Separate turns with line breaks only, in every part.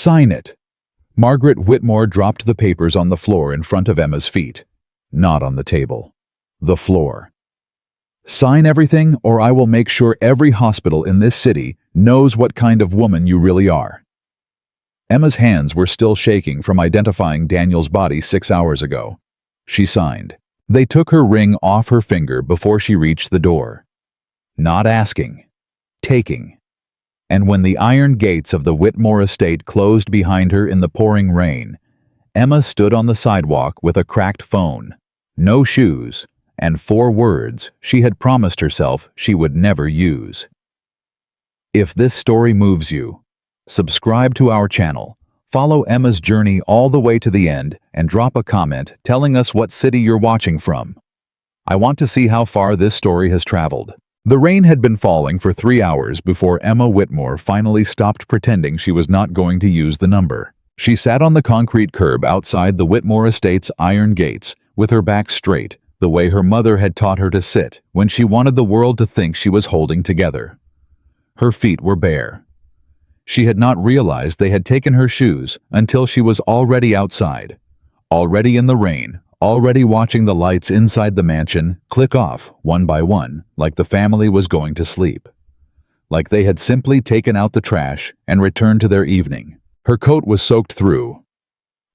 Sign it. Margaret Whitmore dropped the papers on the floor in front of Emma's feet. Not on the table. The floor. Sign everything, or I will make sure every hospital in this city knows what kind of woman you really are. Emma's hands were still shaking from identifying Daniel's body 6 hours ago. She signed. They took her ring off her finger before she reached the door. Not asking. Taking. And when the iron gates of the Whitmore estate closed behind her in the pouring rain, Emma stood on the sidewalk with a cracked phone, no shoes, and 4 words she had promised herself she would never use. If this story moves you, subscribe to our channel, follow Emma's journey all the way to the end, and drop a comment telling us what city you're watching from. I want to see how far this story has traveled. The rain had been falling for 3 hours before Emma Whitmore finally stopped pretending she was not going to use the number. She sat on the concrete curb outside the Whitmore estate's iron gates, with her back straight, the way her mother had taught her to sit when she wanted the world to think she was holding together. Her feet were bare. She had not realized they had taken her shoes until she was already outside, already in the rain, already watching the lights inside the mansion click off one by one, like the family was going to sleep. Like they had simply taken out the trash and returned to their evening. Her coat was soaked through.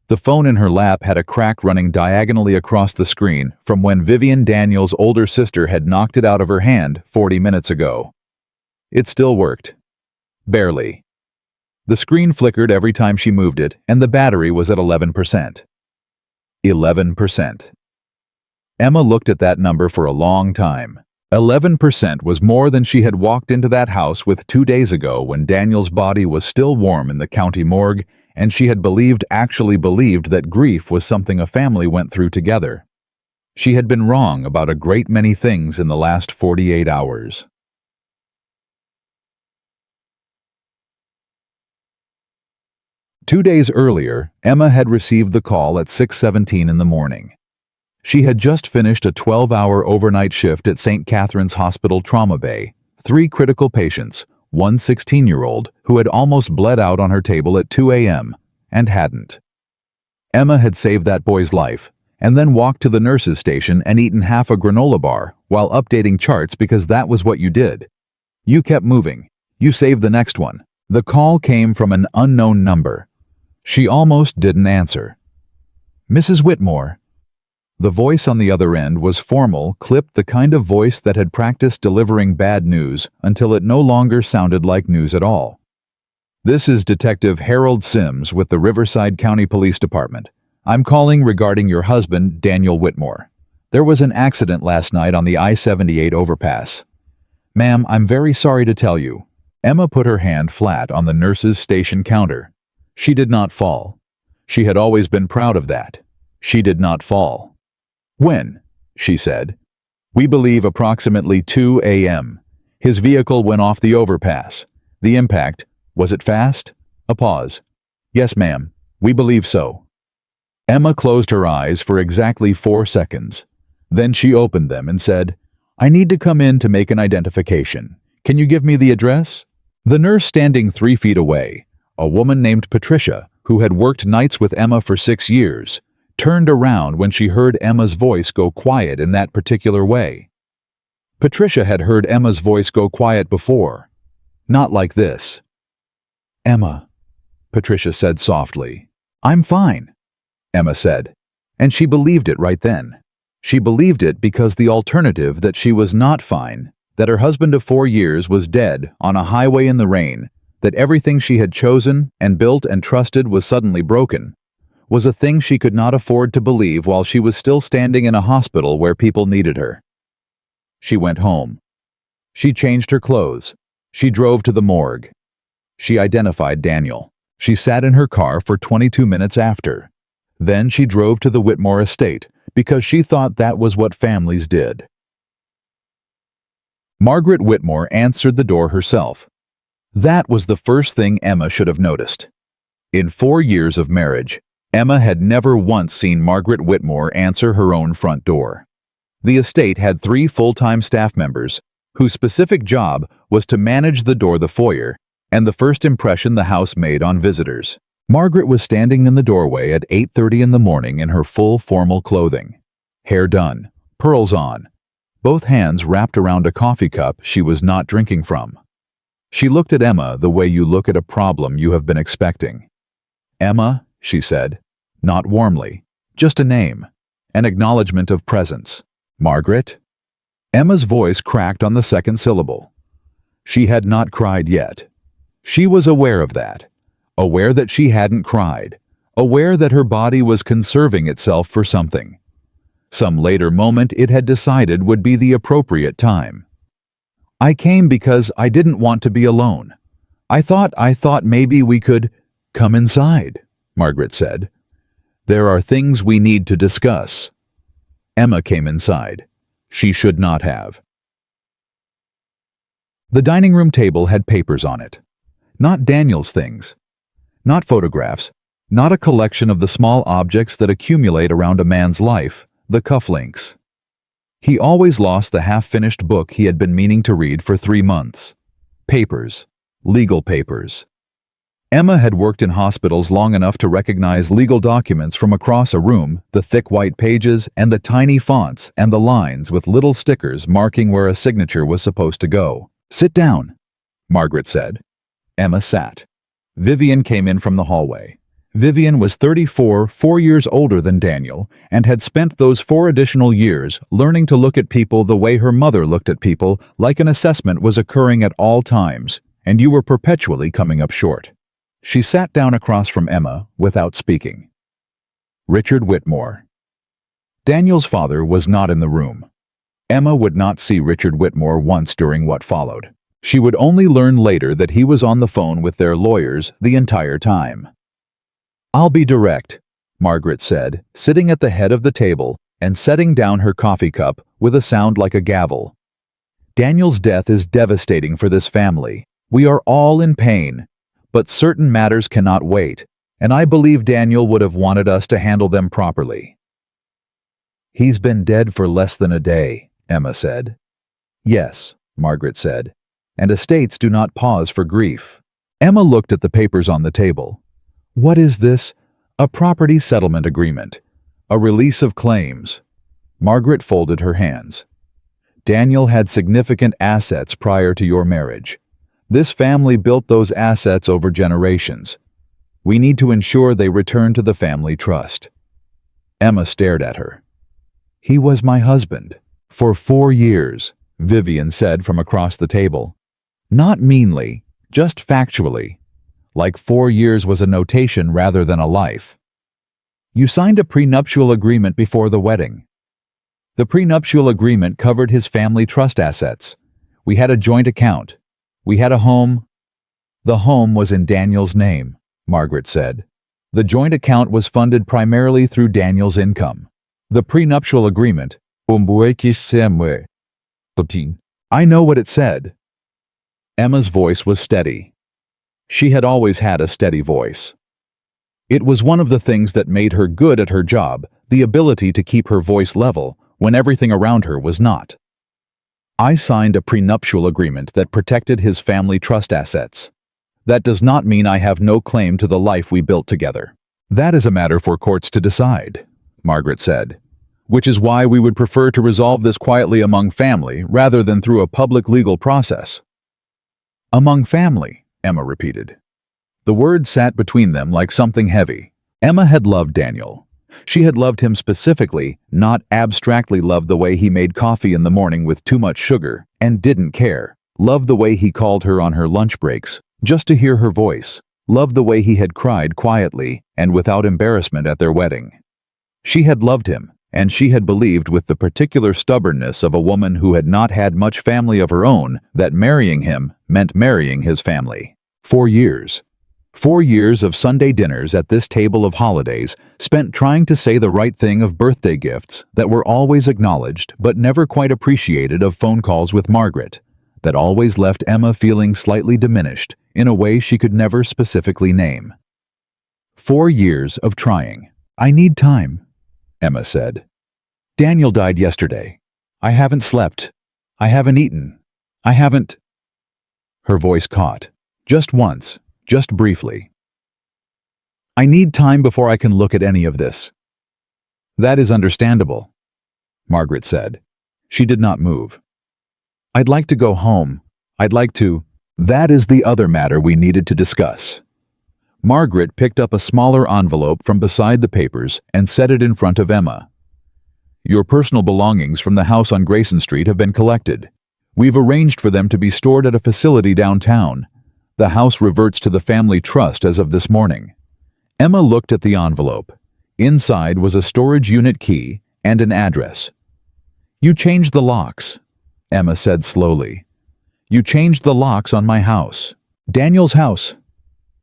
The phone in her lap had a crack running diagonally across the screen from when Vivian Daniels' older sister had knocked it out of her hand 40 minutes ago. It still worked. Barely. The screen flickered every time she moved it, and the battery was at 11%. 11%. Emma looked at that number for a long time. 11% was more than she had walked into that house with 2 days ago when Daniel's body was still warm in the county morgue and she had actually believed that grief was something a family went through together. She had been wrong about a great many things in the last 48 hours. Two days earlier, Emma had received the call at 6:17 in the morning. She had just finished a 12-hour overnight shift at St. Catherine's Hospital Trauma Bay, 3 critical patients, one 16-year-old who had almost bled out on her table at 2 a.m. and hadn't. Emma had saved that boy's life, and then walked to the nurse's station and eaten half a granola bar while updating charts because that was what you did. You kept moving. You saved the next one. The call came from an unknown number. She almost didn't answer. Mrs. Whitmore. The voice on the other end was formal, clipped, the kind of voice that had practiced delivering bad news until it no longer sounded like news at all. This is Detective Harold Sims with the Riverside County Police Department. I'm calling regarding your husband, Daniel Whitmore. There was an accident last night on the I-78 overpass. Ma'am, I'm very sorry to tell you. Emma put her hand flat on the nurse's station counter. She did not fall. She had always been proud of that. She did not fall. When? She said. We believe approximately 2 a.m. His vehicle went off the overpass. The impact, was it fast? A pause. Yes, ma'am. We believe so. Emma closed her eyes for exactly 4 seconds. Then she opened them and said, I need to come in to make an identification. Can you give me the address? The nurse standing 3 feet away, a woman named Patricia, who had worked nights with Emma for 6 years, turned around when she heard Emma's voice go quiet in that particular way. Patricia had heard Emma's voice go quiet before. Not like this. Emma, Patricia said softly. I'm fine, Emma said. And she believed it right then. She believed it because the alternative that she was not fine, that her husband of 4 years was dead on a highway in the rain, that everything she had chosen and built and trusted was suddenly broken, was a thing she could not afford to believe while she was still standing in a hospital where people needed her. She went home. She changed her clothes. She drove to the morgue. She identified Daniel. She sat in her car for 22 minutes after. Then she drove to the Whitmore estate because she thought that was what families did. Margaret Whitmore answered the door herself. That was the first thing Emma should have noticed. In 4 years of marriage, Emma had never once seen Margaret Whitmore answer her own front door. The estate had 3 full-time staff members, whose specific job was to manage the door, the foyer, and the first impression the house made on visitors. Margaret was standing in the doorway at 8:30 in the morning in her full formal clothing. Hair done, pearls on, both hands wrapped around a coffee cup she was not drinking from. She looked at Emma the way you look at a problem you have been expecting. "Emma," she said, not warmly, just a name, an acknowledgement of presence. "Margaret?" Emma's voice cracked on the second syllable. She had not cried yet. She was aware of that, aware that she hadn't cried, aware that her body was conserving itself for something. Some later moment it had decided would be the appropriate time. "I came because I didn't want to be alone. I thought maybe we could come inside," Margaret said. "There are things we need to discuss." Emma came inside. She should not have. The dining room table had papers on it. Not Daniel's things. Not photographs. Not a collection of the small objects that accumulate around a man's life, the cufflinks. He always lost the half-finished book he had been meaning to read for 3 months. Papers. Legal papers. Emma had worked in hospitals long enough to recognize legal documents from across a room, the thick white pages and the tiny fonts and the lines with little stickers marking where a signature was supposed to go. "Sit down," Margaret said. Emma sat. Vivian came in from the hallway. Vivian was 34, 4 years older than Daniel, and had spent those 4 additional years learning to look at people the way her mother looked at people, like an assessment was occurring at all times, and you were perpetually coming up short. She sat down across from Emma without speaking. Richard Whitmore. Daniel's father was not in the room. Emma would not see Richard Whitmore once during what followed. She would only learn later that he was on the phone with their lawyers the entire time. "I'll be direct," Margaret said, sitting at the head of the table and setting down her coffee cup with a sound like a gavel. "Daniel's death is devastating for this family. We are all in pain. But certain matters cannot wait, and I believe Daniel would have wanted us to handle them properly." "He's been dead for less than a day," Emma said. "Yes," Margaret said, "and estates do not pause for grief." Emma looked at the papers on the table. "What is this? A property settlement agreement. A release of claims." Margaret folded her hands. "Daniel had significant assets prior to your marriage. This family built those assets over generations. We need to ensure they return to the family trust." Emma stared at her. "He was my husband. For 4 years," Vivian said from across the table. Not meanly, just factually. Like 4 years was a notation rather than a life. "You signed a prenuptial agreement before the wedding." "The prenuptial agreement covered his family trust assets. We had a joint account. We had a home." "The home was in Daniel's name," Margaret said. "The joint account was funded primarily through Daniel's income. The prenuptial agreement, I know what it said." Emma's voice was steady. She had always had a steady voice. It was one of the things that made her good at her job, the ability to keep her voice level when everything around her was not. "I signed a prenuptial agreement that protected his family trust assets. That does not mean I have no claim to the life we built together. That is a matter for courts to decide," Margaret said, "which is why we would prefer to resolve this quietly among family rather than through a public legal process." "Among family," Emma repeated. The word sat between them like something heavy. Emma had loved Daniel. She had loved him specifically, not abstractly loved the way he made coffee in the morning with too much sugar, and didn't care. Loved the way he called her on her lunch breaks, just to hear her voice. Loved the way he had cried quietly and without embarrassment at their wedding. She had loved him, and she had believed with the particular stubbornness of a woman who had not had much family of her own that marrying him meant marrying his family. 4 years. 4 years of Sunday dinners at this table of holidays spent trying to say the right thing of birthday gifts that were always acknowledged but never quite appreciated, of phone calls with Margaret that always left Emma feeling slightly diminished in a way she could never specifically name. 4 years of trying. "I need time," Emma said. "Daniel died yesterday. I haven't slept. I haven't eaten. I haven't—" Her voice caught. Just once. Just briefly. I need time before I can look at any of this." "That is understandable," Margaret said. She did not move. "I'd like to go home. I'd like to—" "That is the other matter we needed to discuss." Margaret picked up a smaller envelope from beside the papers and set it in front of Emma. "Your personal belongings from the house on Grayson Street have been collected. We've arranged for them to be stored at a facility downtown. The house reverts to the family trust as of this morning." Emma looked at the envelope. Inside was a storage unit key and an address. "You changed the locks," Emma said slowly. "You changed the locks on my house." "Daniel's house,"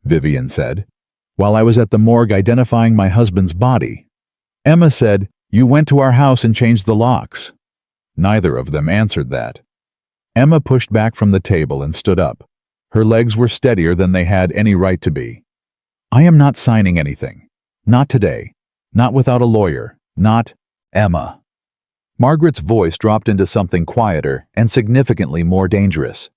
Vivian said, "while I was at the morgue identifying my husband's body." Emma said, "You went to our house and changed the locks." Neither of them answered that. Emma pushed back from the table and stood up. Her legs were steadier than they had any right to be. "I am not signing anything. Not today. Not without a lawyer. Not Emma." Margaret's voice dropped into something quieter and significantly more dangerous.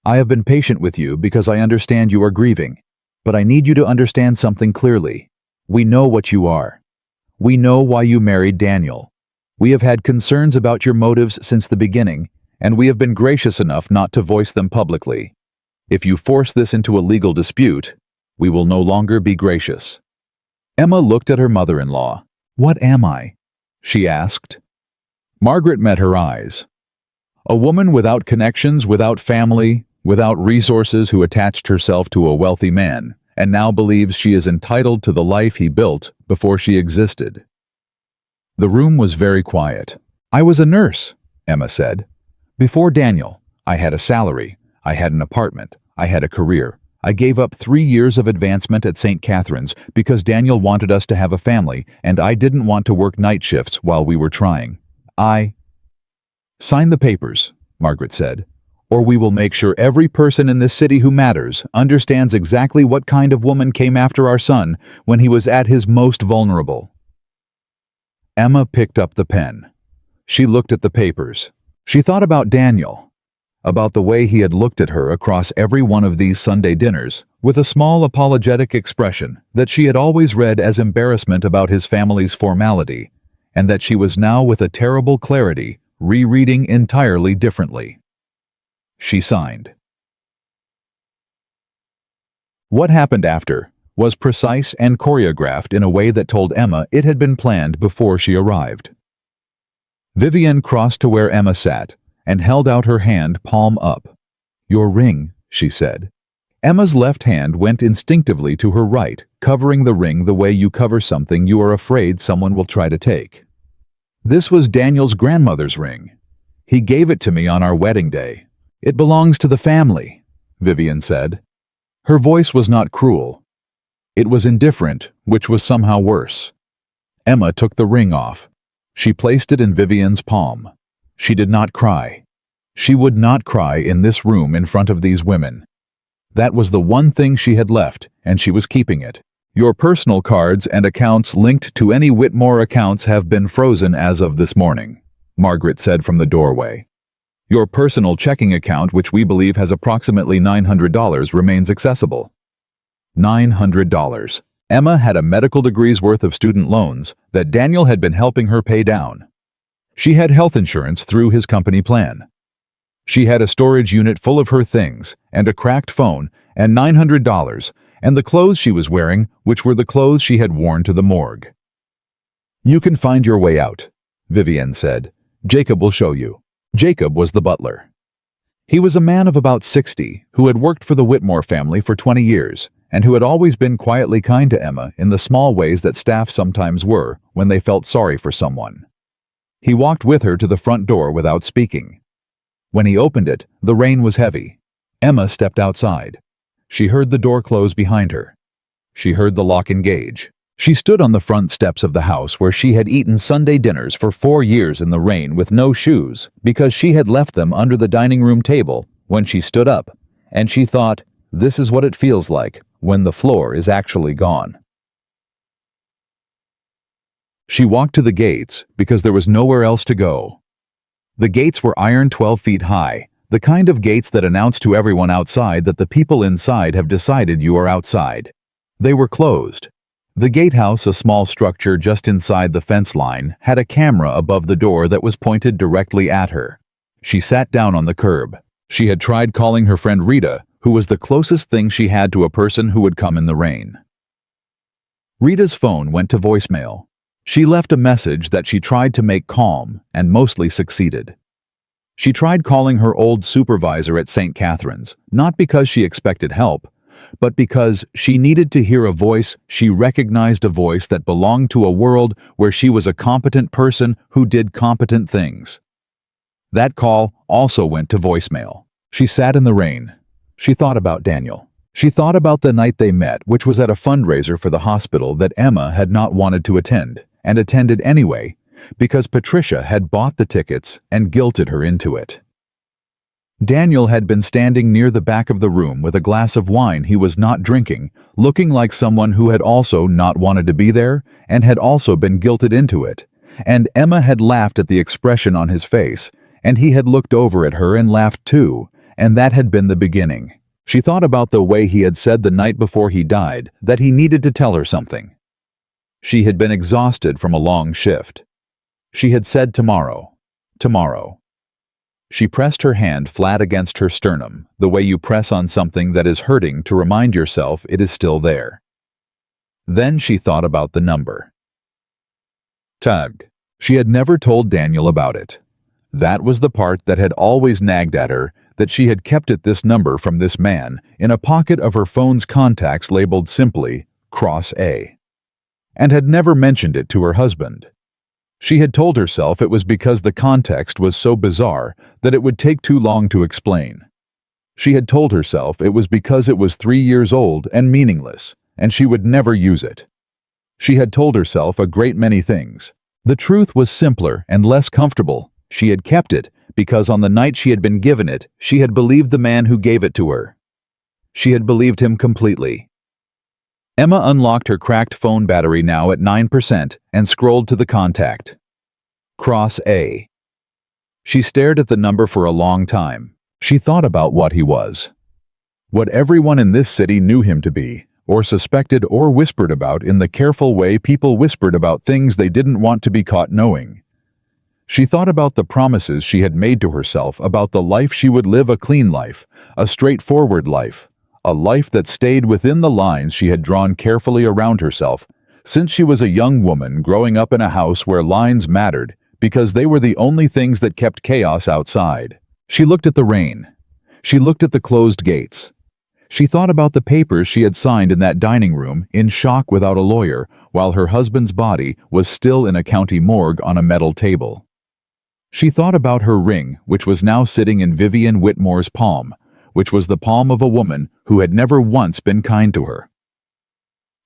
"I have been patient with you because I understand you are grieving, but I need you to understand something clearly. We know what you are. We know why you married Daniel. We have had concerns about your motives since the beginning, and we have been gracious enough not to voice them publicly. If you force this into a legal dispute, we will no longer be gracious." Emma looked at her mother-in-law. "What am I?" she asked. Margaret met her eyes. "A woman without connections, without family, without resources, who attached herself to a wealthy man, and now believes she is entitled to the life he built before she existed." The room was very quiet. "I was a nurse," Emma said. "Before Daniel, I had a salary, I had an apartment, I had a career. I gave up 3 years of advancement at St. Catherine's because Daniel wanted us to have a family, and I didn't want to work night shifts while we were trying. Sign the papers," Margaret said, "or we will make sure every person in this city who matters understands exactly what kind of woman came after our son when he was at his most vulnerable." Emma picked up the pen. She looked at the papers. She thought about Daniel, about the way he had looked at her across every one of these Sunday dinners, with a small apologetic expression that she had always read as embarrassment about his family's formality, and that she was now with a terrible clarity rereading entirely differently. She signed. What happened after was precise and choreographed in a way that told Emma it had been planned before she arrived. Vivian crossed to where Emma sat and held out her hand, palm up. "Your ring," she said. Emma's left hand went instinctively to her right, covering the ring the way you cover something you are afraid someone will try to take. "This was Daniel's grandmother's ring. He gave it to me on our wedding day. It belongs to the family," Vivian said. Her voice was not cruel. It was indifferent, which was somehow worse. Emma took the ring off. She placed it in Vivian's palm. She did not cry. She would not cry in this room in front of these women. That was the one thing she had left, and she was keeping it. "Your personal cards and accounts linked to any Whitmore accounts have been frozen as of this morning," Margaret said from the doorway. "Your personal checking account, which we believe has approximately $900, remains accessible." $900. Emma had a medical degree's worth of student loans that Daniel had been helping her pay down. She had health insurance through his company plan. She had a storage unit full of her things, and a cracked phone, and $900, and the clothes she was wearing, which were the clothes she had worn to the morgue. "You can find your way out," Vivian said. "Jacob will show you." Jacob was the butler. He was a man of about 60 who had worked for the Whitmore family for 20 years and who had always been quietly kind to Emma in the small ways that staff sometimes were when they felt sorry for someone. He walked with her to the front door without speaking. When he opened it, the rain was heavy. Emma stepped outside. She heard the door close behind her. She heard the lock engage. She stood on the front steps of the house where she had eaten Sunday dinners for 4 years in the rain with no shoes because she had left them under the dining room table when she stood up, and she thought, this is what it feels like when the floor is actually gone. She walked to the gates because there was nowhere else to go. The gates were iron 12 feet high, the kind of gates that announce to everyone outside that the people inside have decided you are outside. They were closed. The gatehouse, a small structure just inside the fence line, had a camera above the door that was pointed directly at her. She sat down on the curb. She had tried calling her friend Rita, who was the closest thing she had to a person who would come in the rain. Rita's phone went to voicemail. She left a message that she tried to make calm and mostly succeeded. She tried calling her old supervisor at St. Catherine's, not because she expected help, but because she needed to hear a voice. She recognized a voice that belonged to a world where she was a competent person who did competent things. That call also went to voicemail. She sat in the rain. She thought about Daniel. She thought about the night they met, which was at a fundraiser for the hospital that Emma had not wanted to attend, and attended anyway, because Patricia had bought the tickets and guilted her into it. Daniel had been standing near the back of the room with a glass of wine he was not drinking, looking like someone who had also not wanted to be there and had also been guilted into it, and Emma had laughed at the expression on his face, and he had looked over at her and laughed too, and that had been the beginning. She thought about the way he had said the night before he died that he needed to tell her something. She had been exhausted from a long shift. She had said tomorrow. She pressed her hand flat against her sternum, the way you press on something that is hurting to remind yourself it is still there. Then she thought about the number. Tug. She had never told Daniel about it. That was the part that had always nagged at her, that she had kept this number from this man in a pocket of her phone's contacts labeled simply Cross A, and had never mentioned it to her husband. She had told herself it was because the context was so bizarre that it would take too long to explain. She had told herself it was because it was 3 years old and meaningless, and she would never use it. She had told herself a great many things. The truth was simpler and less comfortable. She had kept it because on the night she had been given it, she had believed the man who gave it to her. She had believed him completely. Emma unlocked her cracked phone battery now at 9% and scrolled to the contact. Cross A. She stared at the number for a long time. She thought about what he was. What everyone in this city knew him to be, or suspected or whispered about in the careful way people whispered about things they didn't want to be caught knowing. She thought about the promises she had made to herself about the life she would live, a clean life, a straightforward life, a life that stayed within the lines she had drawn carefully around herself since she was a young woman growing up in a house where lines mattered because they were the only things that kept chaos outside. She looked at the rain. She looked at the closed gates. She thought about the papers she had signed in that dining room in shock without a lawyer while her husband's body was still in a county morgue on a metal table. She thought about her ring, which was now sitting in Vivian Whitmore's palm, which was the palm of a woman who had never once been kind to her.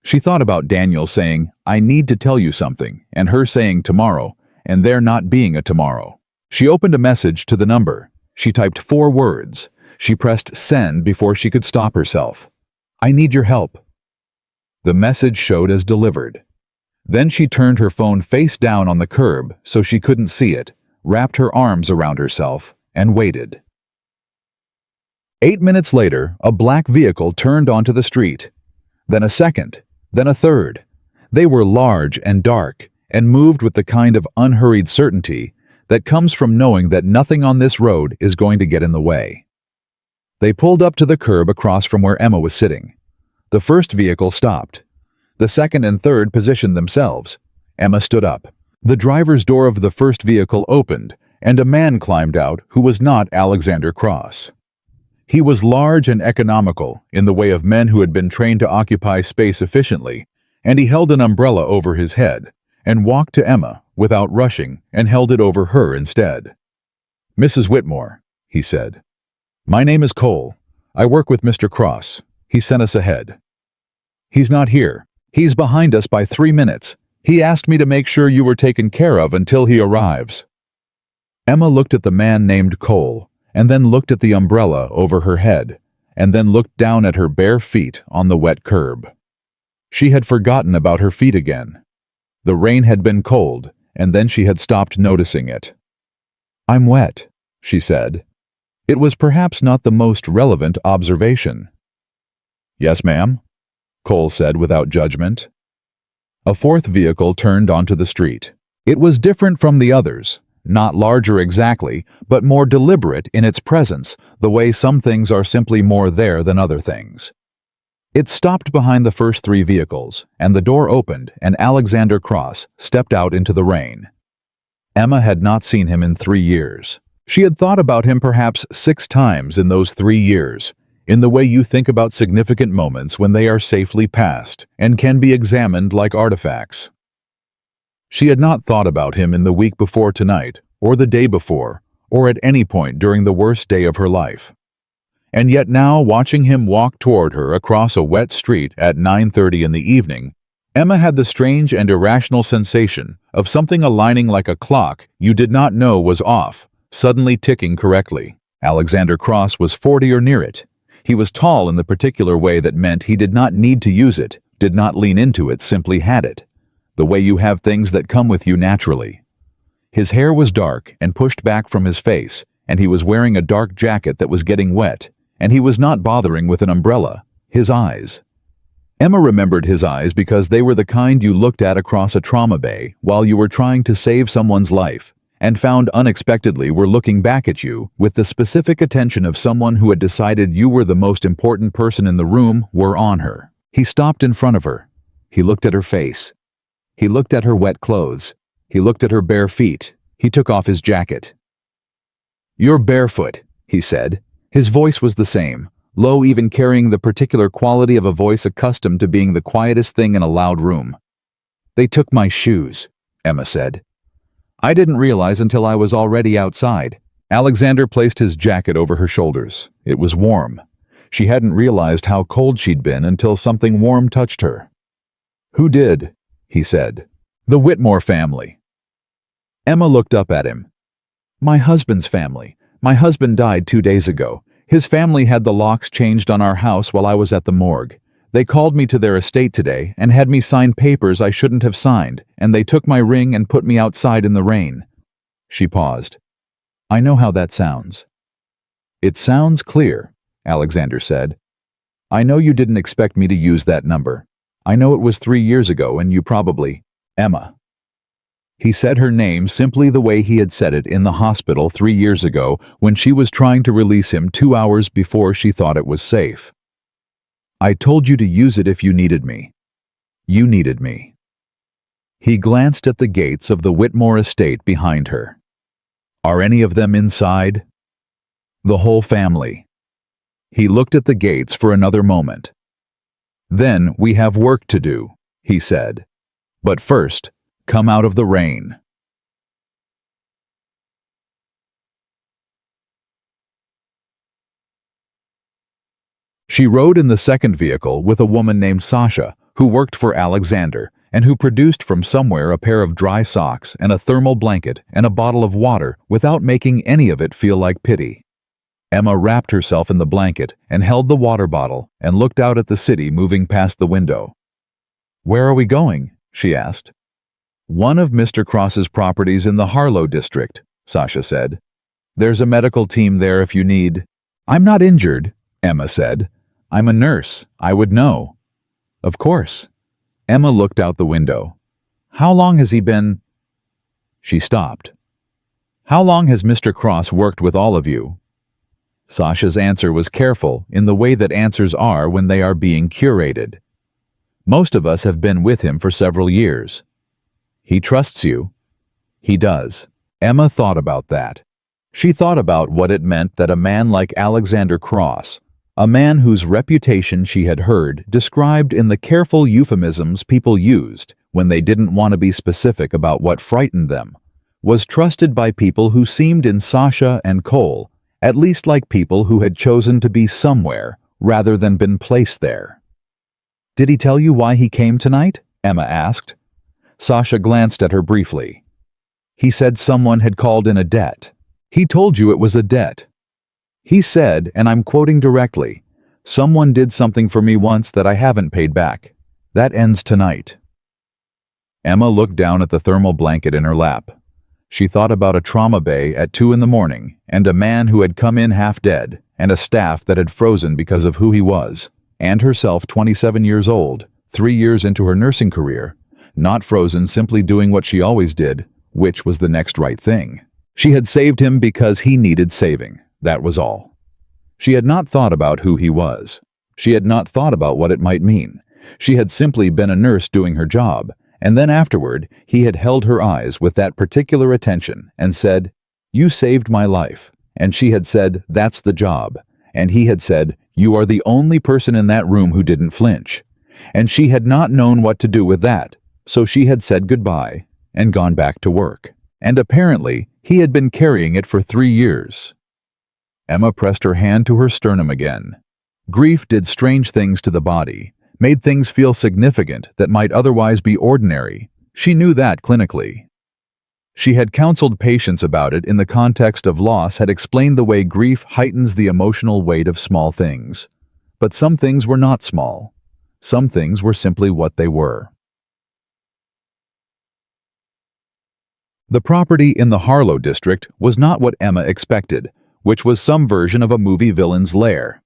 She thought about Daniel saying, "I need to tell you something," and her saying tomorrow, and there not being a tomorrow. She opened a message to the number. She typed 4 words. She pressed send before she could stop herself. "I need your help." The message showed as delivered. Then she turned her phone face down on the curb so she couldn't see it, wrapped her arms around herself, and waited. 8 minutes later, a black vehicle turned onto the street. Then a second, then a third. They were large and dark, and moved with the kind of unhurried certainty that comes from knowing that nothing on this road is going to get in the way. They pulled up to the curb across from where Emma was sitting. The first vehicle stopped. The second and third positioned themselves. Emma stood up. The driver's door of the first vehicle opened, and a man climbed out who was not Alexander Cross. He was large and economical in the way of men who had been trained to occupy space efficiently, and he held an umbrella over his head and walked to Emma without rushing and held it over her instead. "Mrs. Whitmore," he said. "My name is Cole. I work with Mr. Cross. He sent us ahead." "He's not here. He's behind us by 3 minutes. He asked me to make sure you were taken care of until he arrives." Emma looked at the man named Cole, and then looked at the umbrella over her head, and then looked down at her bare feet on the wet curb. She had forgotten about her feet again. The rain had been cold, and then she had stopped noticing it. "I'm wet," she said. It was perhaps not the most relevant observation. "Yes, ma'am," Cole said without judgment. A fourth vehicle turned onto the street. It was different from the others, not larger exactly, but more deliberate in its presence, the way some things are simply more there than other things. It stopped behind the first three vehicles, and the door opened, and Alexander Cross stepped out into the rain. Emma had not seen him in 3 years. She had thought about him perhaps 6 times in those 3 years, in the way you think about significant moments when they are safely past and can be examined like artifacts. She had not thought about him in the week before tonight, or the day before, or at any point during the worst day of her life. And yet now, watching him walk toward her across a wet street at 9:30 in the evening, Emma had the strange and irrational sensation of something aligning like a clock you did not know was off, suddenly ticking correctly. Alexander Cross was 40 or near it. He was tall in the particular way that meant he did not need to use it, did not lean into it, simply had it. The way you have things that come with you naturally. His hair was dark and pushed back from his face, and he was wearing a dark jacket that was getting wet, and he was not bothering with an umbrella. His eyes. Emma remembered his eyes because they were the kind you looked at across a trauma bay while you were trying to save someone's life, and found unexpectedly were looking back at you with the specific attention of someone who had decided you were the most important person in the room were on her. He stopped in front of her. He looked at her face. He looked at her wet clothes. He looked at her bare feet. He took off his jacket. "You're barefoot," he said. His voice was the same, low, even carrying the particular quality of a voice accustomed to being the quietest thing in a loud room. "They took my shoes," Emma said. "I didn't realize until I was already outside." Alexander placed his jacket over her shoulders. It was warm. She hadn't realized how cold she'd been until something warm touched her. "Who did?" he said. "The Whitmore family." Emma looked up at him. "My husband's family. My husband died 2 days ago. His family had the locks changed on our house while I was at the morgue. They called me to their estate today and had me sign papers I shouldn't have signed, and they took my ring and put me outside in the rain." She paused. "I know how that sounds." "It sounds clear," Alexander said. "I know you didn't expect me to use that number. I know it was 3 years ago and you probably—" "Emma." He said her name simply the way he had said it in the hospital 3 years ago when she was trying to release him 2 hours before she thought it was safe. "I told you to use it if you needed me. You needed me." He glanced at the gates of the Whitmore estate behind her. "Are any of them inside?" "The whole family." He looked at the gates for another moment. "Then we have work to do," he said. "But first, come out of the rain." She rode in the second vehicle with a woman named Sasha, who worked for Alexander, and who produced from somewhere a pair of dry socks and a thermal blanket and a bottle of water without making any of it feel like pity. Emma wrapped herself in the blanket and held the water bottle and looked out at the city moving past the window. "Where are we going?" she asked. "One of Mr. Cross's properties in the Harlow district," Sasha said. "There's a medical team there if you need—" "I'm not injured," Emma said. "I'm a nurse. I would know." "Of course." Emma looked out the window. "How long has he been—" She stopped. "How long has Mr. Cross worked with all of you?" Sasha's answer was careful in the way that answers are when they are being curated. "Most of us have been with him for several years." "He trusts you." "He does." Emma thought about that. She thought about what it meant that a man like Alexander Cross, a man whose reputation she had heard described in the careful euphemisms people used when they didn't want to be specific about what frightened them, was trusted by people who seemed in Sasha and Cole, at least like people who had chosen to be somewhere rather than been placed there. "Did he tell you why he came tonight?" Emma asked. Sasha glanced at her briefly. "He said someone had called in a debt." "He told you it was a debt." "He said, and I'm quoting directly, 'Someone did something for me once that I haven't paid back. That ends tonight.'" Emma looked down at the thermal blanket in her lap. She thought about a trauma bay at 2 a.m, and a man who had come in half dead, and a staff that had frozen because of who he was, and herself 27 years old, 3 years into her nursing career, not frozen, simply doing what she always did, which was the next right thing. She had saved him because he needed saving. That was all. She had not thought about who he was. She had not thought about what it might mean. She had simply been a nurse doing her job, and then afterward, he had held her eyes with that particular attention and said, "You saved my life." And she had said, "That's the job." And he had said, "You are the only person in that room who didn't flinch." And she had not known what to do with that, so she had said goodbye and gone back to work. And apparently, he had been carrying it for 3 years. Emma pressed her hand to her sternum again. Grief did strange things to the body, made things feel significant that might otherwise be ordinary. She knew that clinically. She had counseled patients about it in the context of loss, had explained the way grief heightens the emotional weight of small things. But some things were not small. Some things were simply what they were. The property in the Harlow district was not what Emma expected, which was some version of a movie villain's lair.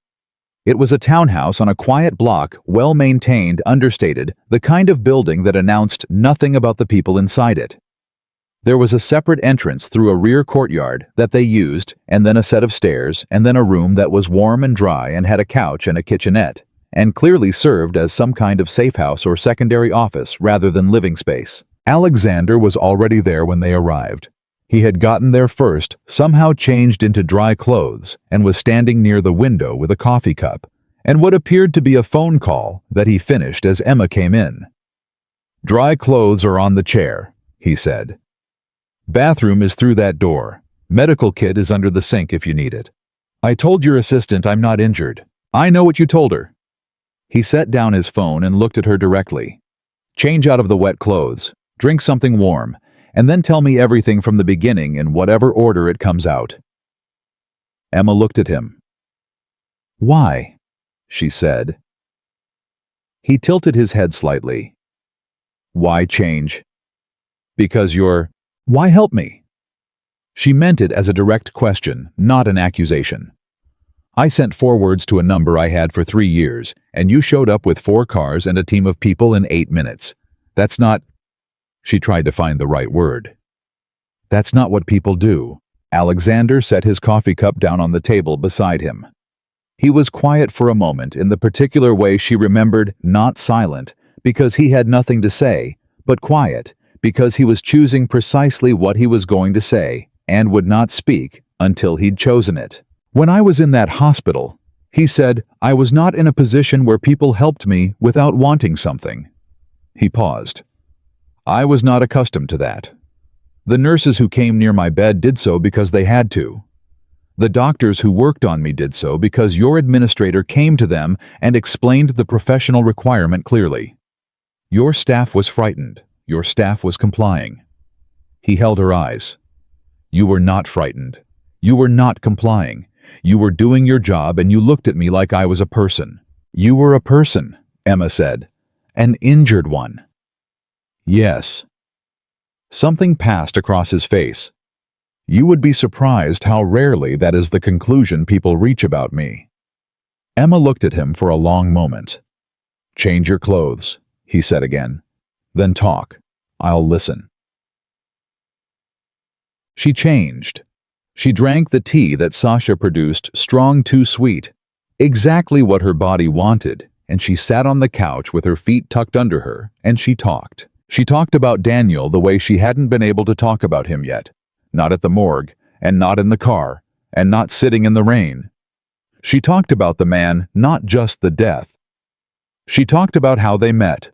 It was a townhouse on a quiet block, well-maintained, understated, the kind of building that announced nothing about the people inside it. There was a separate entrance through a rear courtyard that they used, and then a set of stairs, and then a room that was warm and dry and had a couch and a kitchenette, and clearly served as some kind of safe house or secondary office rather than living space. Alexander was already there when they arrived. He had gotten there first, somehow changed into dry clothes, and was standing near the window with a coffee cup, and what appeared to be a phone call that he finished as Emma came in. "Dry clothes are on the chair," he said. "Bathroom is through that door. Medical kit is under the sink if you need it. I told your assistant I'm not injured. I know what you told her." He set down his phone and looked at her directly. "Change out of the wet clothes, drink something warm, and then tell me everything from the beginning in whatever order it comes out." Emma looked at him. "Why?" she said. He tilted his head slightly. "Why change?" "Because you're... Why help me?" She meant it as a direct question, not an accusation. "I sent forwards to a number I had for 3 years, and you showed up with 4 cars and a team of people in 8 minutes. That's not..." She tried to find the right word. "That's not what people do." Alexander set his coffee cup down on the table beside him. He was quiet for a moment in the particular way she remembered, not silent, because he had nothing to say, but quiet, because he was choosing precisely what he was going to say, and would not speak until he'd chosen it. "When I was in that hospital," he said, "I was not in a position where people helped me without wanting something." He paused. "I was not accustomed to that. The nurses who came near my bed did so because they had to. The doctors who worked on me did so because your administrator came to them and explained the professional requirement clearly. Your staff was frightened. Your staff was complying." He held her eyes. "You were not frightened. You were not complying. You were doing your job and you looked at me like I was a person." "You were a person," Emma said. "An injured one." "Yes." Something passed across his face. "You would be surprised how rarely that is the conclusion people reach about me." Emma looked at him for a long moment. "Change your clothes," he said again. "Then talk. I'll listen." She changed. She drank the tea that Sasha produced, strong, too sweet, exactly what her body wanted, and she sat on the couch with her feet tucked under her, and she talked. She talked about Daniel the way she hadn't been able to talk about him yet, not at the morgue, and not in the car, and not sitting in the rain. She talked about the man, not just the death. She talked about how they met.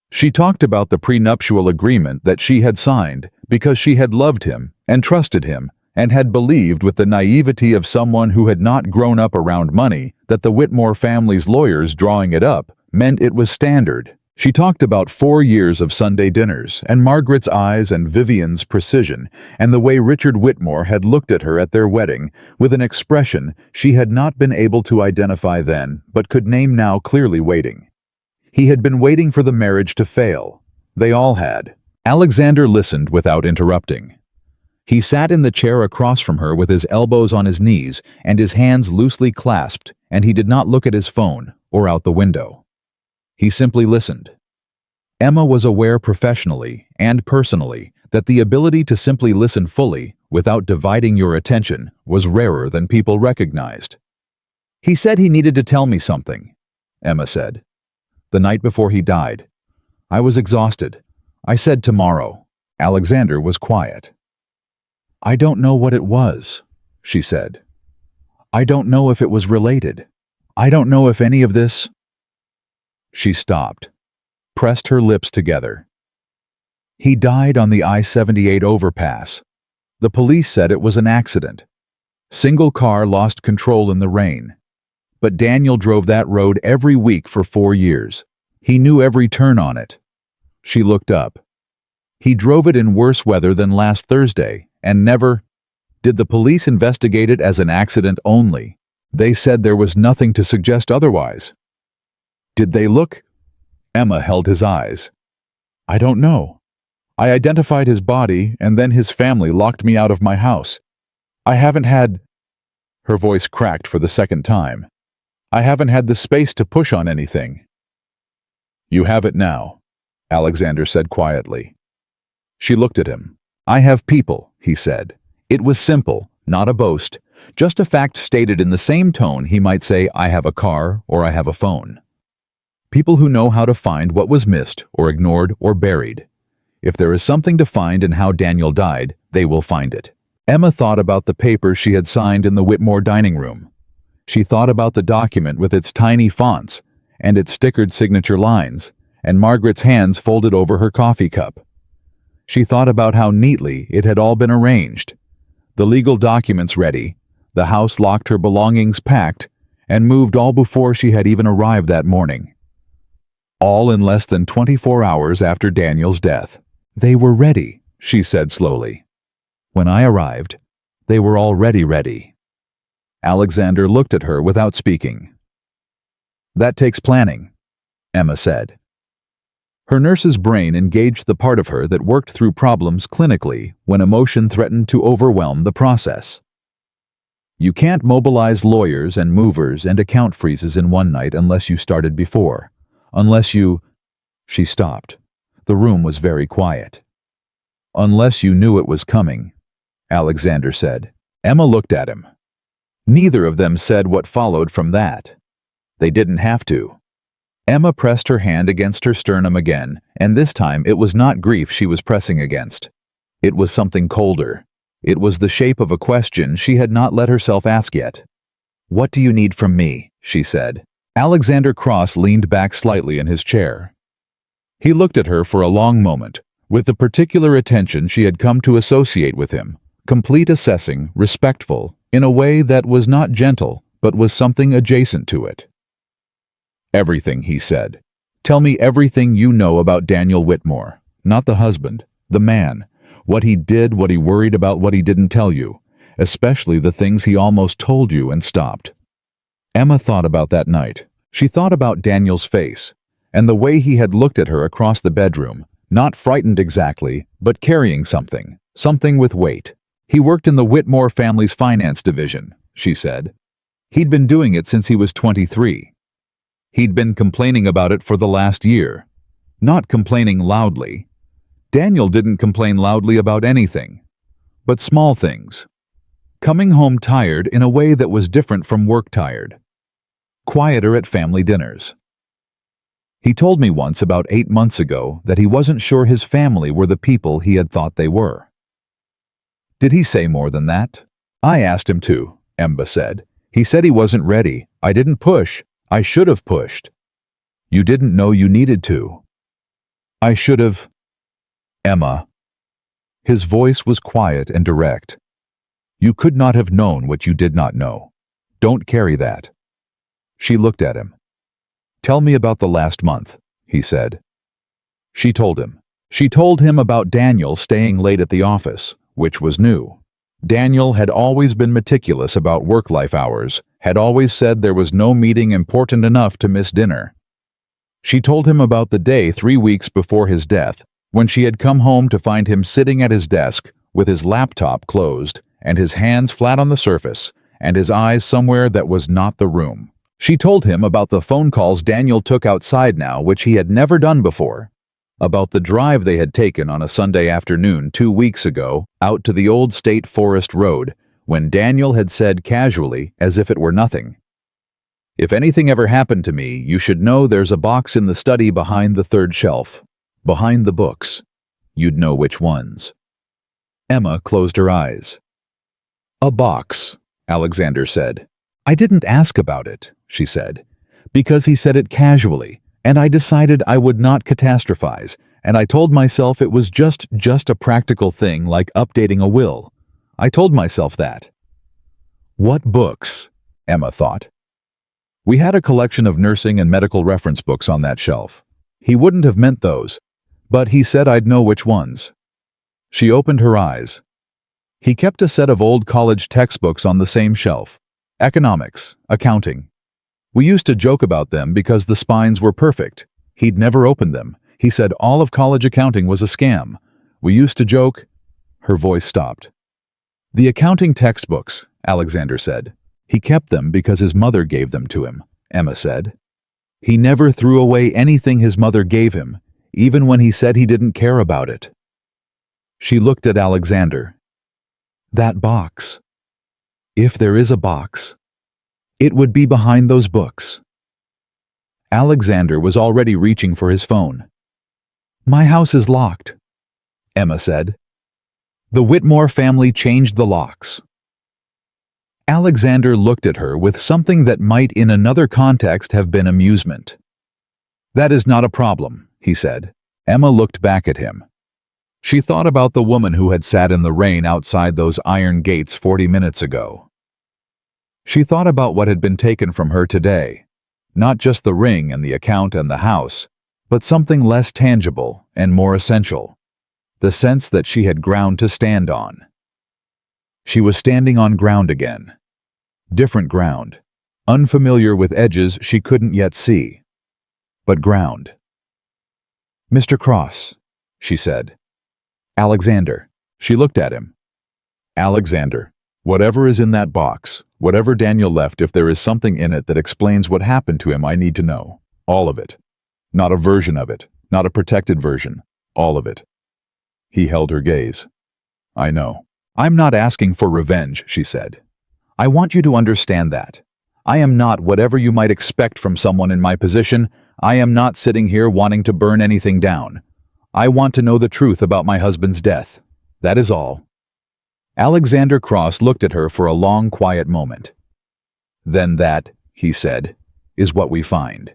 She talked about the prenuptial agreement that she had signed because she had loved him and trusted him and had believed with the naivety of someone who had not grown up around money that the Whitmore family's lawyers drawing it up meant it was standard. She talked about 4 years of Sunday dinners and Margaret's eyes and Vivian's precision and the way Richard Whitmore had looked at her at their wedding with an expression she had not been able to identify then but could name now, clearly waiting. He had been waiting for the marriage to fail. They all had. Alexander listened without interrupting. He sat in the chair across from her with his elbows on his knees and his hands loosely clasped, and he did not look at his phone or out the window. He simply listened. Emma was aware professionally and personally that the ability to simply listen fully without dividing your attention was rarer than people recognized. "He said he needed to tell me something," Emma said. "The night before he died. I was exhausted. I said tomorrow." Alexander was quiet. "I don't know what it was," she said. "I don't know if it was related. I don't know if any of this—" She stopped, pressed her lips together. "He died on the I-78 overpass. The police said it was an accident. Single car lost control in the rain. But Daniel drove that road every week for 4 years. He knew every turn on it." She looked up. "He drove it in worse weather than last Thursday, and never—" "Did the police investigate it as an accident only? They said there was nothing to suggest otherwise." "Did they look—" Emma held his eyes. "I don't know. I identified his body, and then his family locked me out of my house. I haven't had—" Her voice cracked for the second time. "I haven't had the space to push on anything." "You have it now," Alexander said quietly. She looked at him. "I have people," he said. It was simple, not a boast, just a fact stated in the same tone he might say, "I have a car" or "I have a phone." People who know how to find what was missed or ignored or buried. If there is something to find in how Daniel died, they will find it. Emma thought about the paper she had signed in the Whitmore dining room. She thought about the document with its tiny fonts and its stickered signature lines, and Margaret's hands folded over her coffee cup. She thought about how neatly it had all been arranged. The legal documents ready, the house locked, her belongings packed, and moved all before she had even arrived that morning. All in less than 24 hours after Daniel's death. "They were ready," she said slowly. "When I arrived, they were already ready." Alexander looked at her without speaking. "That takes planning," Emma said. Her nurse's brain engaged the part of her that worked through problems clinically when emotion threatened to overwhelm the process. You can't mobilize lawyers and movers and account freezes in one night unless you started before. Unless you— She stopped. The room was very quiet. "Unless you knew it was coming," Alexander said. Emma looked at him. Neither of them said what followed from that. They didn't have to. Emma pressed her hand against her sternum again, and this time it was not grief she was pressing against. It was something colder. It was the shape of a question she had not let herself ask yet. "What do you need from me?" she said. Alexander Cross leaned back slightly in his chair. He looked at her for a long moment, with the particular attention she had come to associate with him, complete, assessing, respectful, in a way that was not gentle, but was something adjacent to it. "Everything," he said. "Tell me everything you know about Daniel Whitmore. Not the husband, the man. What he did, what he worried about, what he didn't tell you. Especially the things he almost told you and stopped." Emma thought about that night. She thought about Daniel's face, and the way he had looked at her across the bedroom, not frightened exactly, but carrying something, something with weight. "He worked in the Whitmore family's finance division," she said. "He'd been doing it since he was 23. He'd been complaining about it for the last year. Not complaining loudly. Daniel didn't complain loudly about anything, but small things. Coming home tired in a way that was different from work tired. Quieter at family dinners. He told me once about 8 months ago that he wasn't sure his family were the people he had thought they were." "Did he say more than that?" "I asked him to," Emma said. "He said he wasn't ready. I didn't push. I should have pushed." "You didn't know you needed to." "I should have—" "Emma." His voice was quiet and direct. "You could not have known what you did not know. Don't carry that." She looked at him. "Tell me about the last month," he said. She told him. She told him about Daniel staying late at the office, which was new. Daniel had always been meticulous about work-life hours, had always said there was no meeting important enough to miss dinner. She told him about the day 3 weeks before his death, when she had come home to find him sitting at his desk, with his laptop closed, and his hands flat on the surface, and his eyes somewhere that was not the room. She told him about the phone calls Daniel took outside now, which he had never done before. about the drive they had taken on a Sunday afternoon 2 weeks ago out to the old State Forest Road, when Daniel had said casually, as if it were nothing, "If anything ever happened to me, you should know there's a box in the study behind the third shelf, behind the books. You'd know which ones." Emma closed her eyes. "A box," Alexander said. "I didn't ask about it," she said, "because he said it casually, and I decided I would not catastrophize, and I told myself it was just a practical thing like updating a will. I told myself that." What books? Emma thought. We had a collection of nursing and medical reference books on that shelf. He wouldn't have meant those, but he said I'd know which ones. She opened her eyes. He kept a set of old college textbooks on the same shelf. Economics, accounting. We used to joke about them because the spines were perfect. He'd never opened them. He said all of college accounting was a scam. We used to joke. Her voice stopped. "The accounting textbooks," Alexander said. "He kept them because his mother gave them to him," Emma said. "He never threw away anything his mother gave him, even when he said he didn't care about it." She looked at Alexander. "That box. If there is a box, it would be behind those books." Alexander was already reaching for his phone. "My house is locked," Emma said. "The Whitmore family changed the locks." Alexander looked at her with something that might in another context have been amusement. "That is not a problem," he said. Emma looked back at him. She thought about the woman who had sat in the rain outside those iron gates 40 minutes ago. She thought about what had been taken from her today, not just the ring and the account and the house, but something less tangible and more essential, the sense that she had ground to stand on. She was standing on ground again. Different ground, unfamiliar with edges she couldn't yet see, but ground. "Mr. Cross," she said. "Alexander." She looked at him. "Alexander, whatever is in that box, whatever Daniel left, if there is something in it that explains what happened to him, I need to know. All of it. Not a version of it, not a protected version. All of it." He held her gaze. "I know. I'm not asking for revenge," she said. "I want you to understand that. I am not whatever you might expect from someone in my position. I am not sitting here wanting to burn anything down. I want to know the truth about my husband's death. That is all." Alexander Cross looked at her for a long, quiet moment. "Then that," he said, "is what we find."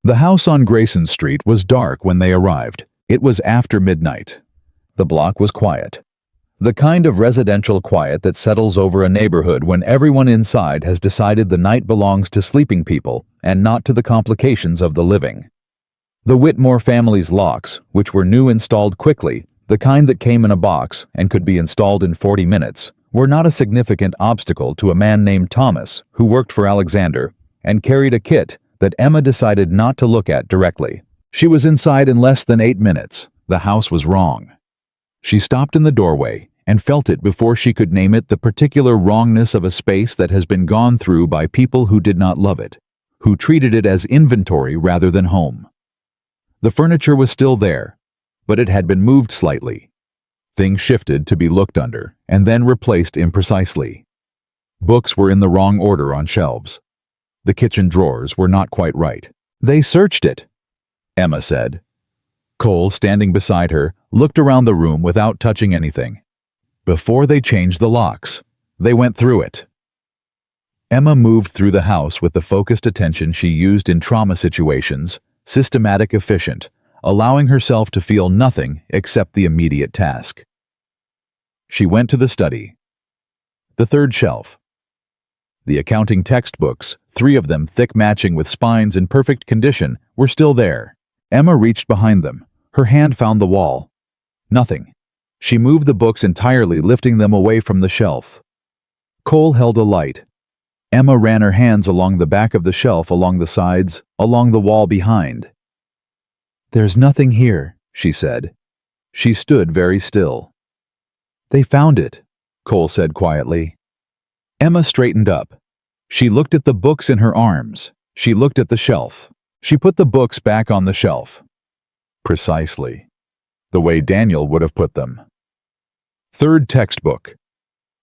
The house on Grayson Street was dark when they arrived. It was after midnight. The block was quiet. The kind of residential quiet that settles over a neighborhood when everyone inside has decided the night belongs to sleeping people and not to the complications of the living. The Whitmore family's locks, which were new, installed quickly, the kind that came in a box and could be installed in 40 minutes, were not a significant obstacle to a man named Thomas who worked for Alexander and carried a kit that Emma decided not to look at directly. She was inside in less than 8 minutes. The house was wrong. She stopped in the doorway and felt it before she could name it, the particular wrongness of a space that has been gone through by people who did not love it, who treated it as inventory rather than home. The furniture was still there, but it had been moved slightly. Things shifted to be looked under and then replaced imprecisely. Books were in the wrong order on shelves. The kitchen drawers were not quite right. "They searched it," Emma said. Cole, standing beside her, looked around the room without touching anything. "Before they changed the locks. They went through it." Emma moved through the house with the focused attention she used in trauma situations, systematic, efficient, allowing herself to feel nothing except the immediate task. She went to the study. The third shelf. The accounting textbooks, 3 of them thick, matching with spines in perfect condition, were still there. Emma reached behind them. Her hand found the wall. Nothing. She moved the books entirely, lifting them away from the shelf. Cole held a light. Emma ran her hands along the back of the shelf, along the sides, along the wall behind. "There's nothing here," she said. She stood very still. "They found it," Cole said quietly. Emma straightened up. She looked at the books in her arms. She looked at the shelf. She put the books back on the shelf. Precisely. The way Daniel would have put them. Third textbook.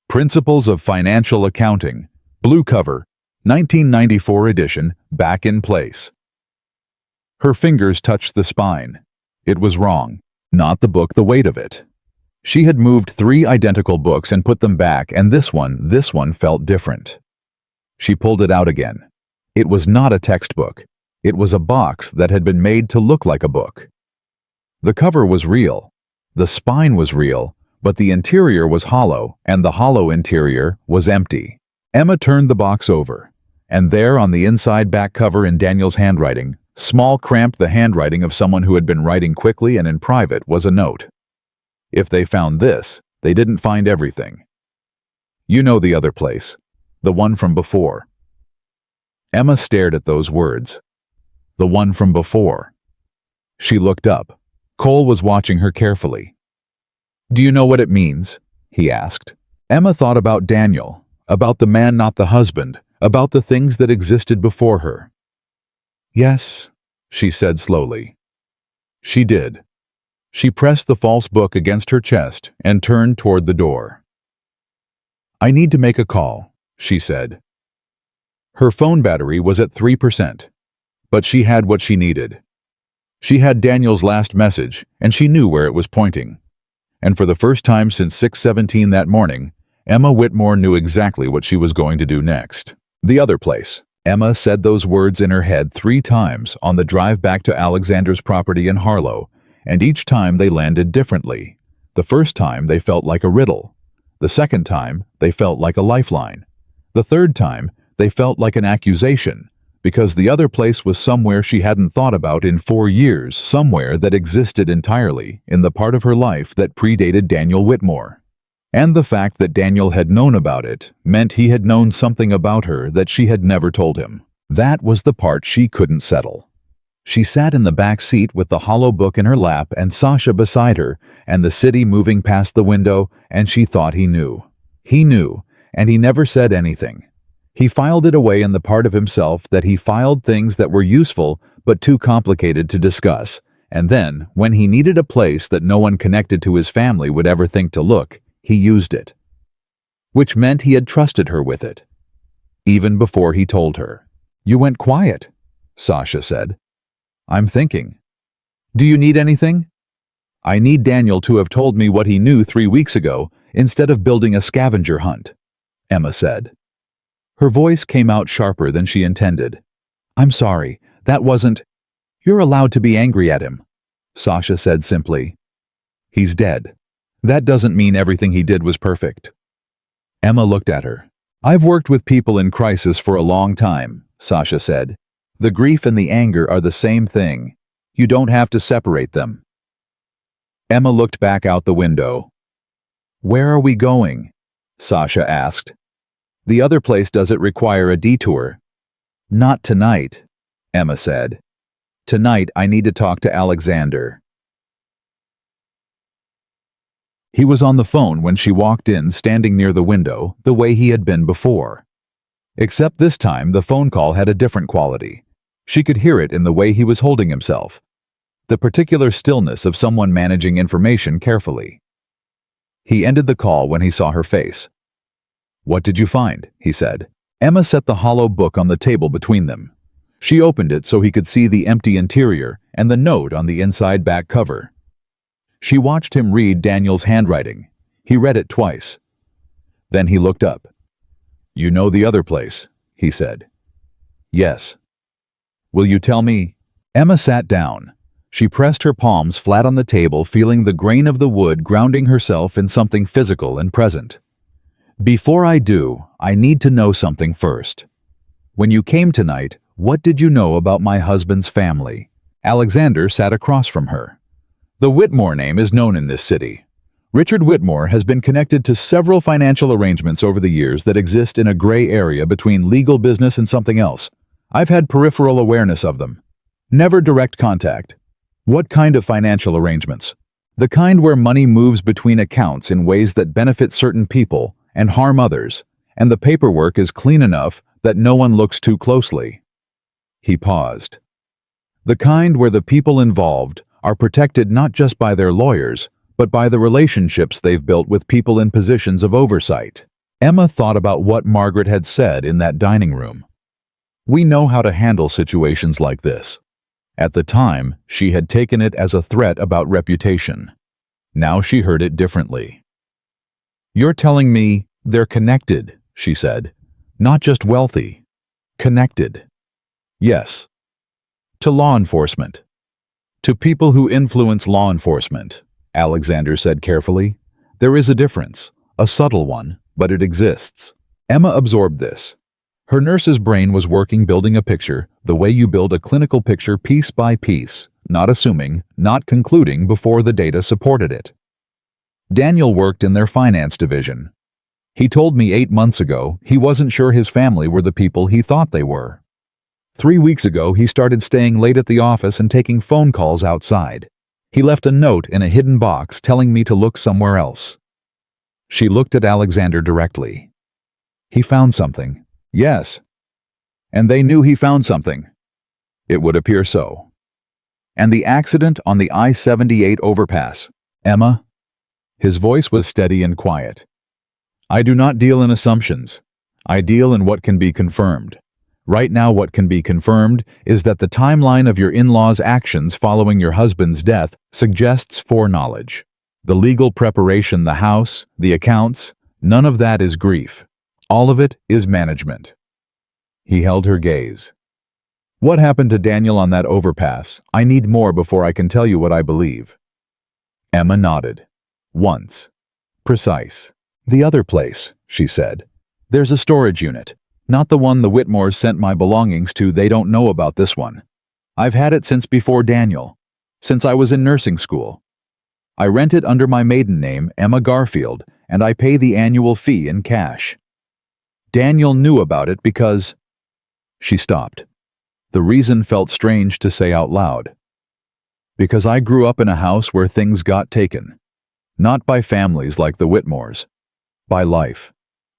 Principles of Financial Accounting. Blue cover. 1994 edition. Back in place. Her fingers touched the spine. It was wrong. Not the book, the weight of it. She had moved 3 identical books and put them back, and this one felt different. She pulled it out again. It was not a textbook. It was a box that had been made to look like a book. The cover was real. The spine was real, but the interior was hollow, and the hollow interior was empty. Emma turned the box over, and there on the inside back cover in Daniel's handwriting, small, cramped, the handwriting of someone who had been writing quickly and in private, was a note. If they found this, they didn't find everything. You know the other place. The one from before. Emma stared at those words. The one from before. She looked up. Cole was watching her carefully. Do you know what it means? He asked. Emma thought about Daniel, about the man, not the husband, about the things that existed before her. Yes, she said slowly. She did. She pressed the false book against her chest and turned toward the door. I need to make a call, she said. Her phone battery was at 3%, but she had what she needed. She had Daniel's last message, and she knew where it was pointing. And for the first time since 6:17 that morning, Emma Whitmore knew exactly what she was going to do next. The other place. Emma said those words in her head 3 times on the drive back to Alexander's property in Harlow, and each time they landed differently. The first time they felt like a riddle. The second time they felt like a lifeline. The third time they felt like an accusation, because the other place was somewhere she hadn't thought about in 4 years, somewhere that existed entirely in the part of her life that predated Daniel Whitmore. And the fact that Daniel had known about it meant he had known something about her that she had never told him. That was the part she couldn't settle. She sat in the back seat with the hollow book in her lap and Sasha beside her, and the city moving past the window, and she thought he knew. He knew, and he never said anything. He filed it away in the part of himself that he filed things that were useful but too complicated to discuss, and then, when he needed a place that no one connected to his family would ever think to look, he used it. Which meant he had trusted her with it. Even before he told her. You went quiet, Sasha said. I'm thinking. Do you need anything? I need Daniel to have told me what he knew 3 weeks ago instead of building a scavenger hunt, Emma said. Her voice came out sharper than she intended. I'm sorry, that wasn't... You're allowed to be angry at him, Sasha said simply. He's dead. That doesn't mean everything he did was perfect. Emma looked at her. I've worked with people in crisis for a long time, Sasha said. The grief and the anger are the same thing. You don't have to separate them. Emma looked back out the window. Where are we going? Sasha asked. The other place, does it require a detour? Not tonight, Emma said. Tonight I need to talk to Alexander. He was on the phone when she walked in, standing near the window, the way he had been before. Except this time the phone call had a different quality. She could hear it in the way he was holding himself. The particular stillness of someone managing information carefully. He ended the call when he saw her face. What did you find? He said. Emma set the hollow book on the table between them. She opened it so he could see the empty interior and the note on the inside back cover. She watched him read Daniel's handwriting. He read it twice. Then he looked up. You know the other place, he said. Yes. Will you tell me? Emma sat down. She pressed her palms flat on the table, feeling the grain of the wood, grounding herself in something physical and present. Before I do, I need to know something first. When you came tonight, what did you know about my husband's family? Alexander sat across from her. The Whitmore name is known in this city. Richard Whitmore has been connected to several financial arrangements over the years that exist in a gray area between legal business and something else. I've had peripheral awareness of them. Never direct contact. What kind of financial arrangements? The kind where money moves between accounts in ways that benefit certain people and harm others, and the paperwork is clean enough that no one looks too closely. He paused. The kind where the people involved are protected not just by their lawyers, but by the relationships they've built with people in positions of oversight. Emma thought about what Margaret had said in that dining room. We know how to handle situations like this. At the time, she had taken it as a threat about reputation. Now she heard it differently. You're telling me they're connected, she said. Not just wealthy. Connected. Yes. To law enforcement. To people who influence law enforcement, Alexander said carefully. There is a difference, a subtle one, but it exists. Emma absorbed this. Her nurse's brain was working, building a picture, the way you build a clinical picture piece by piece, not assuming, not concluding before the data supported it. Daniel worked in their finance division. He told me 8 months ago he wasn't sure his family were the people he thought they were. 3 weeks ago he started staying late at the office and taking phone calls outside. He left a note in a hidden box telling me to look somewhere else. She looked at Alexander directly. He found something. Yes. And they knew he found something. It would appear so. And the accident on the I-78 overpass. Emma? His voice was steady and quiet. I do not deal in assumptions. I deal in what can be confirmed. Right now what can be confirmed is that the timeline of your in-laws' actions following your husband's death suggests foreknowledge. The legal preparation, the house, the accounts, none of that is grief. All of it is management. He held her gaze. What happened to Daniel on that overpass? I need more before I can tell you what I believe. Emma nodded. Once. Precise. The other place, she said. There's a storage unit. Not the one the Whitmores sent my belongings to. They don't know about this one. I've had it since before Daniel. Since I was in nursing school. I rent it under my maiden name, Emma Garfield, and I pay the annual fee in cash. Daniel knew about it because... She stopped. The reason felt strange to say out loud. Because I grew up in a house where things got taken. Not by families like the Whitmores. By life.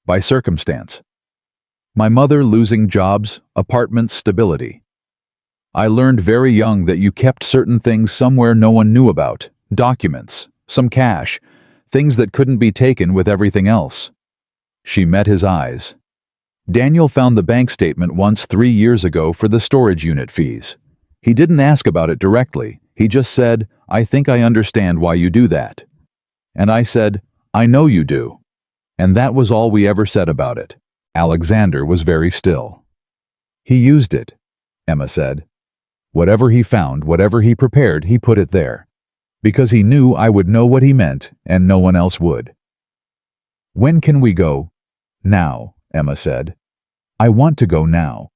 By circumstance. My mother losing jobs, apartments, stability. I learned very young that you kept certain things somewhere no one knew about. Documents, some cash, things that couldn't be taken with everything else. She met his eyes. Daniel found the bank statement once 3 years ago for the storage unit fees. He didn't ask about it directly. He just said, I think I understand why you do that. And I said, I know you do. And that was all we ever said about it. Alexander was very still. He used it, Emma said. Whatever he found, whatever he prepared, he put it there. Because he knew I would know what he meant and no one else would. When can we go? Now, Emma said. I want to go now.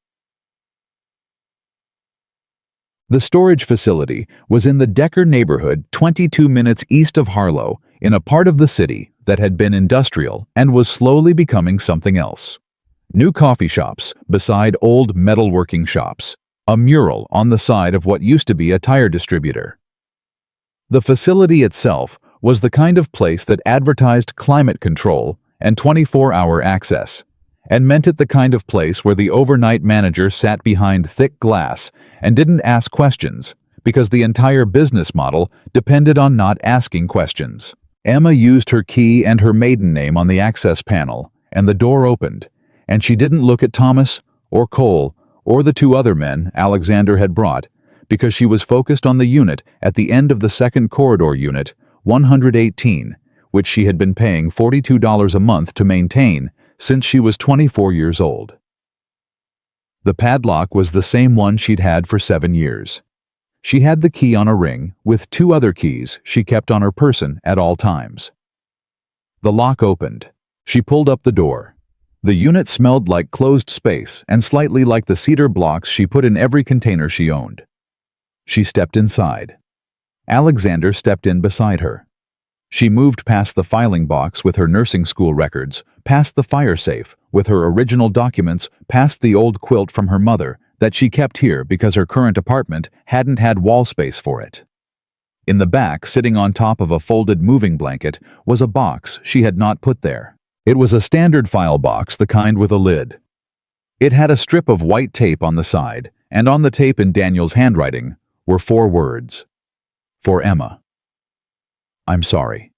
The storage facility was in the Decker neighborhood 22 minutes east of Harlow, in a part of the city that had been industrial and was slowly becoming something else. New coffee shops beside old metalworking shops, a mural on the side of what used to be a tire distributor. The facility itself was the kind of place that advertised climate control and 24-hour access, and meant it the kind of place where the overnight manager sat behind thick glass and didn't ask questions, because the entire business model depended on not asking questions. Emma used her key and her maiden name on the access panel, and the door opened, and she didn't look at Thomas or Cole or the 2 other men Alexander had brought, because she was focused on the unit at the end of the second corridor unit, 118, which she had been paying $42 a month to maintain since she was 24 years old. The padlock was the same one she'd had for 7 years. She had the key on a ring with 2 other keys she kept on her person at all times. The lock opened. She pulled up the door. The unit smelled like closed space and slightly like the cedar blocks she put in every container she owned. She stepped inside. Alexander stepped in beside her. She moved past the filing box with her nursing school records, past the fire safe with her original documents, past the old quilt from her mother that she kept here because her current apartment hadn't had wall space for it. In the back, sitting on top of a folded moving blanket, was a box she had not put there. It was a standard file box, the kind with a lid. It had a strip of white tape on the side and on the tape in Daniel's handwriting were 4 words. For Emma. I'm sorry.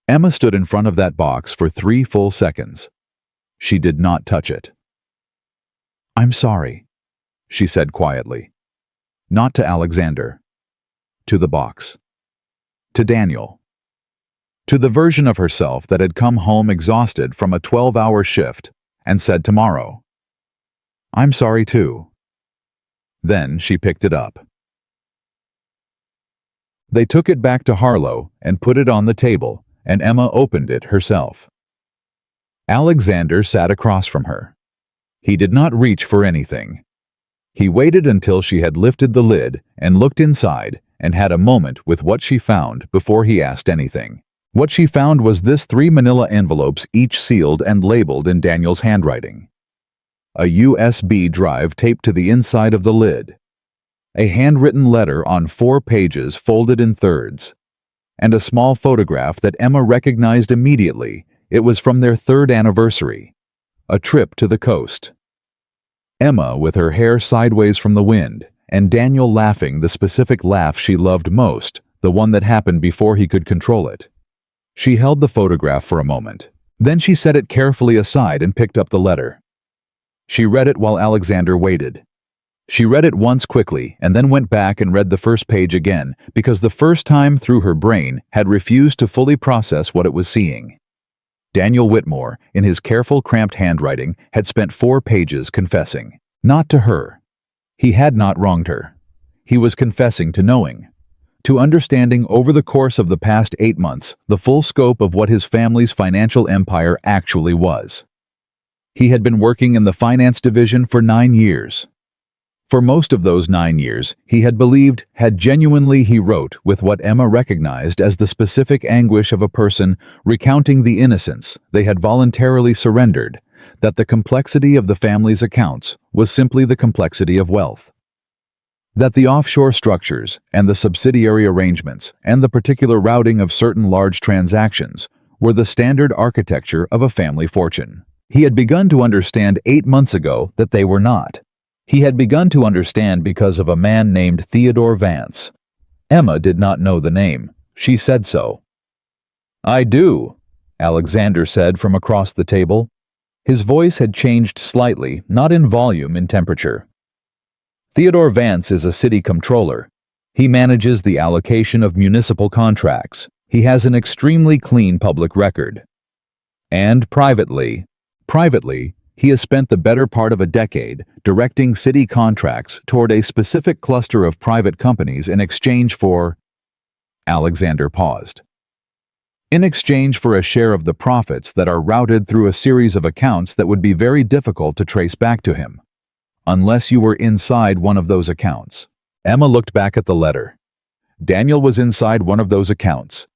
Emma stood in front of that box for 3 full seconds. She did not touch it. I'm sorry, she said quietly. Not to Alexander. To the box. To Daniel. To the version of herself that had come home exhausted from a 12-hour shift and said tomorrow. I'm sorry too. Then she picked it up. They took it back to Harlow and put it on the table, and Emma opened it herself. Alexander sat across from her. He did not reach for anything. He waited until she had lifted the lid and looked inside and had a moment with what she found before he asked anything. What she found was this 3 manila envelopes, each sealed and labeled in Daniel's handwriting. A USB drive taped to the inside of the lid. A handwritten letter on 4 pages folded in thirds. And a small photograph that Emma recognized immediately. It was from their 3rd anniversary. A trip to the coast. Emma with her hair sideways from the wind, and Daniel laughing the specific laugh she loved most, the one that happened before he could control it. She held the photograph for a moment. Then she set it carefully aside and picked up the letter. She read it while Alexander waited. She read it once quickly and then went back and read the first page again because the first time through her brain had refused to fully process what it was seeing. Daniel Whitmore, in his careful, cramped handwriting, had spent 4 pages confessing. Not to her. He had not wronged her. He was confessing to knowing. To understanding over the course of the past 8 months the full scope of what his family's financial empire actually was. He had been working in the finance division for 9 years. For most of those 9 years, he had believed, he wrote with what Emma recognized as the specific anguish of a person recounting the innocence they had voluntarily surrendered, that the complexity of the family's accounts was simply the complexity of wealth. That the offshore structures and the subsidiary arrangements and the particular routing of certain large transactions were the standard architecture of a family fortune. He had begun to understand 8 months ago that they were not. He had begun to understand because of a man named Theodore Vance. Emma did not know the name. She said so. I do, Alexander said from across the table. His voice had changed slightly, not in volume, in temperature. Theodore Vance is a city comptroller. He manages the allocation of municipal contracts. He has an extremely clean public record. And privately, he has spent the better part of a decade directing city contracts toward a specific cluster of private companies in exchange for... Alexander paused. In exchange for a share of the profits that are routed through a series of accounts that would be very difficult to trace back to him, unless you were inside one of those accounts. Emma looked back at the letter. Daniel was inside one of those accounts.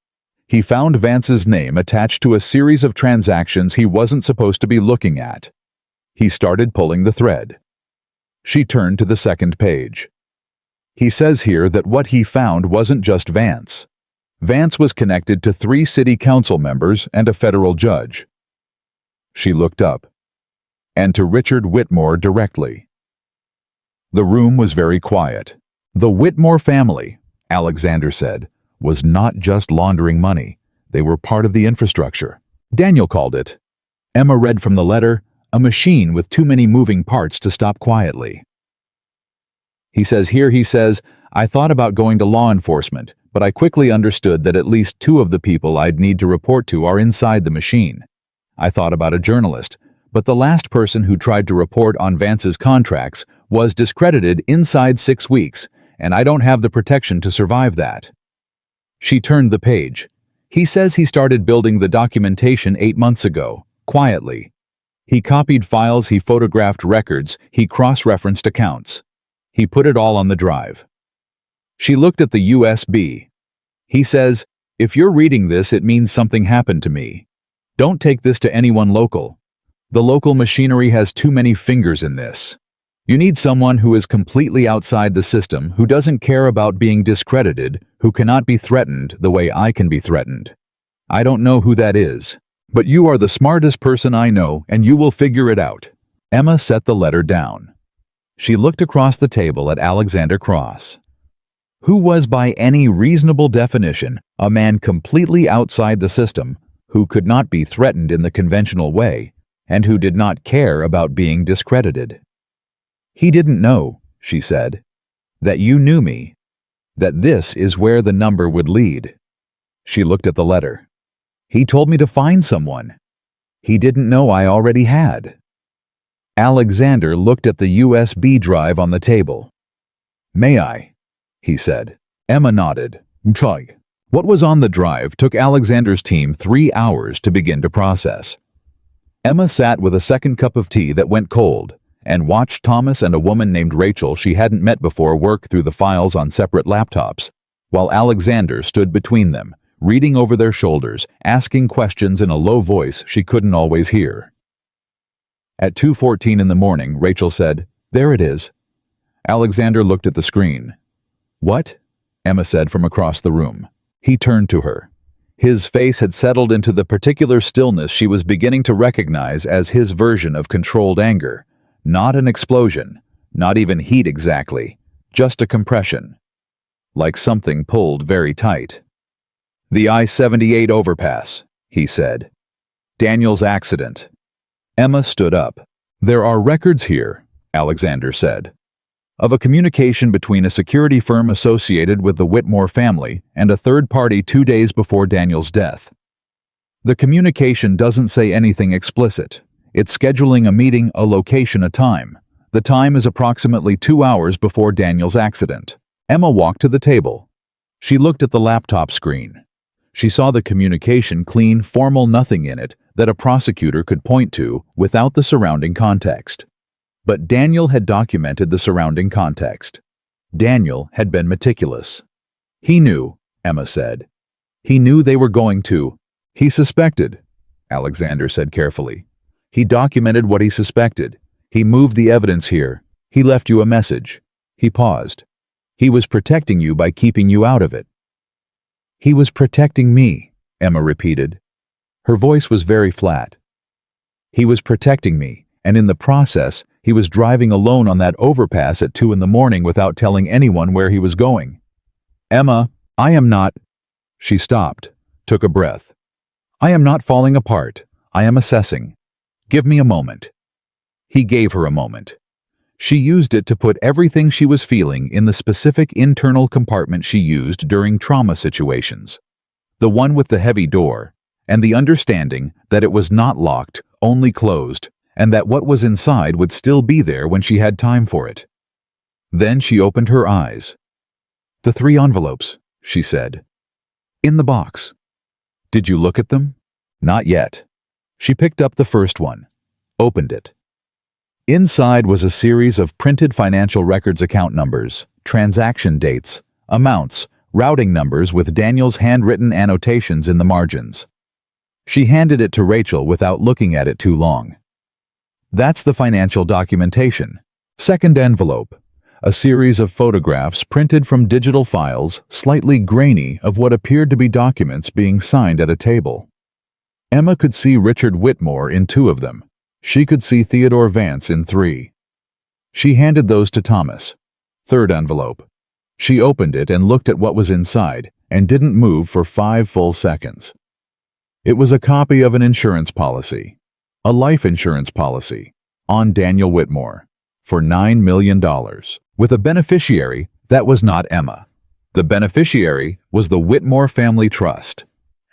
He found Vance's name attached to a series of transactions he wasn't supposed to be looking at. He started pulling the thread. She turned to the 2nd page. He says here that what he found wasn't just Vance. Vance was connected to 3 city council members and a federal judge. She looked up. And to Richard Whitmore directly. The room was very quiet. The Whitmore family, Alexander said, was not just laundering money. They were part of the infrastructure. Daniel called it. Emma read from the letter, a machine with too many moving parts to stop quietly. He says, I thought about going to law enforcement, but I quickly understood that at least 2 of the people I'd need to report to are inside the machine. I thought about a journalist, but the last person who tried to report on Vance's contracts was discredited inside 6 weeks, and I don't have the protection to survive that. She turned the page. He says he started building the documentation 8 months ago, quietly. He copied files, he photographed records, he cross-referenced accounts. He put it all on the drive. She looked at the USB. He says, if you're reading this, it means something happened to me. Don't take this to anyone local. The local machinery has too many fingers in this. You need someone who is completely outside the system, who doesn't care about being discredited, who cannot be threatened the way I can be threatened. I don't know who that is. But you are the smartest person I know, and you will figure it out. Emma set the letter down. She looked across the table at Alexander Cross, who was by any reasonable definition a man completely outside the system, who could not be threatened in the conventional way, and who did not care about being discredited. "He didn't know," she said, "that you knew me, that this is where the number would lead." She looked at the letter. "He told me to find someone. He didn't know I already had." Alexander looked at the USB drive on the table. "May I?" he said. Emma nodded. "Try." What was on the drive took Alexander's team 3 hours to begin to process. Emma sat with a second cup of tea that went cold and watched Thomas and a woman named Rachel she hadn't met before work through the files on separate laptops, while Alexander stood between them, reading over their shoulders, asking questions in a low voice she couldn't always hear. At 2:14 in the morning, Rachel said, "There it is." Alexander looked at the screen. "What?" Emma said from across the room. He turned to her. His face had settled into the particular stillness she was beginning to recognize as his version of controlled anger. Not an explosion, not even heat exactly, just a compression. Like something pulled very tight. "The I-78 overpass," he said. "Daniel's accident." Emma stood up. "There are records here," Alexander said, "of a communication between a security firm associated with the Whitmore family and a third party 2 days before Daniel's death. The communication doesn't say anything explicit. It's scheduling a meeting, a location, a time. The time is approximately 2 hours before Daniel's accident." Emma walked to the table. She looked at the laptop screen. She saw the communication clean, formal, nothing in it that a prosecutor could point to without the surrounding context. But Daniel had documented the surrounding context. Daniel had been meticulous. "He knew," Emma said. "He knew they were going to." "He suspected," Alexander said carefully. "He documented what he suspected. He moved the evidence here. He left you a message." He paused. "He was protecting you by keeping you out of it." "He was protecting me," Emma repeated. Her voice was very flat. "He was protecting me, and in the process, he was driving alone on that overpass at 2 in the morning without telling anyone where he was going." "Emma, I am not—" She stopped, took a breath. "I am not falling apart. I am assessing. Give me a moment." He gave her a moment. She used it to put everything she was feeling in the specific internal compartment she used during trauma situations. The one with the heavy door, and the understanding that it was not locked, only closed, and that what was inside would still be there when she had time for it. Then she opened her eyes. "The 3 envelopes," she said. "In the box." "Did you look at them?" "Not yet." She picked up the first one, opened it. Inside was a series of printed financial records account numbers, transaction dates, amounts, routing numbers with Daniel's handwritten annotations in the margins. She handed it to Rachel without looking at it too long. "That's the financial documentation." Second envelope, a series of photographs printed from digital files, slightly grainy, of what appeared to be documents being signed at a table. Emma could see Richard Whitmore in 2 of them. She could see Theodore Vance in 3. She handed those to Thomas. Third envelope. She opened it and looked at what was inside, and didn't move for 5 full seconds. It was a copy of an insurance policy. A life insurance policy, on Daniel Whitmore, for $9 million, with a beneficiary that was not Emma. The beneficiary was the Whitmore Family Trust,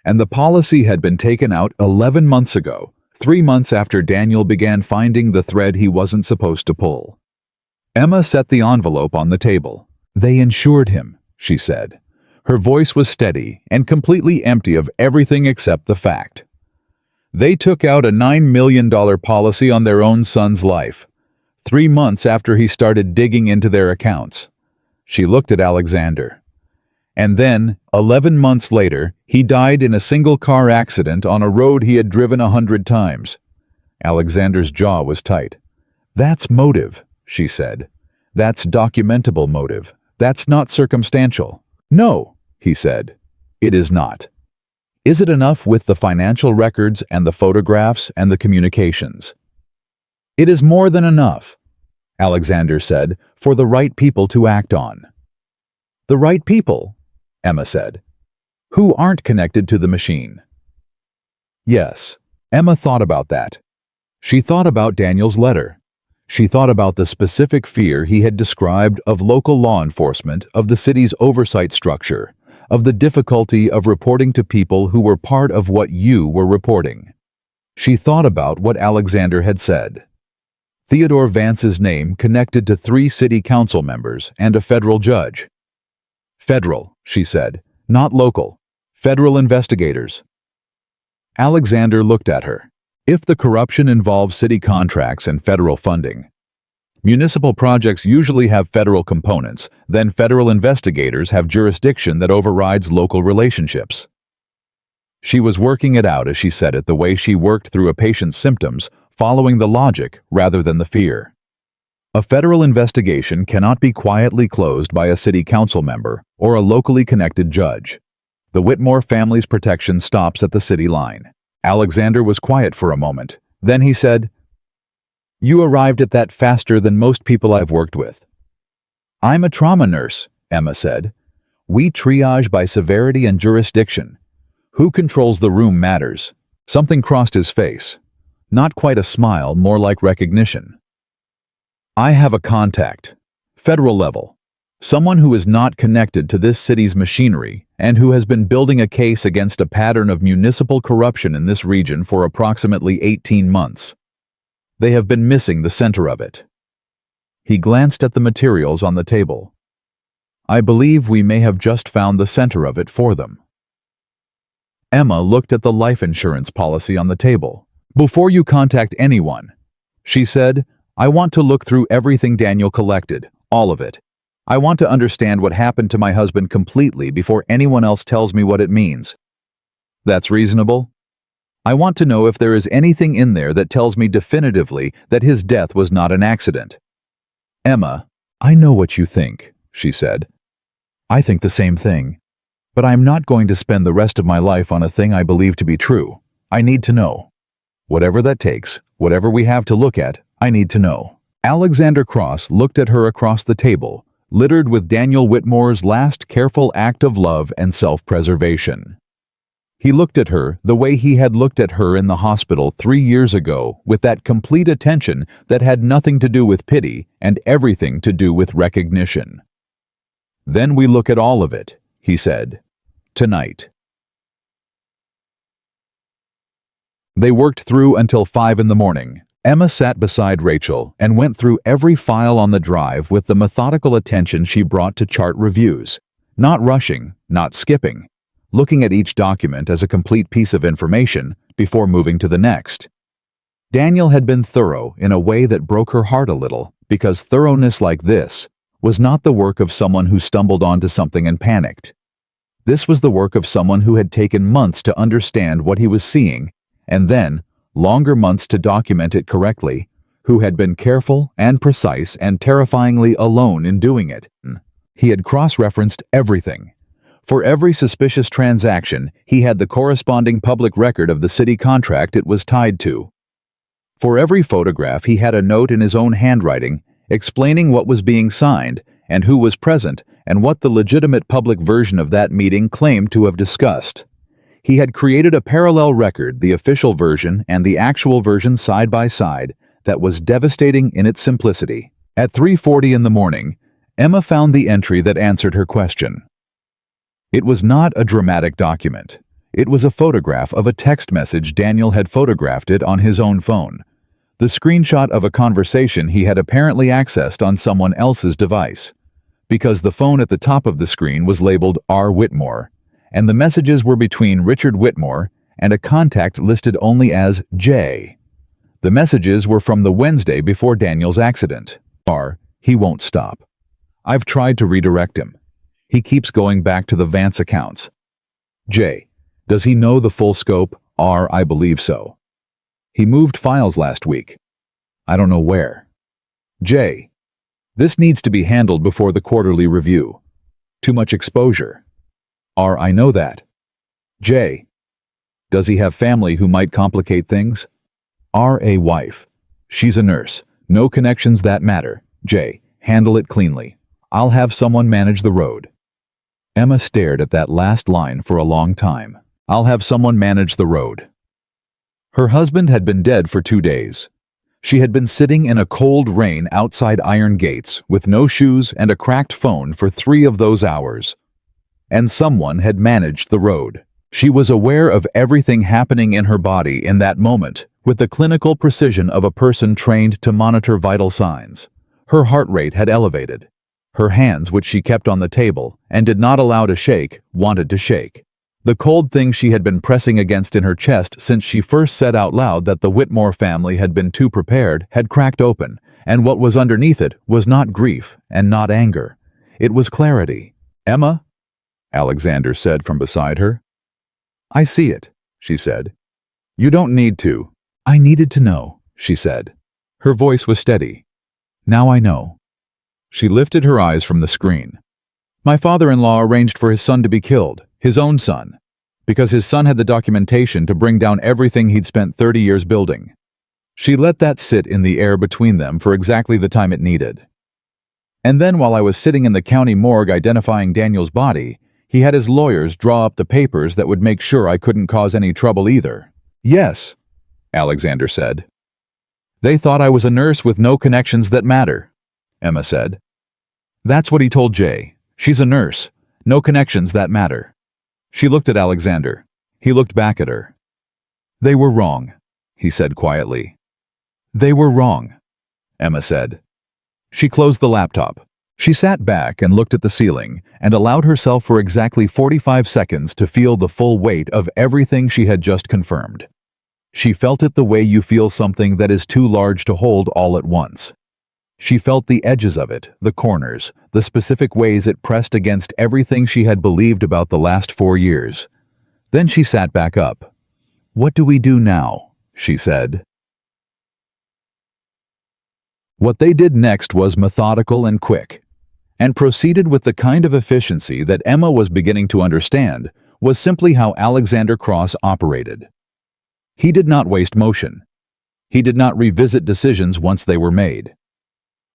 and the policy had been taken out 11 months ago, 3 months after Daniel began finding the thread he wasn't supposed to pull. Emma set the envelope on the table. "They insured him," she said. Her voice was steady and completely empty of everything except the fact. "They took out a $9 million policy on their own son's life, 3 months after he started digging into their accounts." She looked at Alexander. "And then, 11 months later, he died in a single-car accident on a road he had driven 100 times. Alexander's jaw was tight. "That's motive," she said. "That's documentable motive. That's not circumstantial." "No," he said. "It is not." "Is it enough with the financial records and the photographs and the communications?" "It is more than enough." Alexander said, for the right people to act on. The right people, Emma said, who aren't connected to the machine. Yes, Emma thought about that. She thought about Daniel's letter. She thought about the specific fear he had described of local law enforcement, of the city's oversight structure, of the difficulty of reporting to people who were part of what you were reporting. She thought about what Alexander had said. Theodore Vance's name connected to 3 city council members and a federal judge. Federal, she said, not local. Federal investigators. Alexander looked at her. If the corruption involves city contracts and federal funding, municipal projects usually have federal components, then federal investigators have jurisdiction that overrides local relationships. She was working it out as she said it, the way she worked through a patient's symptoms, following the logic rather than the fear. A federal investigation cannot be quietly closed by a city council member or a locally connected judge. The Whitmore family's protection stops at the city line. Alexander was quiet for a moment. Then he said, "You arrived at that faster than most people I've worked with." "I'm a trauma nurse," Emma said. "We triage by severity and jurisdiction. Who controls the room matters." Something crossed his face. Not quite a smile, more like recognition. "I have a contact. Federal level. Someone who is not connected to this city's machinery and who has been building a case against a pattern of municipal corruption in this region for approximately 18 months. They have been missing the center of it." He glanced at the materials on the table. "I believe we may have just found the center of it for them." Emma looked at the life insurance policy on the table. "Before you contact anyone," she said, "I want to look through everything Daniel collected, all of it. I want to understand what happened to my husband completely before anyone else tells me what it means." "That's reasonable." "I want to know if there is anything in there that tells me definitively that his death was not an accident." "Emma, I know what you think," she said. "I think the same thing. But I'm not going to spend the rest of my life on a thing I believe to be true. I need to know. Whatever that takes, whatever we have to look at, I need to know." Alexander Cross looked at her across the table, littered with Daniel Whitmore's last careful act of love and self-preservation. He looked at her the way he had looked at her in the hospital 3 years ago, with that complete attention that had nothing to do with pity and everything to do with recognition. "Then we look at all of it," he said. "Tonight." They worked through until 5 in the morning. Emma sat beside Rachel and went through every file on the drive with the methodical attention she brought to chart reviews, not rushing, not skipping, looking at each document as a complete piece of information before moving to the next. Daniel had been thorough in a way that broke her heart a little, because thoroughness like this was not the work of someone who stumbled onto something and panicked. This was the work of someone who had taken months to understand what he was seeing, and then longer months to document it correctly, who had been careful and precise and terrifyingly alone in doing it. He had cross-referenced everything. For every suspicious transaction, he had the corresponding public record of the city contract it was tied to. For every photograph, he had a note in his own handwriting explaining what was being signed and who was present and what the legitimate public version of that meeting claimed to have discussed. He had created a parallel record, the official version and the actual version side by side, that was devastating in its simplicity. At 3:40 in the morning, Emma found the entry that answered her question. It was not a dramatic document. It was a photograph of a text message. Daniel had photographed it on his own phone. The screenshot of a conversation he had apparently accessed on someone else's device, because the phone at the top of the screen was labeled R. Whitmore, and the messages were between Richard Whitmore and a contact listed only as J. The messages were from the Wednesday before Daniel's accident. R. He won't stop. I've tried to redirect him. He keeps going back to the Vance accounts. J. Does he know the full scope? R. I believe so. He moved files last week. I don't know where. J. This needs to be handled before the quarterly review. Too much exposure. R. I know that. J. Does he have family who might complicate things? R. A wife. She's a nurse. No connections that matter. Jay, handle it cleanly. I'll have someone manage the road. Emma stared at that last line for a long time. I'll have someone manage the road. Her husband had been dead for 2 days. She had been sitting in a cold rain outside iron gates with no shoes and a cracked phone for 3 of those hours. And someone had managed the road. She was aware of everything happening in her body in that moment with the clinical precision of a person trained to monitor vital signs. Her heart rate had elevated. Her hands, which she kept on the table and did not allow to shake, wanted to shake. The cold thing she had been pressing against in her chest since she first said out loud that the Whitmore family had been too prepared had cracked open, and what was underneath it was not grief and not anger. It was clarity. "Emma?" Alexander said from beside her. "I see it," she said. "You don't need to." "I needed to know," she said. Her voice was steady. "Now I know." She lifted her eyes from the screen. "My father-in-law arranged for his son to be killed, his own son, because his son had the documentation to bring down everything he'd spent 30 years building." She let that sit in the air between them for exactly the time it needed. "And then while I was sitting in the county morgue identifying Daniel's body, he had his lawyers draw up the papers that would make sure I couldn't cause any trouble either." "Yes," Alexander said. "They thought I was a nurse with no connections that matter," Emma said. "That's what he told Jay. She's a nurse. No connections that matter." She looked at Alexander. He looked back at her. "They were wrong," he said quietly. "They were wrong," Emma said. She closed the laptop. She sat back and looked at the ceiling and allowed herself for exactly 45 seconds to feel the full weight of everything she had just confirmed. She felt it the way you feel something that is too large to hold all at once. She felt the edges of it, the corners, the specific ways it pressed against everything she had believed about the last 4 years. Then she sat back up. "What do we do now?" she said. What they did next was methodical and quick, and proceeded with the kind of efficiency that Emma was beginning to understand was simply how Alexander Cross operated. He did not waste motion. He did not revisit decisions once they were made.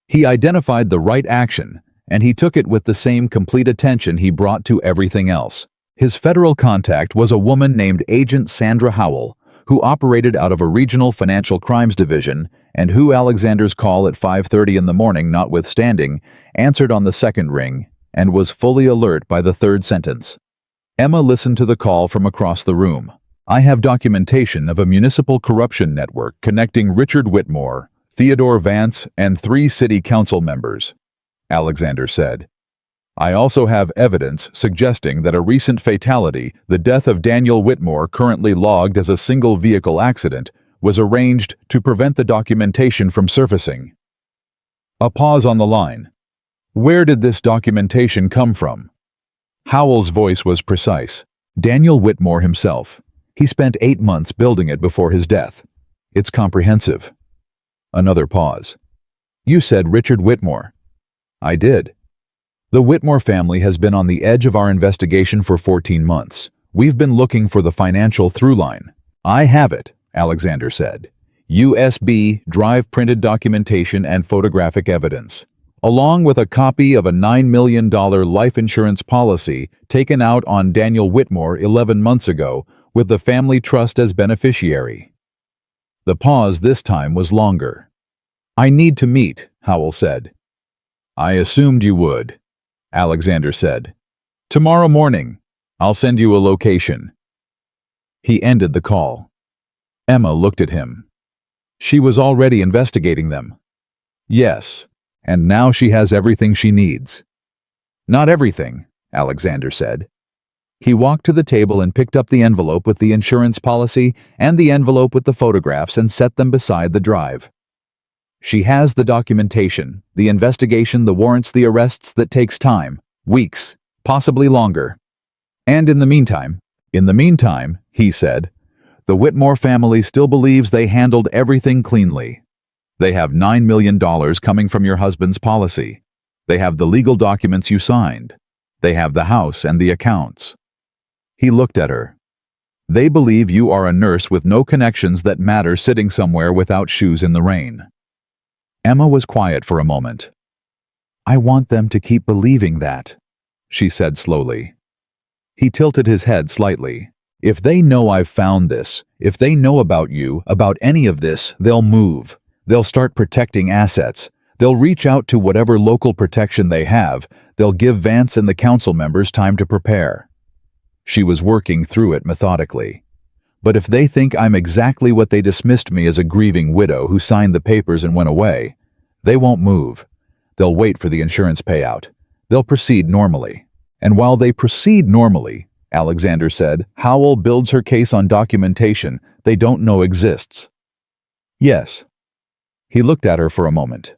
He identified the right action, and he took it with the same complete attention he brought to everything else. His federal contact was a woman named Agent Sandra Howell, who operated out of a regional financial crimes division and who Alexander's call at 5:30 in the morning notwithstanding, answered on the second ring and was fully alert by the third sentence. Emma listened to the call from across the room. "I have documentation of a municipal corruption network connecting Richard Whitmore, Theodore Vance, and 3 city council members," Alexander said. "I also have evidence suggesting that a recent fatality, the death of Daniel Whitmore currently logged as a single vehicle accident, was arranged to prevent the documentation from surfacing." A pause on the line. "Where did this documentation come from?" Howell's voice was precise. "Daniel Whitmore himself. He spent 8 months building it before his death. It's comprehensive." Another pause. "You said Richard Whitmore." "I did. The Whitmore family has been on the edge of our investigation for 14 months. We've been looking for the financial through line." "I have it," Alexander said. "USB drive printed documentation and photographic evidence, along with a copy of a $9 million life insurance policy taken out on Daniel Whitmore 11 months ago with the family trust as beneficiary." The pause this time was longer. "I need to meet," Howell said. "I assumed you would," Alexander said. "Tomorrow morning. I'll send you a location." He ended the call. Emma looked at him. She was already investigating them. "Yes, and now she has everything she needs." "Not everything," Alexander said. He walked to the table and picked up the envelope with the insurance policy and the envelope with the photographs and set them beside the drive. "She has the documentation, the investigation, the warrants, the arrests that takes time, weeks, possibly longer. And in the meantime," he said, "the Whitmore family still believes they handled everything cleanly. They have $9 million coming from your husband's policy. They have the legal documents you signed. They have the house and the accounts." He looked at her. "They believe you are a nurse with no connections that matter sitting somewhere without shoes in the rain." Emma was quiet for a moment. I want them to keep believing that, she said slowly. He tilted his head slightly. If they know I've found this, if they know about you, about any of this, they'll move. They'll start protecting assets. They'll reach out to whatever local protection they have. They'll give Vance and the council members time to prepare. She was working through it methodically. But if they think I'm exactly what they dismissed me as, a grieving widow who signed the papers and went away, they won't move. They'll wait for the insurance payout. They'll proceed normally. And while they proceed normally, Alexander said, Howell builds her case on documentation they don't know exists. Yes. He looked at her for a moment.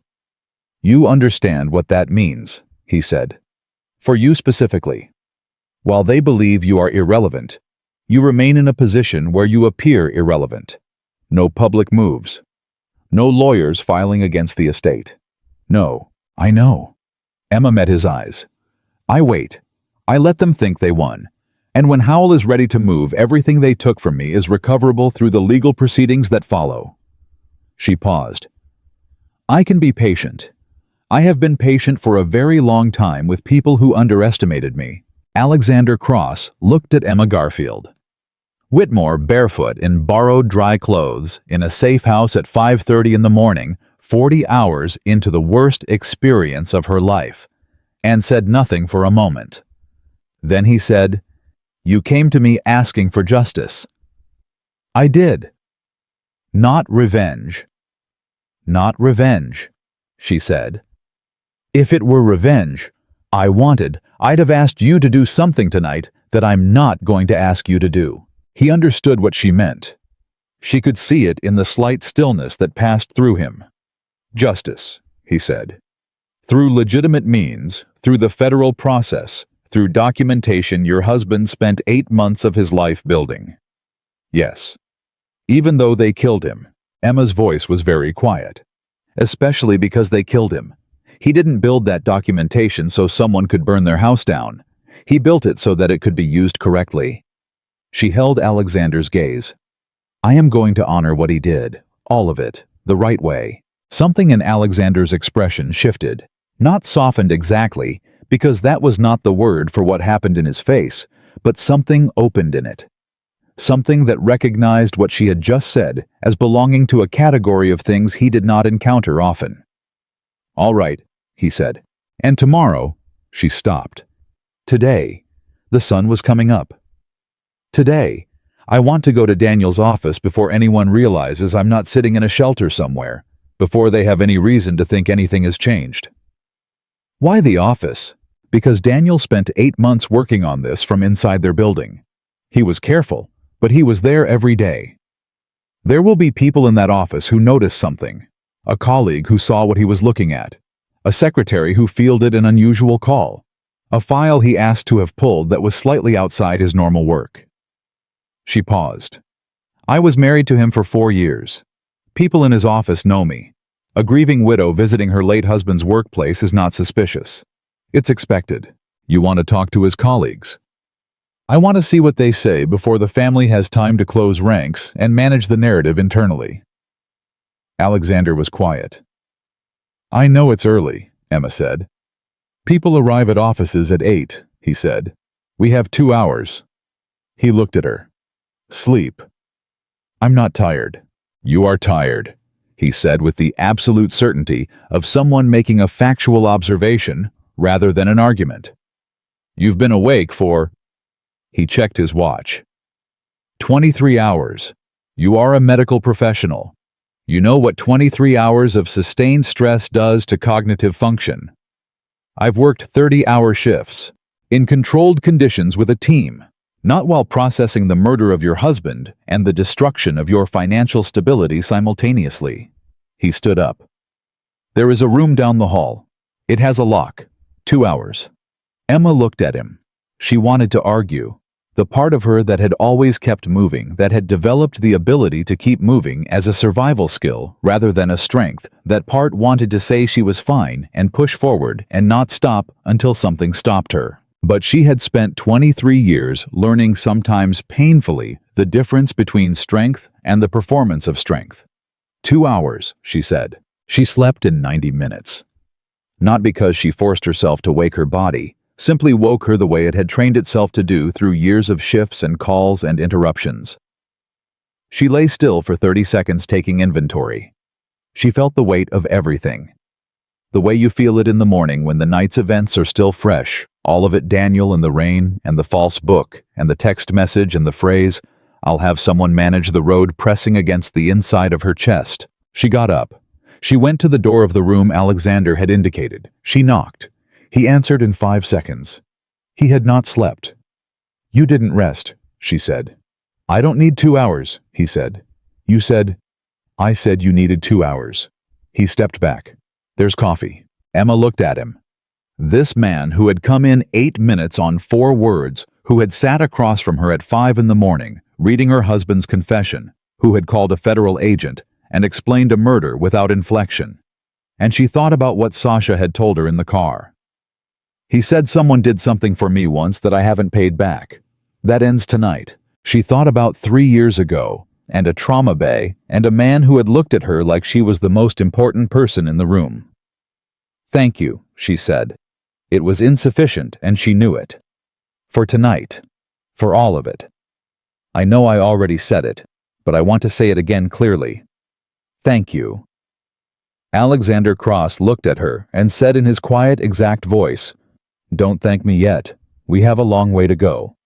You understand what that means, he said. For you specifically. While they believe you are irrelevant, you remain in a position where you appear irrelevant. No public moves. No lawyers filing against the estate. No, I know. Emma met his eyes. I wait. I let them think they won. And when Howell is ready to move, everything they took from me is recoverable through the legal proceedings that follow. She paused. I can be patient. I have been patient for a very long time with people who underestimated me. Alexander Cross looked at Emma Garfield. Whitmore, barefoot in borrowed dry clothes, in a safe house at 5:30 in the morning, 40 hours into the worst experience of her life, and said nothing for a moment. Then he said, You came to me asking for justice. I did. Not revenge. Not revenge, she said. If it were revenge I'd have asked you to do something tonight that I'm not going to ask you to do. He understood what she meant. She could see it in the slight stillness that passed through him. Justice, he said. Through legitimate means, through the federal process, through documentation your husband spent 8 months of his life building. Yes. Even though they killed him, Emma's voice was very quiet. Especially because they killed him. He didn't build that documentation so someone could burn their house down. He built it so that it could be used correctly. She held Alexander's gaze. I am going to honor what he did, all of it, the right way. Something in Alexander's expression shifted, not softened exactly, because that was not the word for what happened in his face, but something opened in it. Something that recognized what she had just said as belonging to a category of things he did not encounter often. All right, he said. And tomorrow, she stopped. Today, the sun was coming up. Today, I want to go to Daniel's office before anyone realizes I'm not sitting in a shelter somewhere, before they have any reason to think anything has changed. Why the office? Because Daniel spent 8 months working on this from inside their building. He was careful, but he was there every day. There will be people in that office who noticed something, a colleague who saw what he was looking at, a secretary who fielded an unusual call, a file he asked to have pulled that was slightly outside his normal work. She paused. I was married to him for 4 years. People in his office know me. A grieving widow visiting her late husband's workplace is not suspicious. It's expected. You want to talk to his colleagues. I want to see what they say before the family has time to close ranks and manage the narrative internally. Alexander was quiet. I know it's early, Emma said. People arrive at offices at 8, he said. We have 2 hours. He looked at her. Sleep. I'm not tired. You are tired, he said with the absolute certainty of someone making a factual observation rather than an argument. You've been awake for... He checked his watch. 23 hours. You are a medical professional. You know what 23 hours of sustained stress does to cognitive function. I've worked 30-hour shifts, in controlled conditions with a team, not while processing the murder of your husband and the destruction of your financial stability simultaneously. He stood up. There is a room down the hall. It has a lock. 2 hours. Emma looked at him. She wanted to argue. The part of her that had always kept moving, that had developed the ability to keep moving as a survival skill rather than a strength, that part wanted to say she was fine and push forward and not stop until something stopped her. But she had spent 23 years learning, sometimes painfully, the difference between strength and the performance of strength. 2 hours, she said. She slept in 90 minutes. Not because she forced herself to wake her body, simply woke her the way it had trained itself to do through years of shifts and calls and interruptions. She lay still for 30 seconds taking inventory. She felt the weight of everything. The way you feel it in the morning when the night's events are still fresh, all of it Daniel and the rain and the false book and the text message and the phrase, "I'll have someone manage the road," pressing against the inside of her chest. She got up. She went to the door of the room Alexander had indicated. She knocked. He answered in 5 seconds. He had not slept. "You didn't rest," she said. "I don't need 2 hours," he said. "You said—" "I said you needed 2 hours." He stepped back. "There's coffee." Emma looked at him. This man who had come in 8 minutes on 4 words, who had sat across from her at 5 in the morning, reading her husband's confession, who had called a federal agent and explained a murder without inflection. And she thought about what Sasha had told her in the car. "He said someone did something for me once that I haven't paid back. That ends tonight." She thought about 3 years ago, and a trauma bay, and a man who had looked at her like she was the most important person in the room. "Thank you," she said. It was insufficient, and she knew it. "For tonight. For all of it. I know I already said it, but I want to say it again clearly. Thank you." Alexander Cross looked at her and said in his quiet, exact voice, "Don't thank me yet. We have a long way to go."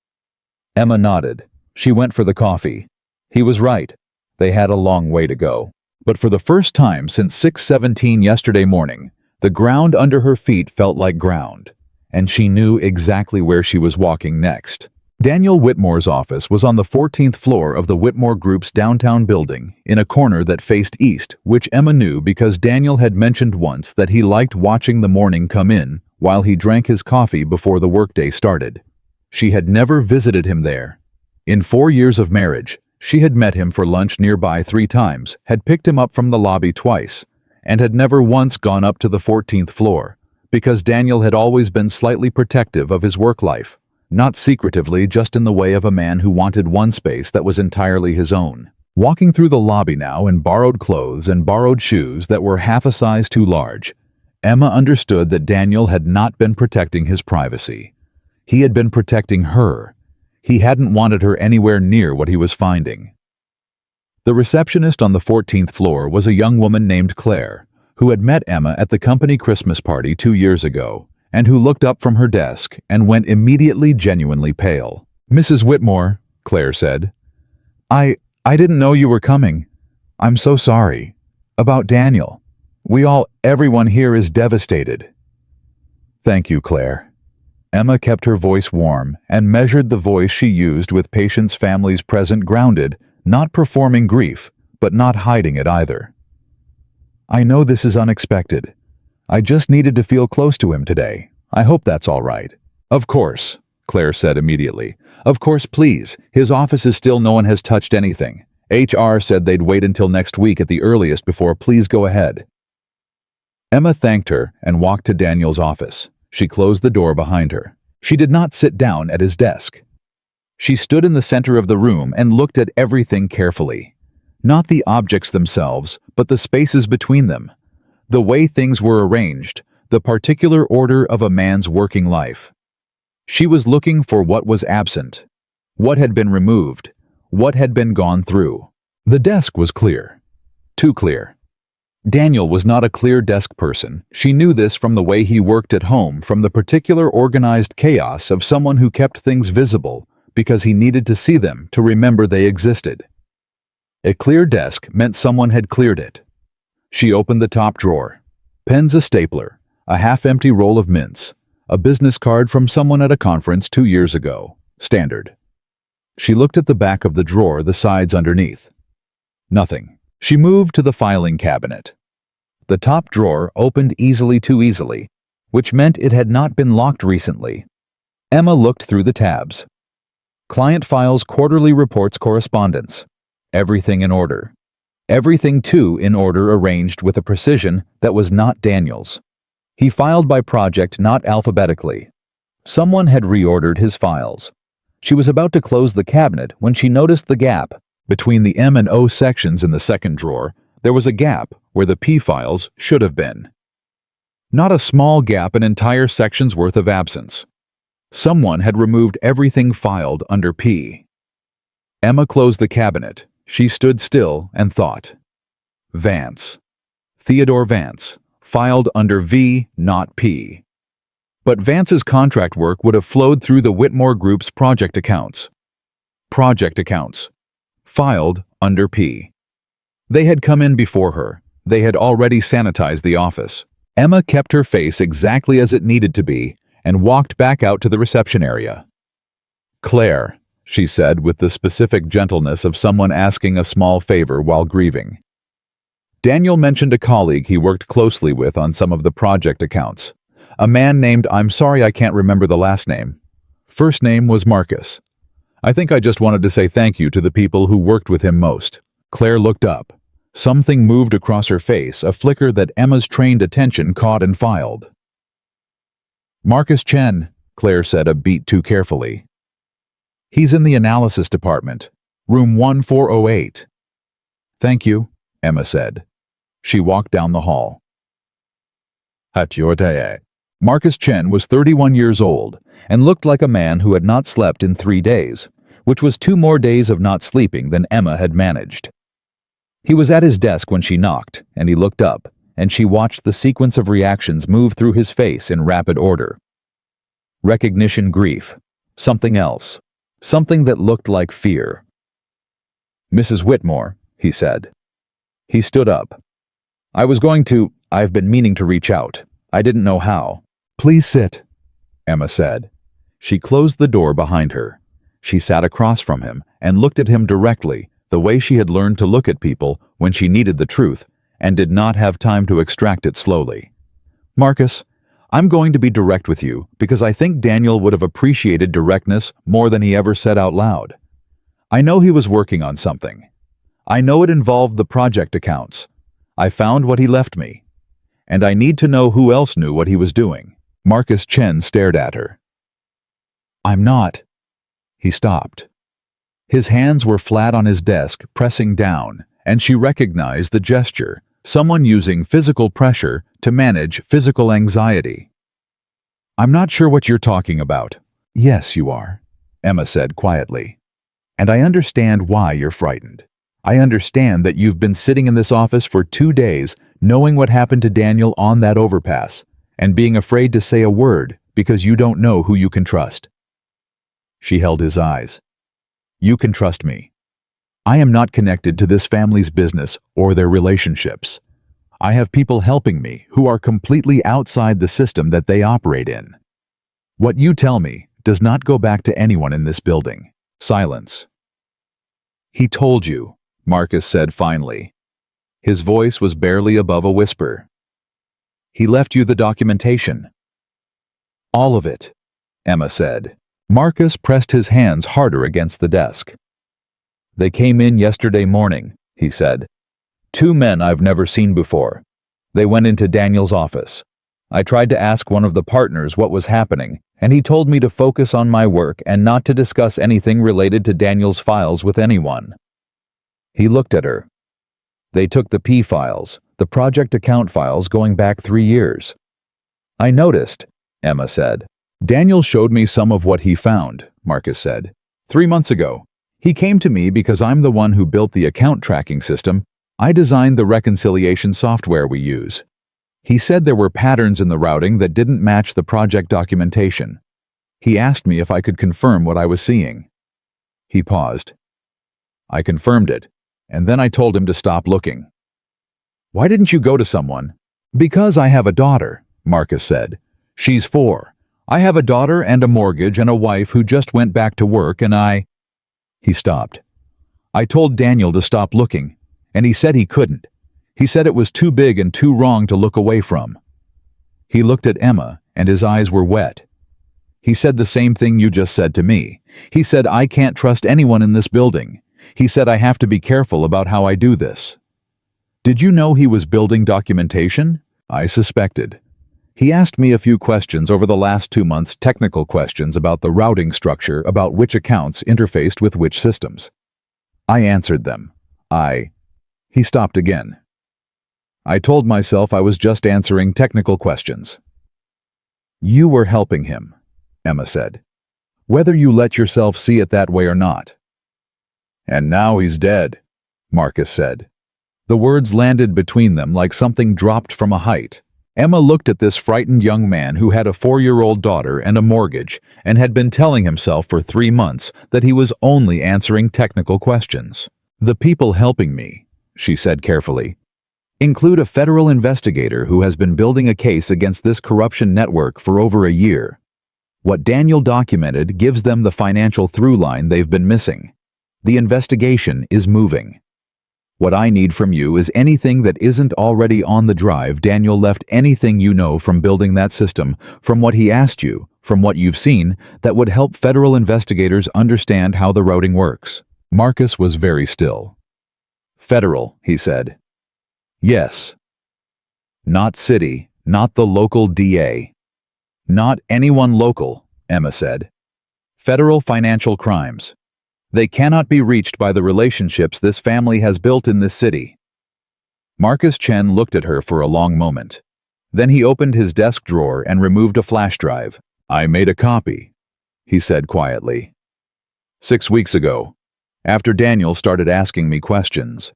Emma nodded. She went for the coffee. He was right. They had a long way to go. But for the first time since 6:17 yesterday morning, the ground under her feet felt like ground, and she knew exactly where she was walking next. Daniel Whitmore's office was on the 14th floor of the Whitmore Group's downtown building, in a corner that faced east, which Emma knew because Daniel had mentioned once that he liked watching the morning come in while he drank his coffee before the workday started. She had never visited him there. In 4 years of marriage, she had met him for lunch nearby 3 times, had picked him up from the lobby twice, and had never once gone up to the 14th floor, because Daniel had always been slightly protective of his work life, not secretively, just in the way of a man who wanted one space that was entirely his own. Walking through the lobby now in borrowed clothes and borrowed shoes that were half a size too large, Emma understood that Daniel had not been protecting his privacy. He had been protecting her. He hadn't wanted her anywhere near what he was finding. The receptionist on the 14th floor was a young woman named Claire, who had met Emma at the company Christmas party 2 years ago, and who looked up from her desk and went immediately genuinely pale. "Mrs. Whitmore," Claire said, I didn't know you were coming. I'm so sorry. About Daniel. Everyone here is devastated." "Thank you, Claire." Emma kept her voice warm and measured the voice she used with patients' families present, grounded, not performing grief, but not hiding it either. "I know this is unexpected. I just needed to feel close to him today. I hope that's all right." "Of course," Claire said immediately. "Of course, please. His office is still, no one has touched anything. HR said they'd wait until next week at the earliest before. Please go ahead." Emma thanked her and walked to Daniel's office. She closed the door behind her. She did not sit down at his desk. She stood in the center of the room and looked at everything carefully. Not the objects themselves, but the spaces between them. The way things were arranged, the particular order of a man's working life. She was looking for what was absent, what had been removed, what had been gone through. The desk was clear. Too clear. Daniel was not a clear desk person. She knew this from the way he worked at home, from the particular organized chaos of someone who kept things visible because he needed to see them to remember they existed. A clear desk meant someone had cleared it. She opened the top drawer. Pens, a stapler, a half-empty roll of mints, a business card from someone at a conference 2 years ago. Standard. She looked at the back of the drawer, the sides underneath. Nothing. She moved to the filing cabinet. The top drawer opened easily, too easily, which meant it had not been locked recently. Emma looked through the tabs. Client files, quarterly reports, correspondence. Everything in order. Everything, too, in order, arranged with a precision that was not Daniel's. He filed by project, not alphabetically. Someone had reordered his files. She was about to close the cabinet when she noticed the gap. Between the M and O sections in the second drawer, there was a gap where the P files should have been. Not a small gap, an entire section's worth of absence. Someone had removed everything filed under P. Emma closed the cabinet. She stood still and thought. Vance. Theodore Vance. Filed under V, not P. But Vance's contract work would have flowed through the Whitmore Group's project accounts. Project accounts. Filed under P. They had come in before her. They had already sanitized the office. Emma kept her face exactly as it needed to be and walked back out to the reception area. Claire, she said with the specific gentleness of someone asking a small favor while grieving. Daniel mentioned a colleague he worked closely with on some of the project accounts. A man named, I'm sorry I can't remember the last name. First name was Marcus. I think I just wanted to say thank you to the people who worked with him most. Claire looked up. Something moved across her face, a flicker that Emma's trained attention caught and filed. Marcus Chen, Claire said a beat too carefully. He's in the analysis department, room 1408. Thank you, Emma said. She walked down the hall. Marcus Chen was 31 years old and looked like a man who had not slept in 3 days, which was 2 more days of not sleeping than Emma had managed. He was at his desk when she knocked, and he looked up, and she watched the sequence of reactions move through his face in rapid order. Recognition, grief, something else, something that looked like fear. Mrs. Whitmore, he said. He stood up. I've been meaning to reach out. I didn't know how. Please sit, Emma said. She closed the door behind her. She sat across from him and looked at him directly, the way she had learned to look at people when she needed the truth and did not have time to extract it slowly. Marcus, I'm going to be direct with you because I think Daniel would have appreciated directness more than he ever said out loud. I know he was working on something. I know it involved the project accounts. I found what he left me. And I need to know who else knew what he was doing. Marcus Chen stared at her. I'm not. He stopped. His hands were flat on his desk, pressing down, and she recognized the gesture, someone using physical pressure to manage physical anxiety. I'm not sure what you're talking about. Yes, you are, Emma said quietly. And I understand why you're frightened. I understand that you've been sitting in this office for 2 days, knowing what happened to Daniel on that overpass, and being afraid to say a word because you don't know who you can trust. She held his eyes. You can trust me. I am not connected to this family's business or their relationships. I have people helping me who are completely outside the system that they operate in. What you tell me does not go back to anyone in this building. Silence. He told you, Marcus said finally. His voice was barely above a whisper. He left you the documentation. All of it, Emma said. Marcus pressed his hands harder against the desk. They came in yesterday morning, he said. 2 men I've never seen before. They went into Daniel's office. I tried to ask one of the partners what was happening, and he told me to focus on my work and not to discuss anything related to Daniel's files with anyone. He looked at her. They took the P files, the project account files going back 3 years. I noticed, Emma said. Daniel showed me some of what he found, Marcus said. 3 months ago. He came to me because I'm the one who built the account tracking system. I designed the reconciliation software we use. He said there were patterns in the routing that didn't match the project documentation. He asked me if I could confirm what I was seeing. He paused. I confirmed it, and then I told him to stop looking. Why didn't you go to someone? Because I have a daughter, Marcus said. She's 4. I have a daughter and a mortgage and a wife who just went back to work and He stopped. I told Daniel to stop looking, and he said he couldn't. He said it was too big and too wrong to look away from. He looked at Emma, and his eyes were wet. He said the same thing you just said to me. He said I can't trust anyone in this building. He said I have to be careful about how I do this. Did you know he was building documentation? I suspected. He asked me a few questions over the last 2 months, technical questions about the routing structure, about which accounts interfaced with which systems. I answered them. He stopped again. I told myself I was just answering technical questions. You were helping him, Emma said, whether you let yourself see it that way or not. And now he's dead, Marcus said. The words landed between them like something dropped from a height. Emma looked at this frightened young man who had a 4-year-old daughter and a mortgage and had been telling himself for 3 months that he was only answering technical questions. The people helping me, she said carefully, include a federal investigator who has been building a case against this corruption network for over a year. What Daniel documented gives them the financial through line they've been missing. The investigation is moving. What I need from you is anything that isn't already on the drive Daniel left, anything you know from building that system, from what he asked you, from what you've seen, that would help federal investigators understand how the routing works. Marcus was very still. Federal, he said. Yes. Not city, not the local DA. Not anyone local, Emma said. Federal financial crimes. They cannot be reached by the relationships this family has built in this city. Marcus Chen looked at her for a long moment. Then he opened his desk drawer and removed a flash drive. I made a copy, he said quietly. 6 weeks ago, after Daniel started asking me questions.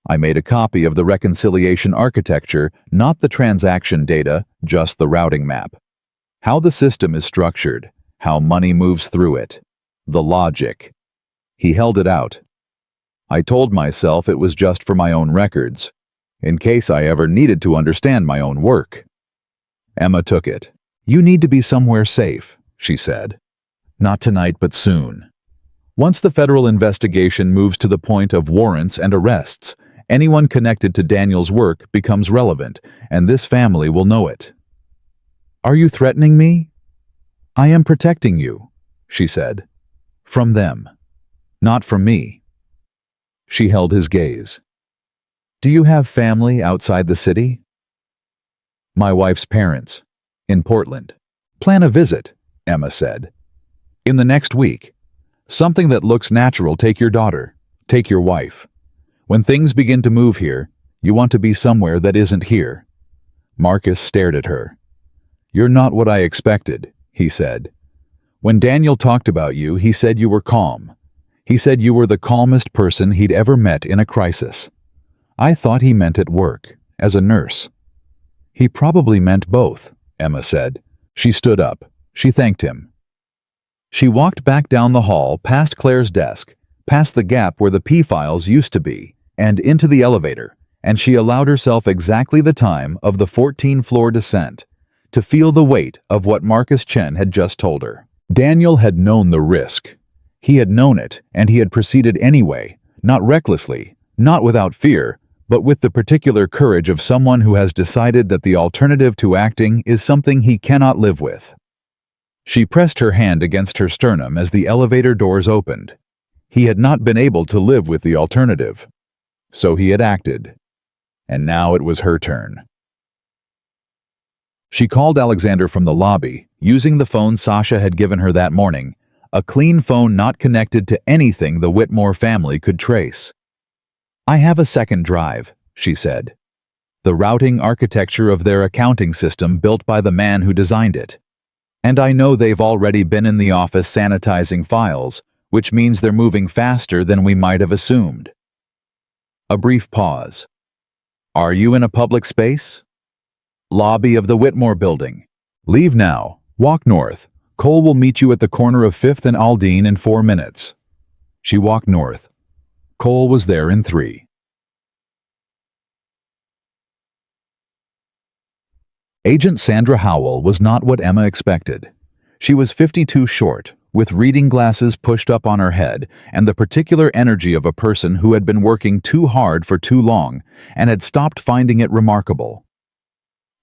I made a copy of the reconciliation architecture, not the transaction data, just the routing map. How the system is structured, how money moves through it, the logic. He held it out. I told myself it was just for my own records, in case I ever needed to understand my own work. Emma took it. You need to be somewhere safe, she said. Not tonight, but soon. Once the federal investigation moves to the point of warrants and arrests, anyone connected to Daniel's work becomes relevant, and this family will know it. Are you threatening me? I am protecting you, she said. From them. Not from me. She held his gaze. Do you have family outside the city? My wife's parents. In Portland. Plan a visit, Emma said. In the next week. Something that looks natural. Take your daughter. Take your wife. When things begin to move here, you want to be somewhere that isn't here. Marcus stared at her. You're not what I expected, he said. When Daniel talked about you, he said you were calm. He said you were the calmest person he'd ever met in a crisis. I thought he meant at work, as a nurse. He probably meant both, Emma said. She stood up. She thanked him. She walked back down the hall, past Claire's desk, past the gap where the P-files used to be, and into the elevator, and she allowed herself exactly the time of the 14th-floor descent to feel the weight of what Marcus Chen had just told her. Daniel had known the risk. He had known it, and he had proceeded anyway, not recklessly, not without fear, but with the particular courage of someone who has decided that the alternative to acting is something he cannot live with. She pressed her hand against her sternum as the elevator doors opened. He had not been able to live with the alternative. So he had acted. And now it was her turn. She called Alexander from the lobby, using the phone Sasha had given her that morning, a clean phone not connected to anything the Whitmore family could trace. I have a second drive, she said. The routing architecture of their accounting system built by the man who designed it. And I know they've already been in the office sanitizing files, which means they're moving faster than we might have assumed. A brief pause. Are you in a public space? Lobby of the Whitmore building. Leave now. Walk north. Cole will meet you at the corner of 5th and Aldine in 4 minutes. She walked north. Cole was there in 3. Agent Sandra Howell was not what Emma expected. She was 52 short, with reading glasses pushed up on her head and the particular energy of a person who had been working too hard for too long and had stopped finding it remarkable.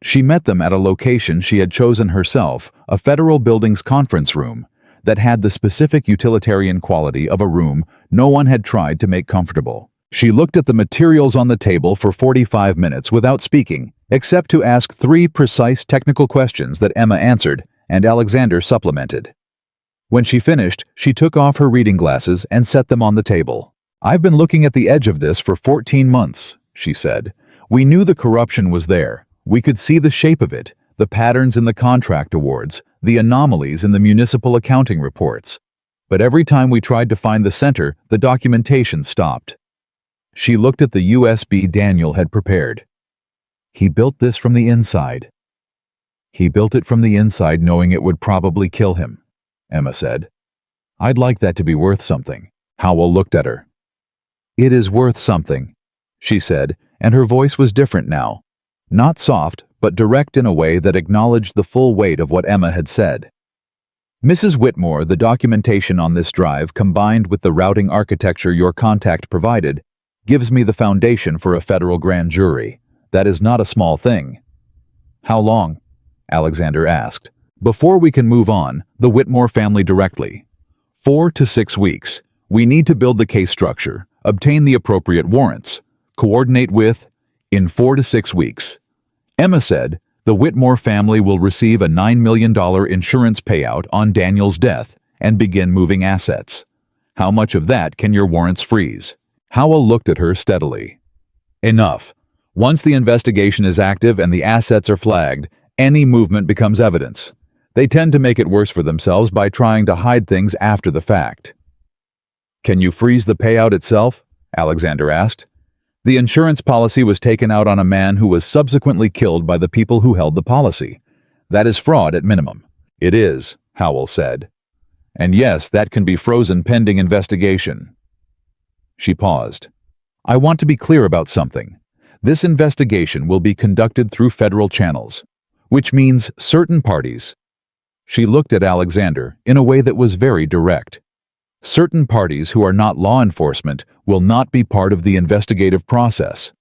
She met them at a location she had chosen herself, a federal building's conference room, that had the specific utilitarian quality of a room no one had tried to make comfortable. She looked at the materials on the table for 45 minutes without speaking, except to ask 3 precise technical questions that Emma answered and Alexander supplemented. When she finished, she took off her reading glasses and set them on the table. I've been looking at the edge of this for 14 months, she said. We knew the corruption was there. We could see the shape of it, the patterns in the contract awards, the anomalies in the municipal accounting reports. But every time we tried to find the center, the documentation stopped. She looked at the USB Daniel had prepared. He built this from the inside. He built it from the inside knowing it would probably kill him, Emma said. I'd like that to be worth something. Howell looked at her. It is worth something, she said, and her voice was different now. Not soft, but direct in a way that acknowledged the full weight of what Emma had said. Mrs. Whitmore, the documentation on this drive, combined with the routing architecture your contact provided, gives me the foundation for a federal grand jury. That is not a small thing. How long? Alexander asked. Before we can move on, the Whitmore family directly. 4 to 6 weeks. We need to build the case structure, obtain the appropriate warrants, coordinate with, in 4 to 6 weeks. Emma said, the Whitmore family will receive a $9 million insurance payout on Daniel's death and begin moving assets. How much of that can your warrants freeze? Howell looked at her steadily. Enough. Once the investigation is active and the assets are flagged, any movement becomes evidence. They tend to make it worse for themselves by trying to hide things after the fact. Can you freeze the payout itself? Alexander asked. The insurance policy was taken out on a man who was subsequently killed by the people who held the policy. That is fraud at minimum. It is, Howell said. And yes, that can be frozen pending investigation. She paused. I want to be clear about something. This investigation will be conducted through federal channels, which means certain parties. She looked at Alexander in a way that was very direct. Certain parties who are not law enforcement will not be part of the investigative process.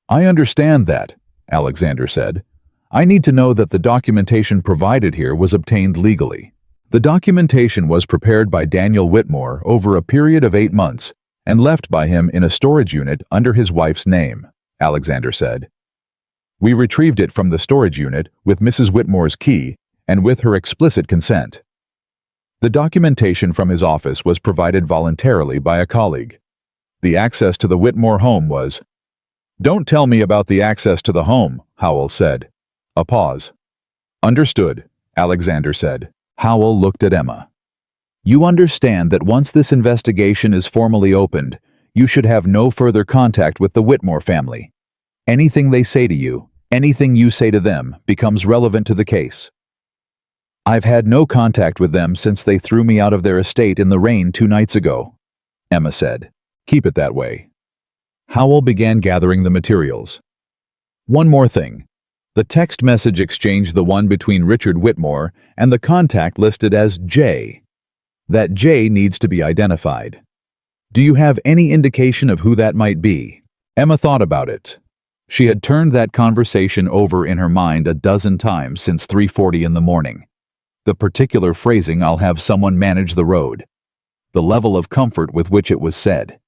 I understand that, Alexander said. I need to know that the documentation provided here was obtained legally. The documentation was prepared by Daniel Whitmore over a period of 8 months and left by him in a storage unit under his wife's name, Alexander said. We retrieved it from the storage unit with Mrs. Whitmore's key and with her explicit consent. The documentation from his office was provided voluntarily by a colleague. The access to the Whitmore home was... Don't tell me about the access to the home, Howell said. A pause. Understood, Alexander said. Howell looked at Emma. You understand that once this investigation is formally opened, you should have no further contact with the Whitmore family. Anything they say to you, anything you say to them, becomes relevant to the case. I've had no contact with them since they threw me out of their estate in the rain 2 nights ago, Emma said. Keep it that way. Howell began gathering the materials. One more thing. The text message exchanged the one between Richard Whitmore and the contact listed as J. That J needs to be identified. Do you have any indication of who that might be? Emma thought about it. She had turned that conversation over in her mind a dozen times since 3:40 in the morning. The particular phrasing, I'll have someone manage the road. The level of comfort with which it was said.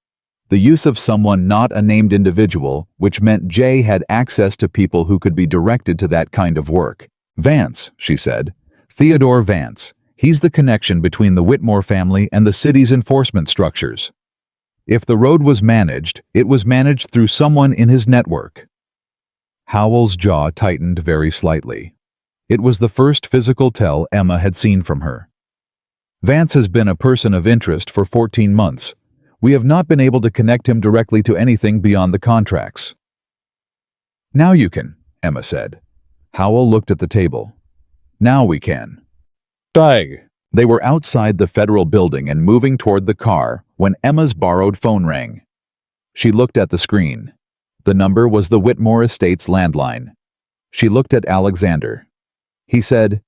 The use of someone not a named individual, which meant Jay had access to people who could be directed to that kind of work. Vance, she said. Theodore Vance. He's the connection between the Whitmore family and the city's enforcement structures. If the road was managed, it was managed through someone in his network. Howell's jaw tightened very slightly. It was the first physical tell Emma had seen from her. Vance has been a person of interest for 14 months. We have not been able to connect him directly to anything beyond the contracts. Now you can, Emma said. Howell looked at the table. Now we can. Tag. They were outside the federal building and moving toward the car when Emma's borrowed phone rang. She looked at the screen. The number was the Whitmore Estates landline. She looked at Alexander. He said,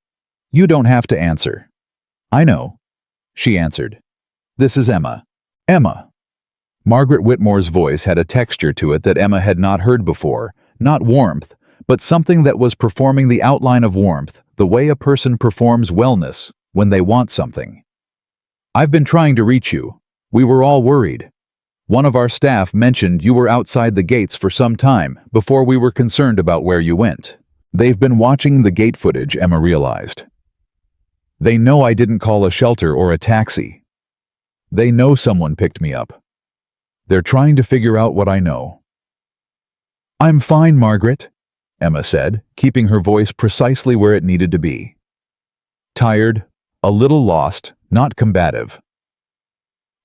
You don't have to answer. I know. She answered. This is Emma. Emma. Margaret Whitmore's voice had a texture to it that Emma had not heard before, not warmth, but something that was performing the outline of warmth, the way a person performs wellness when they want something. I've been trying to reach you. We were all worried. One of our staff mentioned you were outside the gates for some time before we were concerned about where you went. They've been watching the gate footage, Emma realized. They know I didn't call a shelter or a taxi. They know someone picked me up. They're trying to figure out what I know. I'm fine, Margaret, Emma said, keeping her voice precisely where it needed to be. Tired, a little lost, not combative.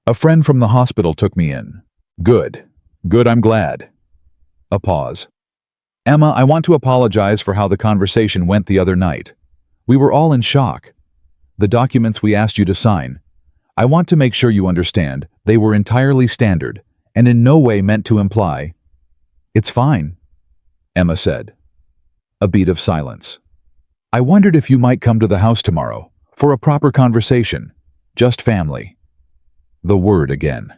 A friend from the hospital took me in. Good. Good, I'm glad. A pause. Emma, I want to apologize for how the conversation went the other night. We were all in shock. The documents we asked you to sign, I want to make sure you understand, they were entirely standard, and in no way meant to imply. It's fine, Emma said. A beat of silence. I wondered if you might come to the house tomorrow, for a proper conversation. Just family. The word again.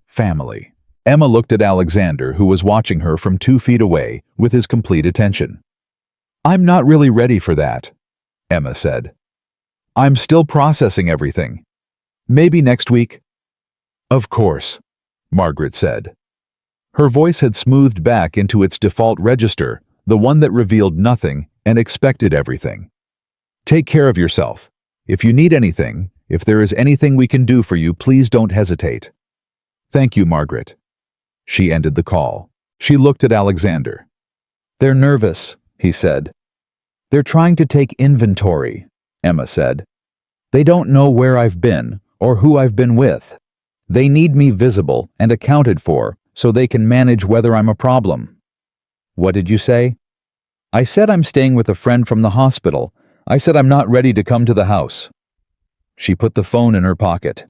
Family. Emma looked at Alexander, who was watching her from 2 feet away, with his complete attention. I'm not really ready for that, Emma said. I'm still processing everything. Maybe next week? Of course, Margaret said. Her voice had smoothed back into its default register, the one that revealed nothing and expected everything. Take care of yourself. If you need anything, if there is anything we can do for you, please don't hesitate. Thank you, Margaret. She ended the call. She looked at Alexander. They're nervous, he said. They're trying to take inventory, Emma said. They don't know where I've been or who I've been with. They need me visible and accounted for so they can manage whether I'm a problem. What did you say? I said I'm staying with a friend from the hospital. I said I'm not ready to come to the house. She put the phone in her pocket.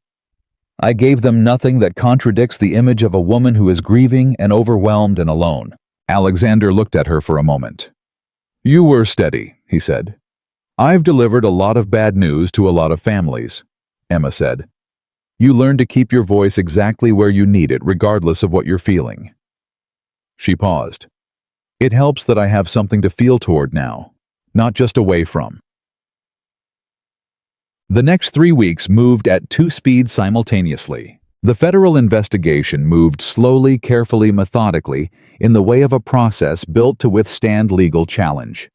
I gave them nothing that contradicts the image of a woman who is grieving and overwhelmed and alone. Alexander looked at her for a moment. You were steady, he said. I've delivered a lot of bad news to a lot of families, Emma said. You learn to keep your voice exactly where you need it, regardless of what you're feeling. She paused. It helps that I have something to feel toward now, not just away from. The next 3 weeks moved at 2 speeds simultaneously. The federal investigation moved slowly, carefully, methodically, in the way of a process built to withstand legal challenge.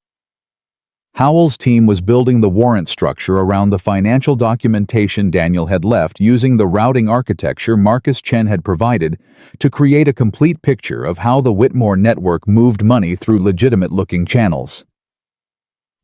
Howell's team was building the warrant structure around the financial documentation Daniel had left, using the routing architecture Marcus Chen had provided to create a complete picture of how the Whitmore network moved money through legitimate-looking channels.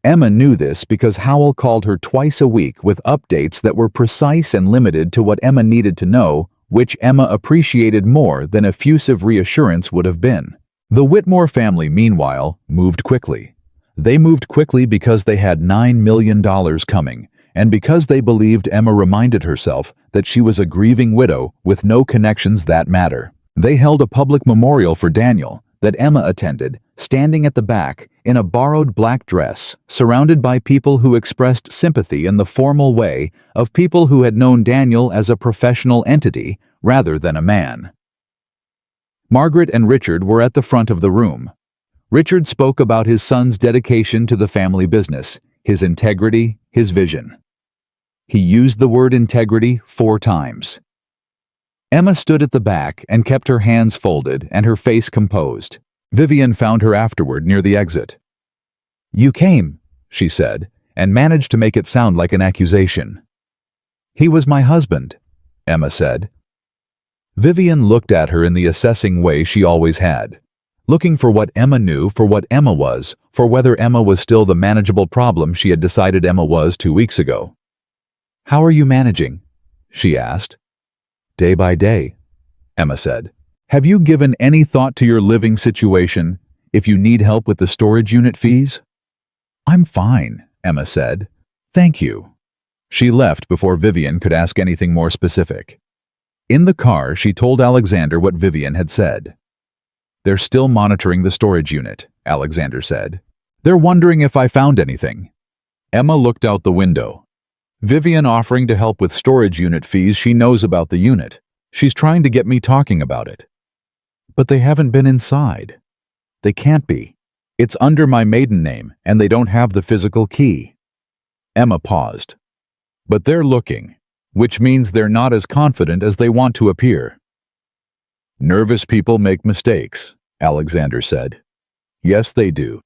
Emma knew this because Howell called her twice a week with updates that were precise and limited to what Emma needed to know, which Emma appreciated more than effusive reassurance would have been. The Whitmore family, meanwhile, moved quickly. They moved quickly because they had $9 million coming, and because they believed Emma reminded herself that she was a grieving widow with no connections that matter. They held a public memorial for Daniel that Emma attended, standing at the back in a borrowed black dress, surrounded by people who expressed sympathy in the formal way of people who had known Daniel as a professional entity rather than a man. Margaret and Richard were at the front of the room. Richard spoke about his son's dedication to the family business, his integrity, his vision. He used the word integrity 4 times. Emma stood at the back and kept her hands folded and her face composed. Vivian found her afterward near the exit. You came, she said, and managed to make it sound like an accusation. He was my husband, Emma said. Vivian looked at her in the assessing way she always had, looking for what Emma knew, for what Emma was, for whether Emma was still the manageable problem she had decided Emma was 2 weeks ago. How are you managing? She asked. Day by day, Emma said. Have you given any thought to your living situation, if you need help with the storage unit fees? I'm fine, Emma said. Thank you. She left before Vivian could ask anything more specific. In the car, she told Alexander what Vivian had said. They're still monitoring the storage unit, Alexander said. They're wondering if I found anything. Emma looked out the window. Vivian offering to help with storage unit fees. She knows about the unit. She's trying to get me talking about it. But they haven't been inside. They can't be. It's under my maiden name, and they don't have the physical key. Emma paused. But they're looking, which means they're not as confident as they want to appear. Nervous people make mistakes, Alexander said. Yes, they do.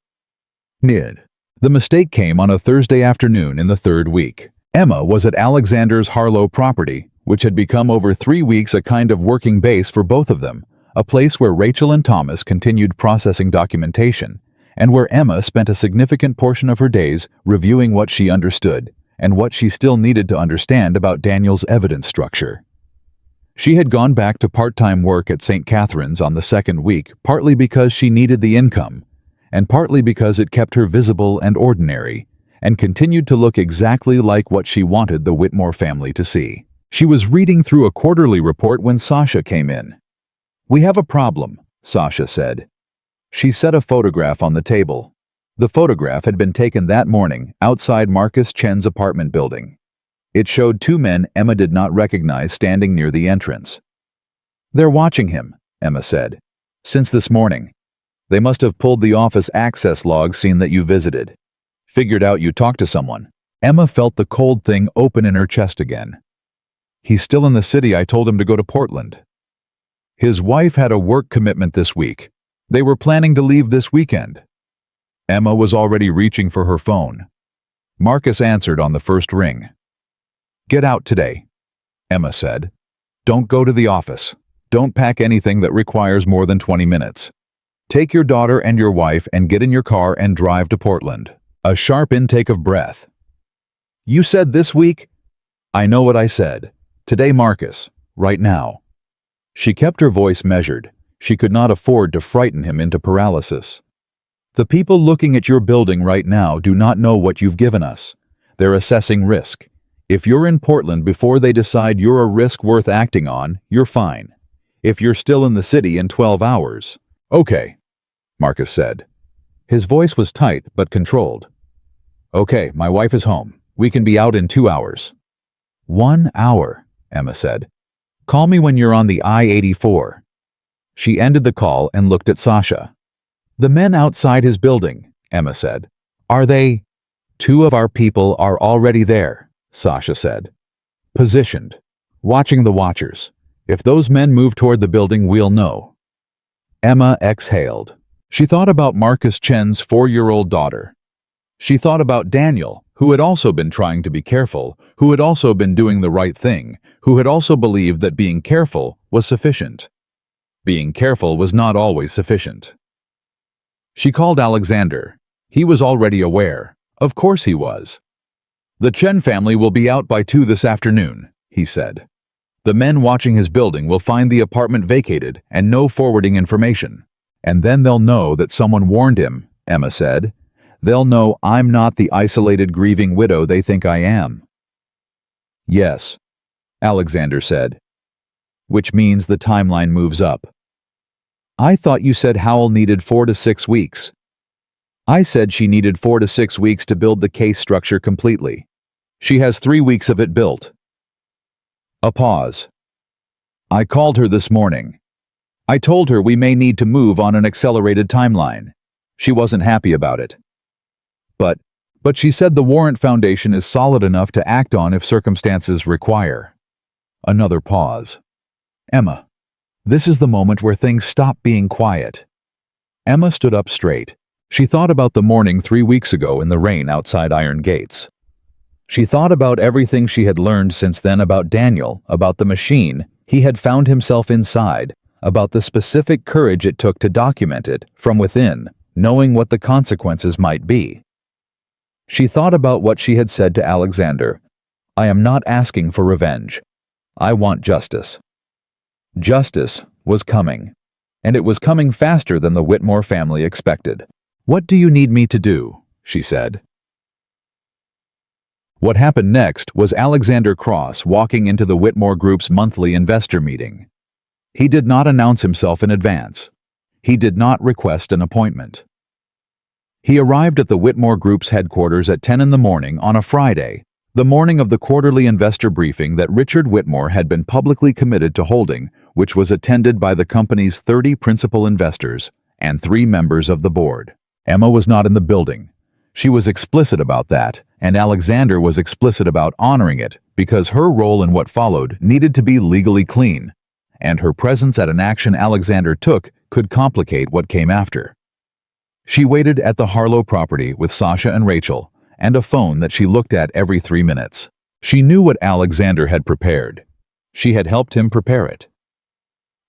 Nid. The mistake came on a Thursday afternoon in the 3rd week. Emma was at Alexander's Harlow property, which had become over 3 weeks a kind of working base for both of them, a place where Rachel and Thomas continued processing documentation, and where Emma spent a significant portion of her days reviewing what she understood and what she still needed to understand about Daniel's evidence structure. She had gone back to part-time work at St. Catherine's on the second week, partly because she needed the income, and partly because it kept her visible and ordinary, and continued to look exactly like what she wanted the Whitmore family to see. She was reading through a quarterly report when Sasha came in. "We have a problem," Sasha said. She set a photograph on the table. The photograph had been taken that morning outside Marcus Chen's apartment building. It showed two men Emma did not recognize standing near the entrance. "They're watching him," Emma said. "Since this morning. They must have pulled the office access log seen that you visited. Figured out you talked to someone." Emma felt the cold thing open in her chest again. "He's still in the city. I told him to go to Portland." His wife had a work commitment this week. They were planning to leave this weekend. Emma was already reaching for her phone. Marcus answered on the first ring. "Get out today," Emma said. "Don't go to the office. Don't pack anything that requires more than 20 minutes. Take your daughter and your wife and get in your car and drive to Portland." A sharp intake of breath. "You said this week?" "I know what I said. Today, Marcus. Right now." She kept her voice measured. She could not afford to frighten him into paralysis. "The people looking at your building right now do not know what you've given us. They're assessing risk. If you're in Portland before they decide you're a risk worth acting on, you're fine. If you're still in the city in 12 hours... "Okay," Marcus said. His voice was tight but controlled. "Okay, my wife is home. We can be out in 2 hours." 1 hour, Emma said. "Call me when you're on the I-84. She ended the call and looked at Sasha. "The men outside his building," Emma said. "Are they?" "2 of our people are already there," Sasha said. "Positioned. Watching the watchers. If those men move toward the building, we'll know." Emma exhaled. She thought about Marcus Chen's 4-year-old daughter. She thought about Daniel, who had also been trying to be careful, who had also been doing the right thing, who had also believed that being careful was sufficient. Being careful was not always sufficient. She called Alexander. He was already aware. Of course he was. "The Chen family will be out by 2 this afternoon," he said. "The men watching his building will find the apartment vacated and no forwarding information. And then they'll know that someone warned him," Emma said. "They'll know I'm not the isolated grieving widow they think I am." "Yes," Alexander said. "Which means the timeline moves up." "I thought you said Howell needed 4 to 6 weeks." "I said she needed 4 to 6 weeks to build the case structure completely. She has 3 weeks of it built." A pause. "I called her this morning. I told her we may need to move on an accelerated timeline. She wasn't happy about it. But she said the warrant foundation is solid enough to act on if circumstances require." Another pause. "Emma, this is the moment where things stop being quiet." Emma stood up straight. She thought about the morning 3 weeks ago in the rain outside Iron Gates. She thought about everything she had learned since then about Daniel, about the machine he had found himself inside, about the specific courage it took to document it from within, knowing what the consequences might be. She thought about what she had said to Alexander. "I am not asking for revenge. I want justice." Justice was coming, and it was coming faster than the Whitmore family expected. "What do you need me to do?" she said. What happened next was Alexander Cross walking into the Whitmore Group's monthly investor meeting. He did not announce himself in advance. He did not request an appointment. He arrived at the Whitmore Group's headquarters at 10 in the morning on a Friday, the morning of the quarterly investor briefing that Richard Whitmore had been publicly committed to holding, which was attended by the company's 30 principal investors and 3 members of the board. Emma was not in the building. She was explicit about that, and Alexander was explicit about honoring it because her role in what followed needed to be legally clean, and her presence at an action Alexander took could complicate what came after. She waited at the Harlow property with Sasha and Rachel, and a phone that she looked at every 3 minutes. She knew what Alexander had prepared. She had helped him prepare it.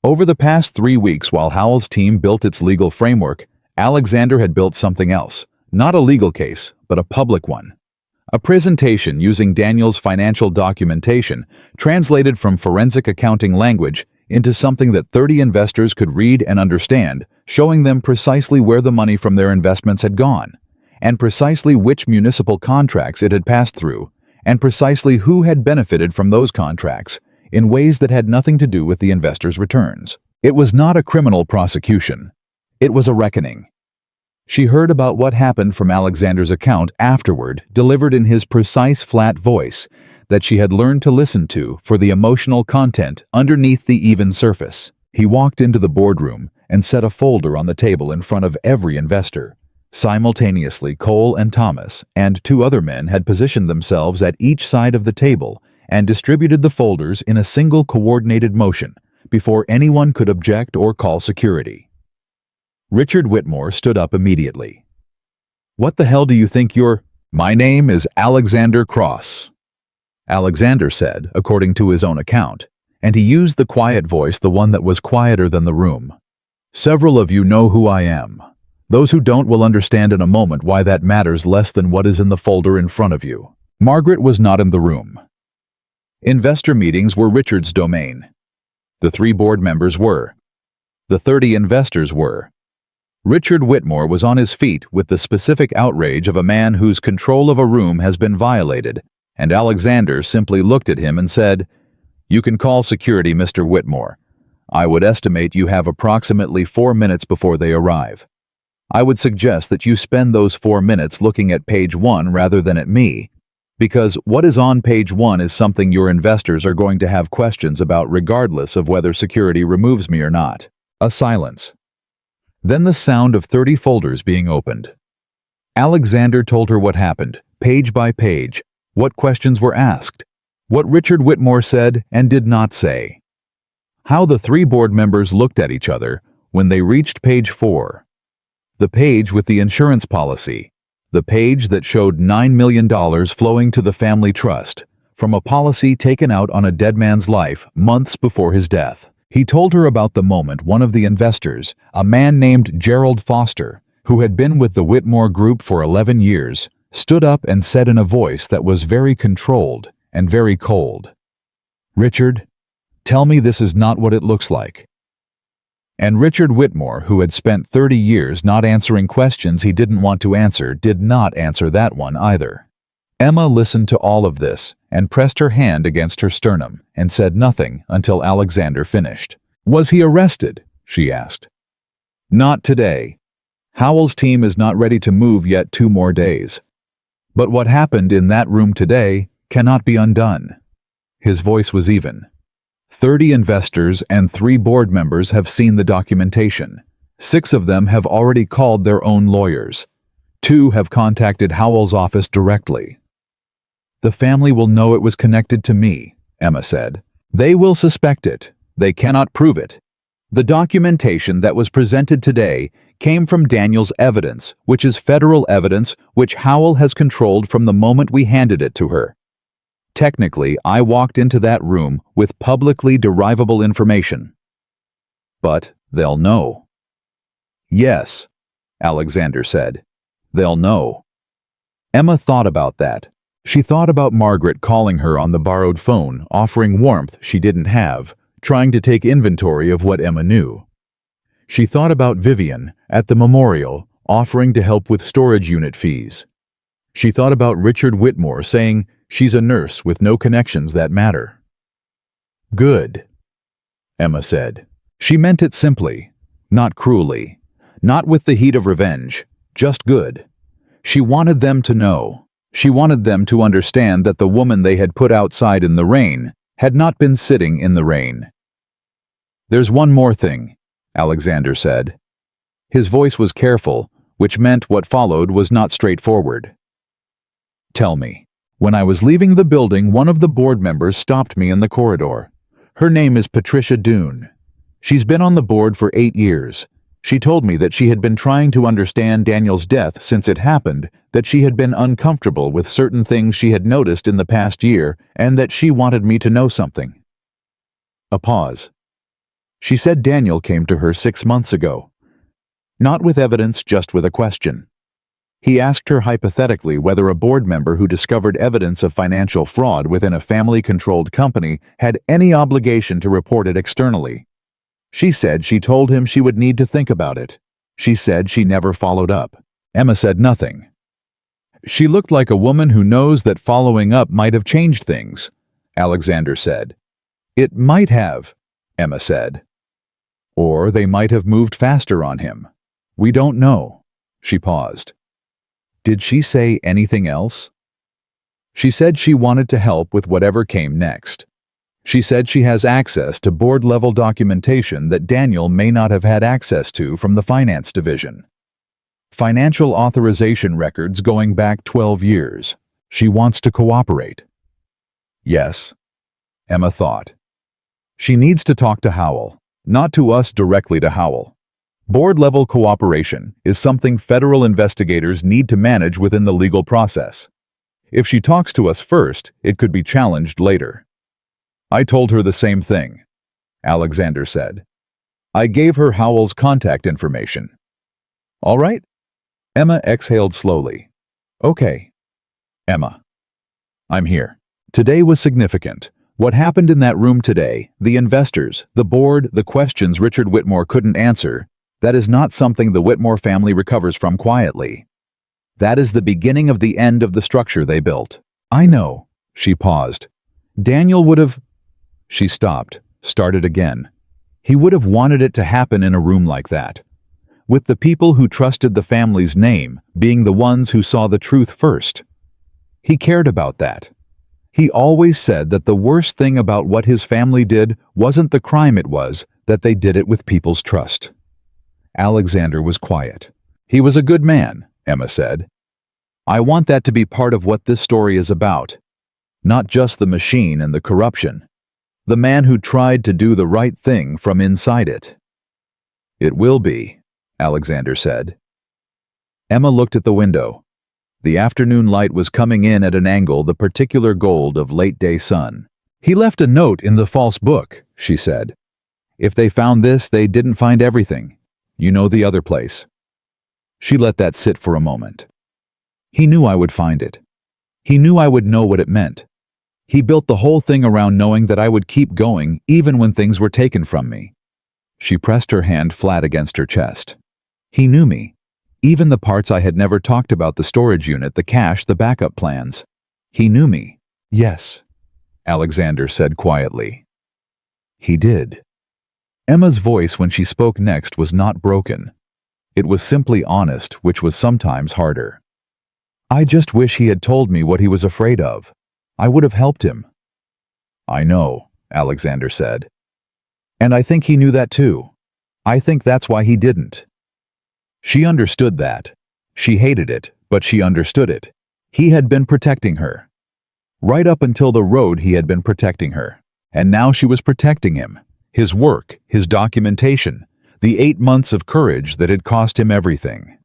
Over the past 3 weeks while Howell's team built its legal framework, Alexander had built something else, not a legal case, but a public one. A presentation using Daniel's financial documentation, translated from forensic accounting language into something that 30 investors could read and understand, showing them precisely where the money from their investments had gone, and precisely which municipal contracts it had passed through, and precisely who had benefited from those contracts, in ways that had nothing to do with the investors' returns. It was not a criminal prosecution. It was a reckoning. She heard about what happened from Alexander's account afterward, delivered in his precise flat voice that she had learned to listen to for the emotional content underneath the even surface. He walked into the boardroom and set a folder on the table in front of every investor. Simultaneously, Cole and Thomas and 2 other men had positioned themselves at each side of the table and distributed the folders in a single coordinated motion before anyone could object or call security. Richard Whitmore stood up immediately. "What the hell do you think you're—" "My name is Alexander Cross," Alexander said, according to his own account, and he used the quiet voice, the one that was quieter than the room. "Several of you know who I am. Those who don't will understand in a moment why that matters less than what is in the folder in front of you." Margaret was not in the room. Investor meetings were Richard's domain. The 3 board members were. The 30 investors were. Richard Whitmore was on his feet with the specific outrage of a man whose control of a room has been violated, and Alexander simply looked at him and said, "You can call security, Mr. Whitmore. I would estimate you have approximately 4 minutes before they arrive. I would suggest that you spend those 4 minutes looking at page 1 rather than at me, because what is on page 1 is something your investors are going to have questions about regardless of whether security removes me or not." A silence. Then the sound of 30 folders being opened. Alexander told her what happened, page by page, what questions were asked, what Richard Whitmore said and did not say. How the 3 board members looked at each other when they reached page 4. The page with the insurance policy. The page that showed $9 million flowing to the family trust from a policy taken out on a dead man's life months before his death. He told her about the moment one of the investors, a man named Gerald Foster, who had been with the Whitmore Group for 11 years, stood up and said in a voice that was very controlled and very cold, "Richard, tell me this is not what it looks like." And Richard Whitmore, who had spent 30 years not answering questions he didn't want to answer, did not answer that one either. Emma listened to all of this and pressed her hand against her sternum and said nothing until Alexander finished. "Was he arrested?" she asked. "Not today. Howell's team is not ready to move yet 2 more days. But what happened in that room today cannot be undone." His voice was even. 30 investors and 3 board members have seen the documentation. 6 of them have already called their own lawyers. 2 have contacted Howell's office directly. "The family will know it was connected to me," Emma said. "They will suspect it. They cannot prove it. The documentation that was presented today came from Daniel's evidence, which is federal evidence which Howell has controlled from the moment we handed it to her. Technically, I walked into that room with publicly derivable information. But they'll know." "Yes," Alexander said. "They'll know." Emma thought about that. She thought about Margaret calling her on the borrowed phone, offering warmth she didn't have, trying to take inventory of what Emma knew. She thought about Vivian, at the memorial, offering to help with storage unit fees. She thought about Richard Whitmore saying she's a nurse with no connections that matter. "Good," Emma said. She meant it simply, not cruelly, not with the heat of revenge, just good. She wanted them to know. She wanted them to understand that the woman they had put outside in the rain had not been sitting in the rain. "There's one more thing," Alexander said. His voice was careful, which meant what followed was not straightforward. "Tell me. When I was leaving the building, one of the board members stopped me in the corridor. Her name is Patricia Doone. She's been on the board for 8 years. She told me that she had been trying to understand Daniel's death since it happened, that she had been uncomfortable with certain things she had noticed in the past year, and that she wanted me to know something." A pause. She said Daniel came to her 6 months ago. Not with evidence, just with a question. He asked her hypothetically whether a board member who discovered evidence of financial fraud within a family-controlled company had any obligation to report it externally. She said she told him she would need to think about it. She said she never followed up. Emma said nothing. She looked like a woman who knows that following up might have changed things, Alexander said. It might have, Emma said. Or they might have moved faster on him. We don't know. She paused. Did she say anything else? She said she wanted to help with whatever came next. She said she has access to board-level documentation that Daniel may not have had access to from the finance division. Financial authorization records going back 12 years. She wants to cooperate. Yes, Emma thought. She needs to talk to Howell, not to us directly to Howell. Board-level cooperation is something federal investigators need to manage within the legal process. If she talks to us first, it could be challenged later. I told her the same thing, Alexander said. I gave her Howell's contact information. All right? Emma exhaled slowly. Okay. Emma. I'm here. Today was significant. What happened in that room today, the investors, the board, the questions Richard Whitmore couldn't answer, that is not something the Whitmore family recovers from quietly. That is the beginning of the end of the structure they built. I know. She paused. Daniel would have... She stopped, started again. He would have wanted it to happen in a room like that, with the people who trusted the family's name being the ones who saw the truth first. He cared about that. He always said that the worst thing about what his family did wasn't the crime, it was that they did it with people's trust. Alexander was quiet. He was a good man, Emma said. I want that to be part of what this story is about. Not just the machine and the corruption. The man who tried to do the right thing from inside it. It will be, Alexander said. Emma looked at the window. The afternoon light was coming in at an angle, the particular gold of late-day sun. He left a note in the false book, she said. If they found this, they didn't find everything. You know the other place. She let that sit for a moment. He knew I would find it. He knew I would know what it meant. He built the whole thing around knowing that I would keep going even when things were taken from me. She pressed her hand flat against her chest. He knew me. Even the parts I had never talked about, the storage unit, the cash, the backup plans. He knew me. Yes, Alexander said quietly. He did. Emma's voice when she spoke next was not broken. It was simply honest, which was sometimes harder. I just wish he had told me what he was afraid of. I would have helped him. I know, Alexander said. And I think he knew that too. I think that's why he didn't. She understood that. She hated it, but she understood it. He had been protecting her. Right up until the road he had been protecting her. And now she was protecting him. His work, his documentation, the 8 months of courage that had cost him everything.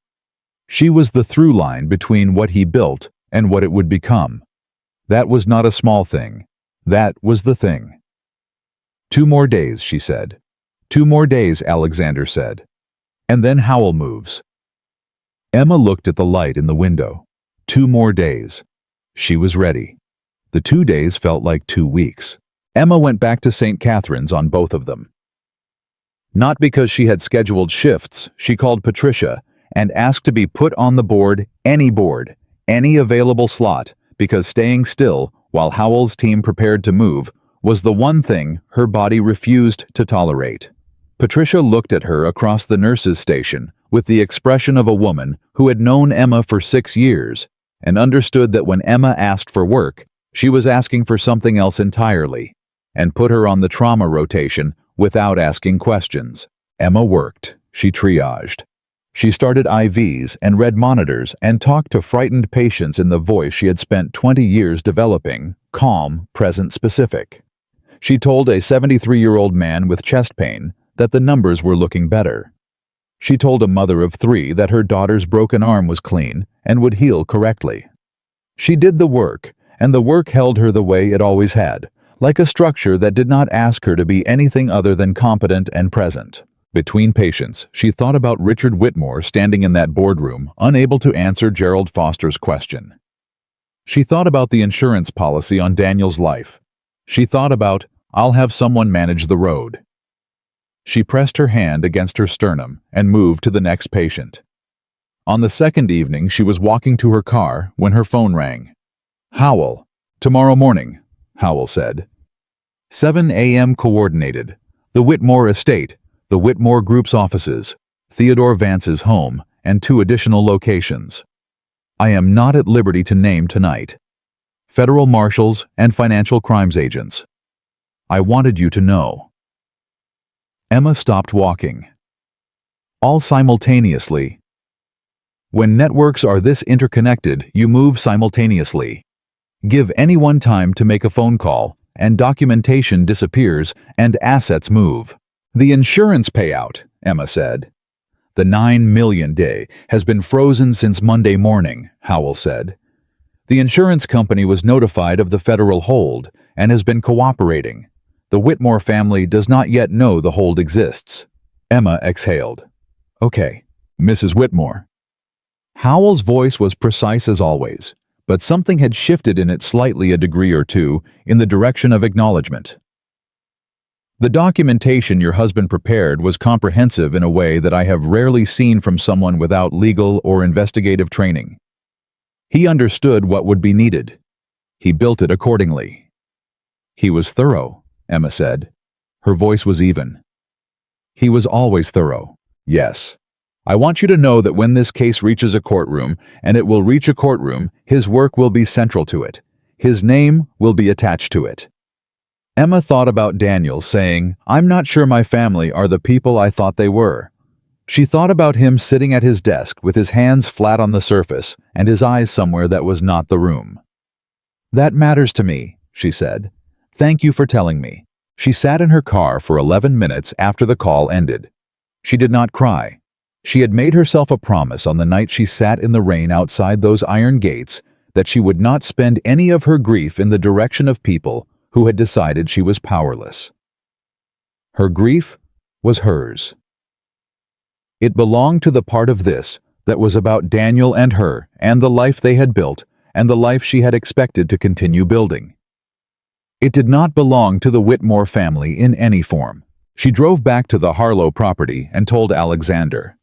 She was the through line between what he built and what it would become. That was not a small thing. That was the thing. 2 more days, she said. 2 more days, Alexander said. And then Howell moves. Emma looked at the light in the window. 2 more days. She was ready. The 2 days felt like 2 weeks. Emma went back to St. Catherine's on both of them. Not because she had scheduled shifts, she called Patricia and asked to be put on the board, any available slot, because staying still while Howell's team prepared to move was the one thing her body refused to tolerate. Patricia looked at her across the nurses' station with the expression of a woman who had known Emma for 6 years and understood that when Emma asked for work, she was asking for something else entirely, and put her on the trauma rotation without asking questions. Emma worked. She triaged. She started IVs and read monitors and talked to frightened patients in the voice she had spent 20 years developing, calm, present, specific. She told a 73-year-old man with chest pain that the numbers were looking better. She told a mother of 3 that her daughter's broken arm was clean and would heal correctly. She did the work, and the work held her the way it always had, like a structure that did not ask her to be anything other than competent and present. Between patients, she thought about Richard Whitmore standing in that boardroom, unable to answer Gerald Foster's question. She thought about the insurance policy on Daniel's life. She thought about, "I'll have someone manage the road." She pressed her hand against her sternum and moved to the next patient. On the second evening, she was walking to her car when her phone rang. "Howell, tomorrow morning," Howell said. 7 a.m. coordinated. The Whitmore estate, the Whitmore Group's offices, Theodore Vance's home, and 2 additional locations. I am not at liberty to name tonight. Federal marshals and financial crimes agents. I wanted you to know. Emma stopped walking. All simultaneously. When networks are this interconnected, you move simultaneously. Give anyone time to make a phone call, and documentation disappears and assets move. The insurance payout, Emma said. The $9 million day has been frozen since Monday morning, Howell said. The insurance company was notified of the federal hold and has been cooperating. The Whitmore family does not yet know the hold exists. Emma exhaled. Okay, Mrs. Whitmore. Howell's voice was precise as always, but something had shifted in it slightly a degree or two in the direction of acknowledgement. The documentation your husband prepared was comprehensive in a way that I have rarely seen from someone without legal or investigative training. He understood what would be needed. He built it accordingly. He was thorough, Emma said. Her voice was even. He was always thorough, yes. I want you to know that when this case reaches a courtroom, and it will reach a courtroom, his work will be central to it. His name will be attached to it. Emma thought about Daniel saying, "I'm not sure my family are the people I thought they were." She thought about him sitting at his desk with his hands flat on the surface and his eyes somewhere that was not the room. "That matters to me," she said. "Thank you for telling me." She sat in her car for 11 minutes after the call ended. She did not cry. She had made herself a promise on the night she sat in the rain outside those iron gates that she would not spend any of her grief in the direction of people who had decided she was powerless. Her grief was hers. It belonged to the part of this that was about Daniel and her and the life they had built and the life she had expected to continue building. It did not belong to the Whitmore family in any form. She drove back to the Harlow property and told Alexander.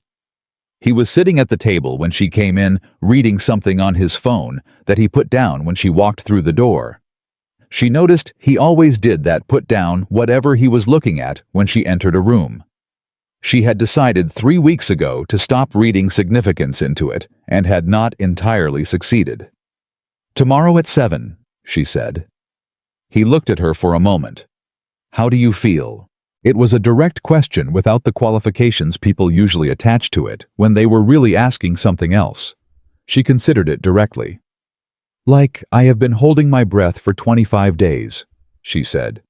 He was sitting at the table when she came in, reading something on his phone that he put down when she walked through the door. She noticed he always did that, put down whatever he was looking at when she entered a room. She had decided 3 weeks ago to stop reading significance into it and had not entirely succeeded. "Tomorrow at 7, she said. He looked at her for a moment. "How do you feel?" It was a direct question without the qualifications people usually attach to it when they were really asking something else. She considered it directly. "Like I have been holding my breath for 25 days, she said.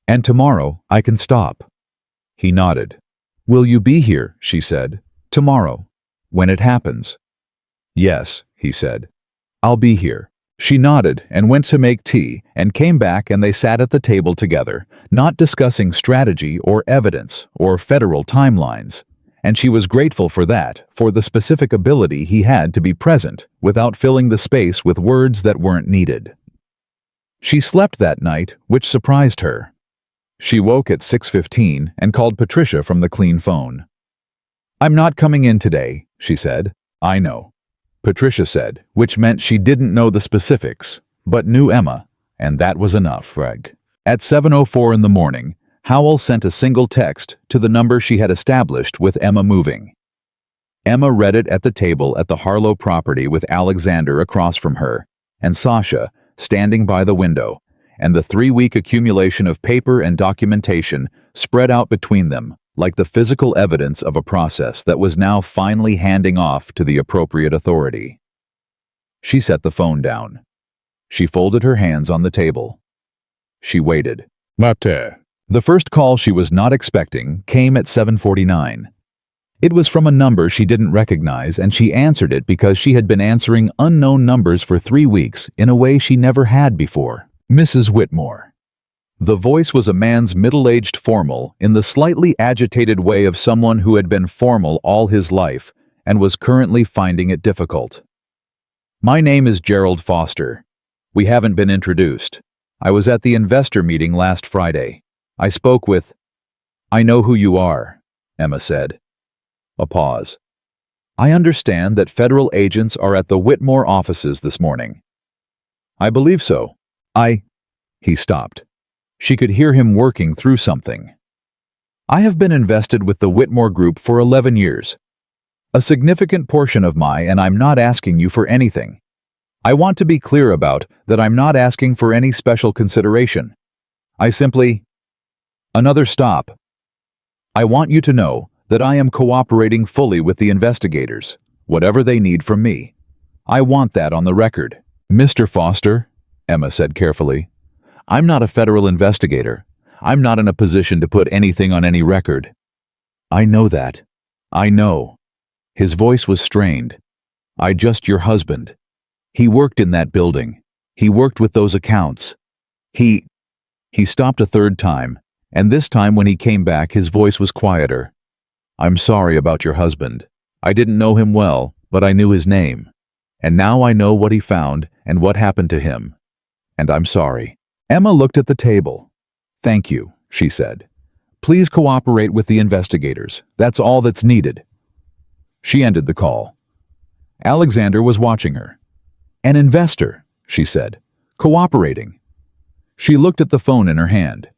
"And tomorrow I can stop." He nodded. "Will you be here?" she said. "Tomorrow, when it happens." "Yes," he said. "I'll be here." She nodded and went to make tea and came back, and they sat at the table together, not discussing strategy or evidence or federal timelines. And she was grateful for that, for the specific ability he had to be present without filling the space with words that weren't needed. She slept that night, which surprised her. She woke at 6:15 and called Patricia from the clean phone. "I'm not coming in today," she said. "I know," Patricia said, which meant she didn't know the specifics, but knew Emma, and that was enough. At 7:04 in the morning, Howell sent a single text to the number she had established with Emma moving. Emma read it at the table at the Harlow property with Alexander across from her, and Sasha, standing by the window, and the 3-week accumulation of paper and documentation spread out between them like the physical evidence of a process that was now finally handing off to the appropriate authority. She set the phone down. She folded her hands on the table. She waited. Mafia. The first call she was not expecting came at 7:49. It was from a number she didn't recognize, and she answered it because she had been answering unknown numbers for 3 weeks in a way she never had before. "Mrs. Whitmore." The voice was a man's middle-aged formal in the slightly agitated way of someone who had been formal all his life and was currently finding it difficult. "My name is Gerald Foster. We haven't been introduced. I was at the investor meeting last Friday. I spoke with—" "I know who you are," Emma said. A pause. "I understand that federal agents are at the Whitmore offices this morning." "I believe so. He stopped. She could hear him working through something. "I have been invested with the Whitmore Group for 11 years. A significant portion of and I'm not asking you for anything. I want to be clear about that I'm not asking for any special consideration. I simply—" Another stop. "I want you to know that I am cooperating fully with the investigators, whatever they need from me. I want that on the record." "Mr. Foster," Emma said carefully, "I'm not a federal investigator. I'm not in a position to put anything on any record." "I know that. I know." His voice was strained. "I just your husband. He worked in that building. He worked with those accounts. He stopped a third time, and this time when he came back his voice was quieter. "I'm sorry about your husband. I didn't know him well, but I knew his name. And now I know what he found and what happened to him. And I'm sorry." Emma looked at the table. "Thank you," she said. "Please cooperate with the investigators. That's all that's needed." She ended the call. Alexander was watching her. "An investor," she said, "cooperating." She looked at the phone in her hand.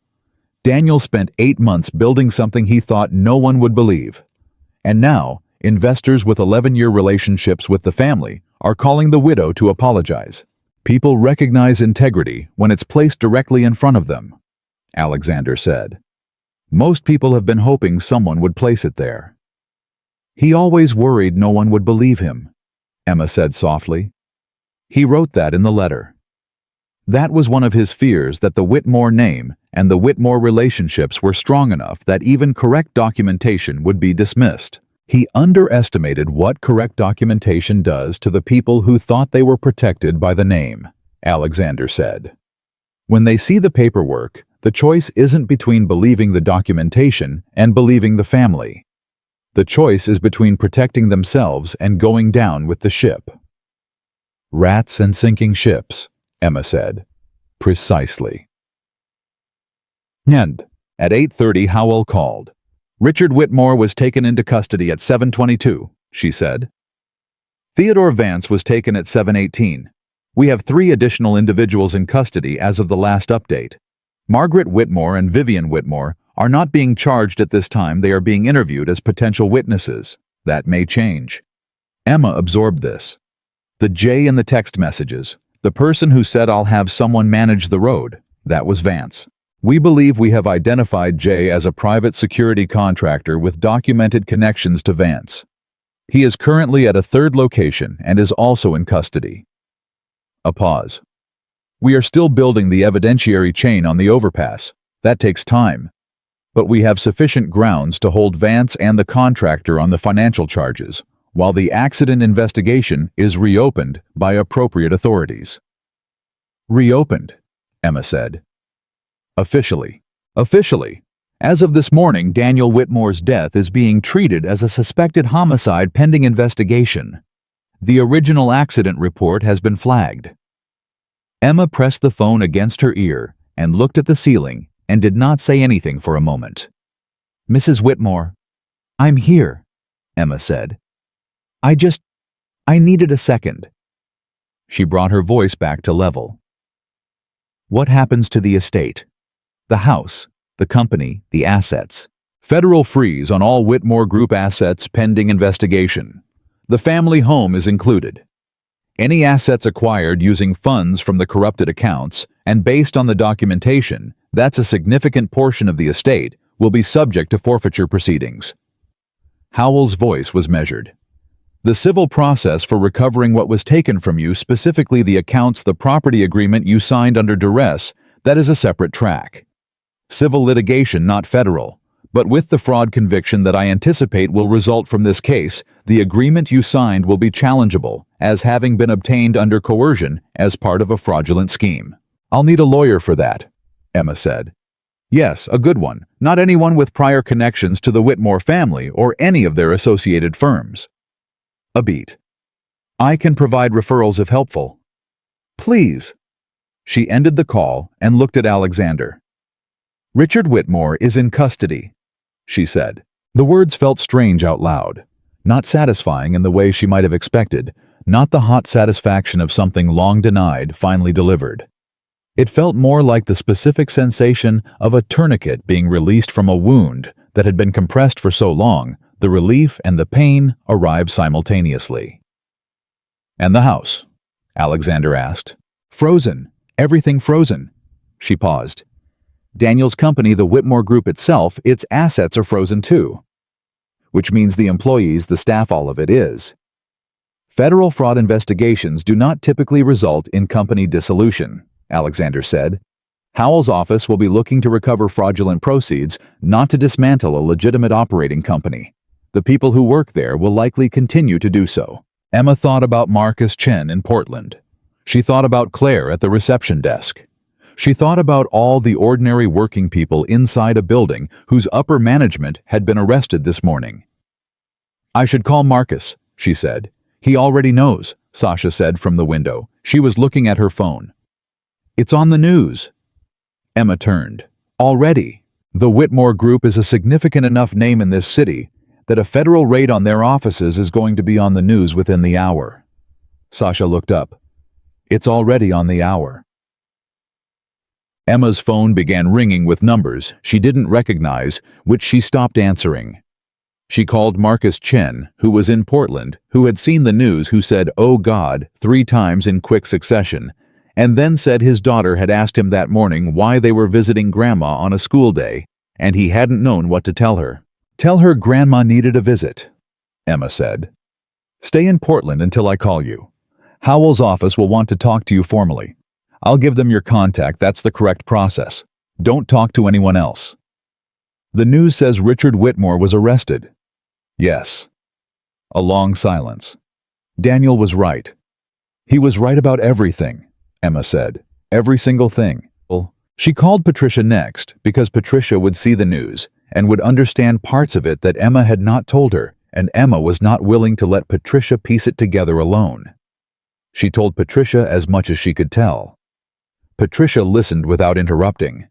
Daniel spent 8 months building something he thought no one would believe. And now, investors with 11-year relationships with the family are calling the widow to apologize. "People recognize integrity when it's placed directly in front of them," Alexander said. "Most people have been hoping someone would place it there." "He always worried no one would believe him," Emma said softly. "He wrote that in the letter. That was one of his fears, that the Whitmore name and the Whitmore relationships were strong enough that even correct documentation would be dismissed. He underestimated what correct documentation does to the people who thought they were protected by the name," Alexander said. "When they see the paperwork, the choice isn't between believing the documentation and believing the family. The choice is between protecting themselves and going down with the ship." "Rats and sinking ships," Emma said. "Precisely." End. At 8:30, Howell called. "Richard Whitmore was taken into custody at 7:22, she said. "Theodore Vance was taken at 7:18. We have 3 additional individuals in custody as of the last update. Margaret Whitmore and Vivian Whitmore are not being charged at this time. They are being interviewed as potential witnesses. That may change." Emma absorbed this. The J in the text messages. The person who said "I'll have someone manage the road," that was Vance. "We believe we have identified Jay as a private security contractor with documented connections to Vance. He is currently at a 3rd location and is also in custody." A pause. "We are still building the evidentiary chain on the overpass. That takes time. But we have sufficient grounds to hold Vance and the contractor on the financial charges, while the accident investigation is reopened by appropriate authorities." "Reopened," Emma said. "Officially. Officially. As of this morning, Daniel Whitmore's death is being treated as a suspected homicide pending investigation. The original accident report has been flagged." Emma pressed the phone against her ear and looked at the ceiling and did not say anything for a moment. "Mrs. Whitmore." "I'm here," Emma said. I needed a second." She brought her voice back to level. "What happens to the estate? The house, the company, the assets?" "Federal freeze on all Whitmore Group assets pending investigation. The family home is included. Any assets acquired using funds from the corrupted accounts and based on the documentation, that's a significant portion of the estate, will be subject to forfeiture proceedings." Howell's voice was measured. "The civil process for recovering what was taken from you, specifically the accounts, the property agreement you signed under duress, that is a separate track. Civil litigation, not federal. But with the fraud conviction that I anticipate will result from this case, the agreement you signed will be challengeable as having been obtained under coercion as part of a fraudulent scheme. I'll need a lawyer for that," Emma said. Yes, a good one. Not anyone with prior connections to the Whitmore family or any of their associated firms. A beat. I can provide referrals if helpful. Please. She ended the call and looked at Alexander. Richard Whitmore is in custody, she said. The words felt strange out loud, not satisfying in the way she might have expected, not the hot satisfaction of something long denied finally delivered. It felt more like the specific sensation of a tourniquet being released from a wound that had been compressed for so long. The relief and the pain arrived simultaneously. And the house? Alexander asked. Frozen. Everything frozen. She paused. Daniel's company, the Whitmore Group itself, its assets are frozen too. Which means the employees, the staff, all of it is. Federal fraud investigations do not typically result in company dissolution, Alexander said. Howell's office will be looking to recover fraudulent proceeds, not to dismantle a legitimate operating company. The people who work there will likely continue to do so. Emma thought about Marcus Chen in Portland. She thought about Claire at the reception desk. She thought about all the ordinary working people inside a building whose upper management had been arrested this morning. I should call Marcus, she said. He already knows, Sasha said from the window. She was looking at her phone. It's on the news. Emma turned. Already. The Whitmore Group is a significant enough name in this city that a federal raid on their offices is going to be on the news within the hour. Sasha looked up. It's already on the hour. Emma's phone began ringing with numbers she didn't recognize, which she stopped answering. She called Marcus Chen, who was in Portland, who had seen the news, who said, "Oh God," 3 times in quick succession, and then said his daughter had asked him that morning why they were visiting Grandma on a school day, and he hadn't known what to tell her. Tell her Grandma needed a visit, Emma said. Stay in Portland until I call you. Howell's office will want to talk to you formally. I'll give them your contact, that's the correct process. Don't talk to anyone else. The news says Richard Whitmore was arrested. Yes. A long silence. Daniel was right. He was right about everything, Emma said. Every single thing. She called Patricia next because Patricia would see the news and would understand parts of it that Emma had not told her, and Emma was not willing to let Patricia piece it together alone. She told Patricia as much as she could tell. Patricia listened without interrupting,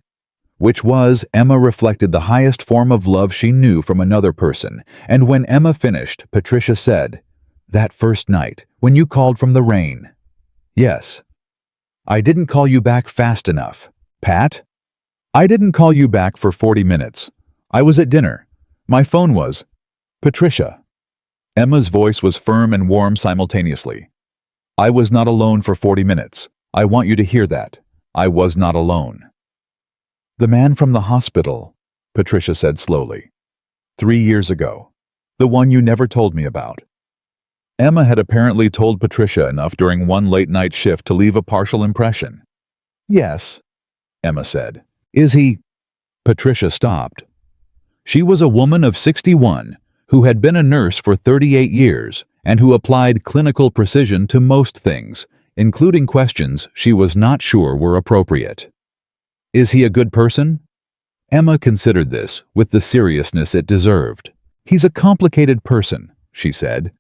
which was, Emma reflected the highest form of love she knew from another person, and when Emma finished, Patricia said, "That first night, when you called from the rain." "Yes." "I didn't call you back fast enough." "Pat?" "I didn't call you back for 40 minutes. I was at dinner. My phone was..." "Patricia." Emma's voice was firm and warm simultaneously. "I was not alone for 40 minutes. I want you to hear that. I was not alone." "The man from the hospital," Patricia said slowly. 3 years ago. The one you never told me about." Emma had apparently told Patricia enough during one late-night shift to leave a partial impression. "Yes," Emma said. "Is he..." Patricia stopped. She was a woman of 61 who had been a nurse for 38 years and who applied clinical precision to most things, including questions she was not sure were appropriate. "Is he a good person?" Emma considered this with the seriousness it deserved. "He's a complicated person," she said,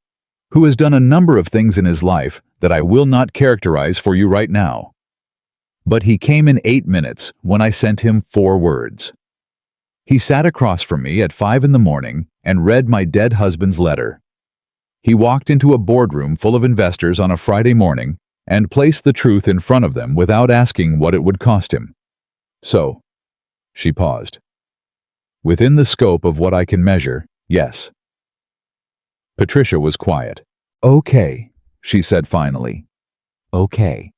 "who has done a number of things in his life that I will not characterize for you right now. But he came in 8 minutes when I sent him 4 words. He sat across from me at 5 in the morning and read my dead husband's letter. He walked into a boardroom full of investors on a Friday morning and placed the truth in front of them without asking what it would cost him. So," she paused, "within the scope of what I can measure, yes." Patricia was quiet. "Okay," she said finally. "Okay."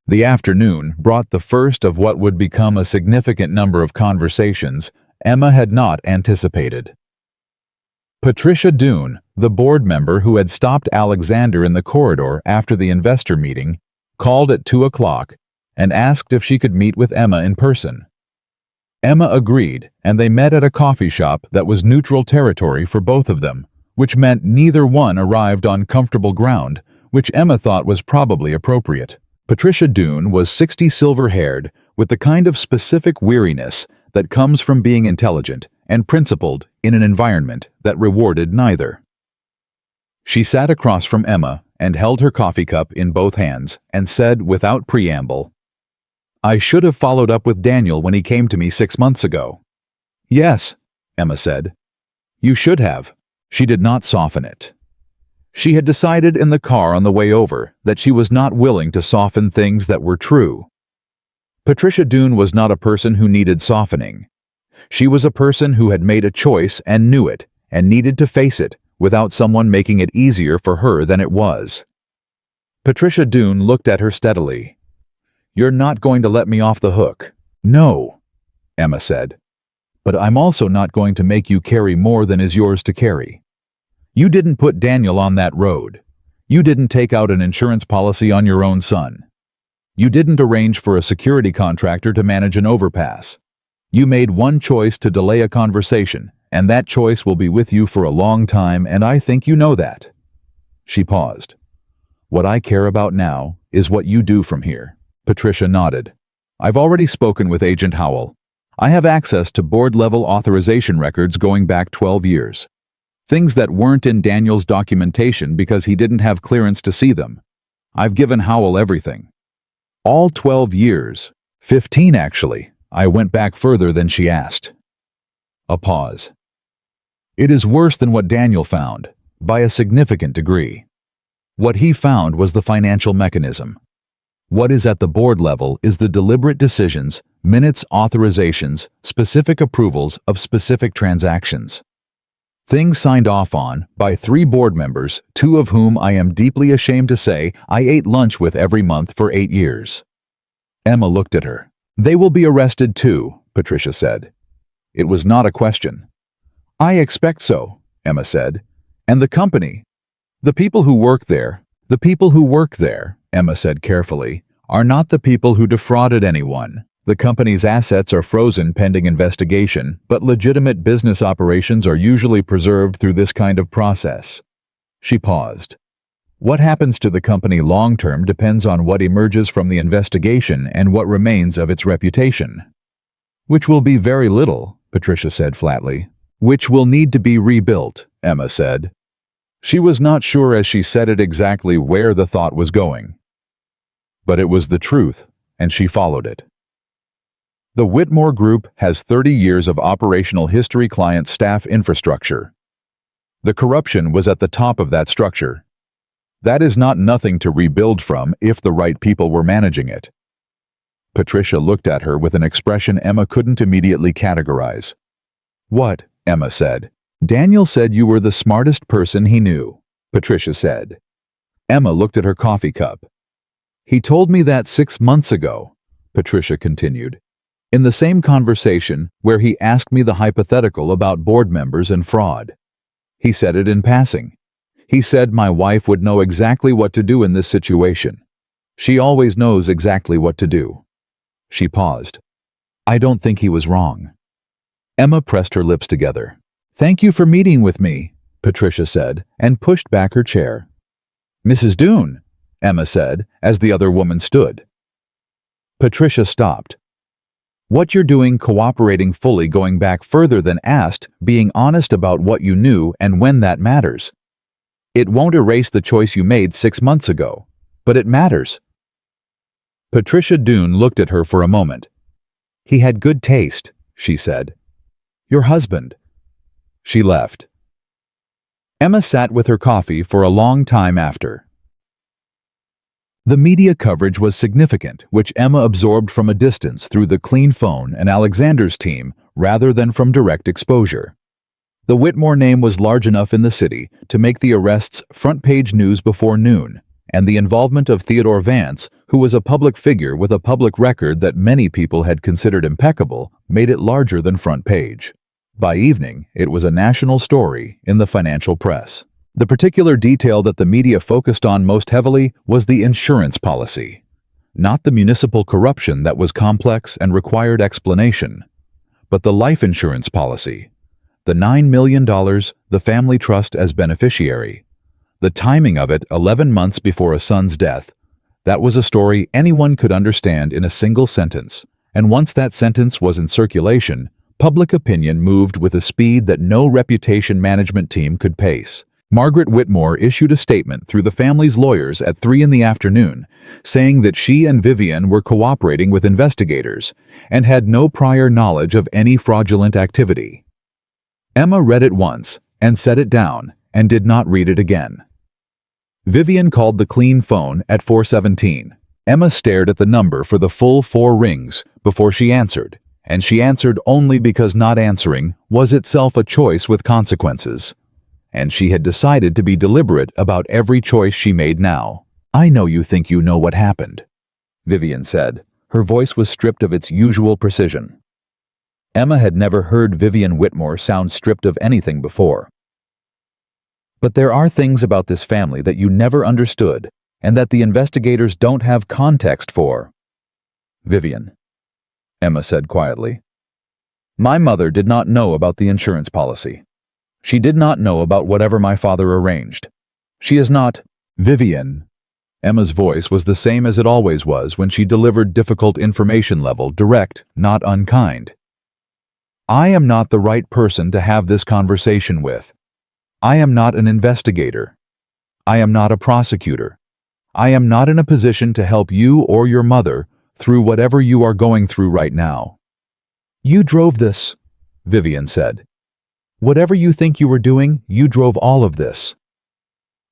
The afternoon brought the first of what would become a significant number of conversations Emma had not anticipated. Patricia Doone, the board member who had stopped Alexander in the corridor after the investor meeting, called at 2 o'clock and asked if she could meet with Emma in person. Emma agreed, and they met at a coffee shop that was neutral territory for both of them, which meant neither one arrived on comfortable ground, which Emma thought was probably appropriate. Patricia Doone was 60, silver-haired, with the kind of specific weariness that comes from being intelligent and principled in an environment that rewarded neither. She sat across from Emma and held her coffee cup in both hands and said without preamble, "I should have followed up with Daniel when he came to me 6 months ago." "Yes," Emma said. "You should have." She did not soften it. She had decided in the car on the way over that she was not willing to soften things that were true. Patricia Doone was not a person who needed softening. She was a person who had made a choice and knew it, and needed to face it without someone making it easier for her than it was. Patricia Doone looked at her steadily. "You're not going to let me off the hook." "No," Emma said. "But I'm also not going to make you carry more than is yours to carry. You didn't put Daniel on that road. You didn't take out an insurance policy on your own son. You didn't arrange for a security contractor to manage an overpass. You made one choice to delay a conversation, and that choice will be with you for a long time, and I think you know that." She paused. "What I care about now is what you do from here." Patricia nodded. "I've already spoken with Agent Howell. I have access to board-level authorization records going back 12 years. Things that weren't in Daniel's documentation because he didn't have clearance to see them. I've given Howell everything. All 12 years. 15, actually. I went back further than she asked." A pause. "It is worse than what Daniel found, by a significant degree. What he found was the financial mechanism. What is at the board level is the deliberate decisions, minutes, authorizations, specific approvals of specific transactions. Things signed off on by 3 board members, 2 of whom I am deeply ashamed to say I ate lunch with every month for 8 years. Emma looked at her. "They will be arrested too," Patricia said. It was not a question. "I expect so," Emma said. "And the company. The people who work there, Emma said carefully, "are not the people who defrauded anyone. The company's assets are frozen pending investigation, but legitimate business operations are usually preserved through this kind of process." She paused. "What happens to the company long-term depends on what emerges from the investigation and what remains of its reputation." "Which will be very little," Patricia said flatly. "Which will need to be rebuilt," Emma said. She was not sure as she said it exactly where the thought was going. But it was the truth, and she followed it. The Whitmore Group has 30 years of operational history client staff infrastructure. The corruption was at the top of that structure. That is not nothing to rebuild from if the right people were managing it. Patricia looked at her with an expression Emma couldn't immediately categorize. "What?" Emma said. "Daniel said you were the smartest person he knew," Patricia said. Emma looked at her coffee cup. "He told me that 6 months ago," Patricia continued. "In the same conversation where he asked me the hypothetical about board members and fraud. He said it in passing. He said my wife would know exactly what to do in this situation. She always knows exactly what to do." She paused. "I don't think he was wrong." Emma pressed her lips together. "Thank you for meeting with me," Patricia said, and pushed back her chair. "Mrs. Doone," Emma said, as the other woman stood. Patricia stopped. "What you're doing, cooperating fully, going back further than asked, being honest about what you knew and when that matters. It won't erase the choice you made 6 months ago, but it matters." Patricia Doone looked at her for a moment. "He had good taste," she said. "Your husband." She left. Emma sat with her coffee for a long time after. The media coverage was significant, which Emma absorbed from a distance through the clean phone and Alexander's team rather than from direct exposure. The Whitmore name was large enough in the city to make the arrests front-page news before noon, and the involvement of Theodore Vance, who was a public figure with a public record that many people had considered impeccable, made it larger than front page. By evening, it was a national story in the financial press. The particular detail that the media focused on most heavily was the insurance policy, not the municipal corruption that was complex and required explanation, but the life insurance policy, the $9 million, the family trust as beneficiary, the timing of it 11 months before a son's death. That was a story anyone could understand in a single sentence, and once that sentence was in circulation, public opinion moved with a speed that no reputation management team could pace. Margaret Whitmore issued a statement through the family's lawyers at 3 in the afternoon, saying that she and Vivian were cooperating with investigators and had no prior knowledge of any fraudulent activity. Emma read it once and set it down and did not read it again. Vivian called the clean phone at 4:17. Emma stared at the number for the full 4 rings before she answered, and she answered only because not answering was itself a choice with consequences. And she had decided to be deliberate about every choice she made now. "I know you think you know what happened," Vivian said. Her voice was stripped of its usual precision. Emma had never heard Vivian Whitmore sound stripped of anything before. "But there are things about this family that you never understood, and that the investigators don't have context for." "Vivian," Emma said quietly, "my mother did not know about the insurance policy. She did not know about whatever my father arranged. She is not—" "Vivian." Emma's voice was the same as it always was when she delivered difficult information level, direct, not unkind. "I am not the right person to have this conversation with. I am not an investigator. I am not a prosecutor. I am not in a position to help you or your mother through whatever you are going through right now." "You drove this," Vivian said. "Whatever you think you were doing, you drove all of this."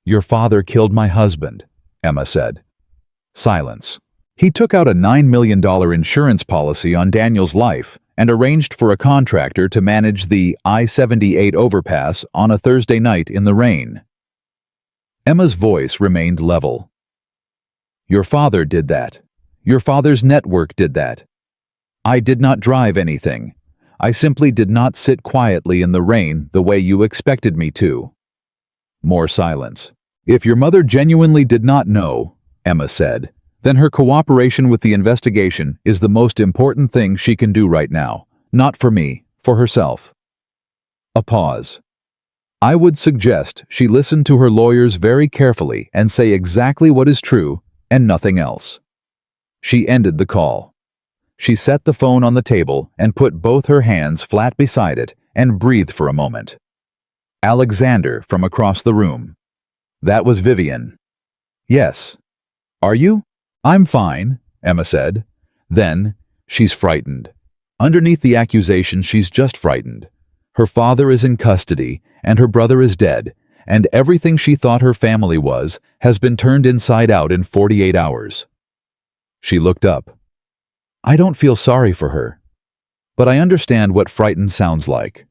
"Your father killed my husband," Emma said. Silence. "He took out a $9 million insurance policy on Daniel's life and arranged for a contractor to manage the I-78 overpass on a Thursday night in the rain." Emma's voice remained level. "Your father did that. Your father's network did that. I did not drive anything. I simply did not sit quietly in the rain the way you expected me to." More silence. "If your mother genuinely did not know," Emma said, "then her cooperation with the investigation is the most important thing she can do right now. Not for me, for herself." A pause. "I would suggest she listen to her lawyers very carefully and say exactly what is true and nothing else." She ended the call. She set the phone on the table and put both her hands flat beside it and breathed for a moment. Alexander from across the room. That was Vivian. "Yes. Are you?" "I'm fine," Emma said. Then, "She's frightened. Underneath the accusation, she's just frightened. Her father is in custody, and her brother is dead, and everything she thought her family was has been turned inside out in 48 hours. She looked up. "I don't feel sorry for her, but I understand what frightened sounds like."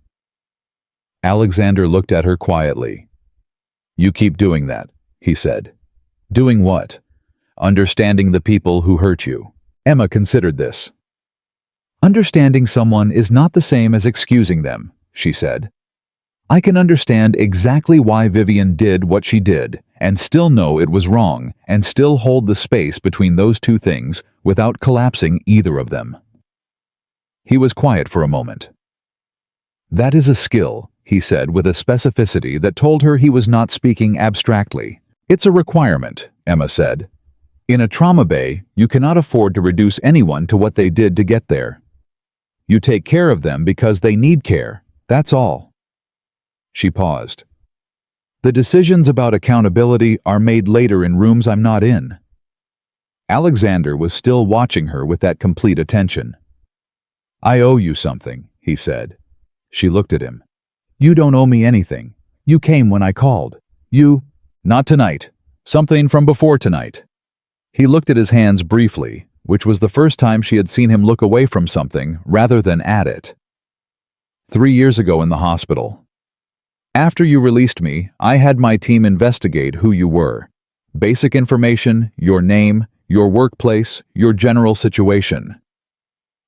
Alexander looked at her quietly. "You keep doing that," he said. "Doing what?" "Understanding the people who hurt you." Emma considered this. "Understanding someone is not the same as excusing them," she said. "I can understand exactly why Vivian did what she did, and still know it was wrong, and still hold the space between those two things without collapsing either of them." He was quiet for a moment. "That is a skill," he said with a specificity that told her he was not speaking abstractly. "It's a requirement," Emma said. "In a trauma bay, you cannot afford to reduce anyone to what they did to get there. You take care of them because they need care, that's all." She paused. "The decisions about accountability are made later in rooms I'm not in." Alexander was still watching her with that complete attention. "I owe you something," he said. She looked at him. "You don't owe me anything. You came when I called. You—" "Not tonight. Something from before tonight." He looked at his hands briefly, which was the first time she had seen him look away from something rather than at it. 3 years ago in the hospital. After you released me, I had my team investigate who you were. Basic information, your name, your workplace, your general situation.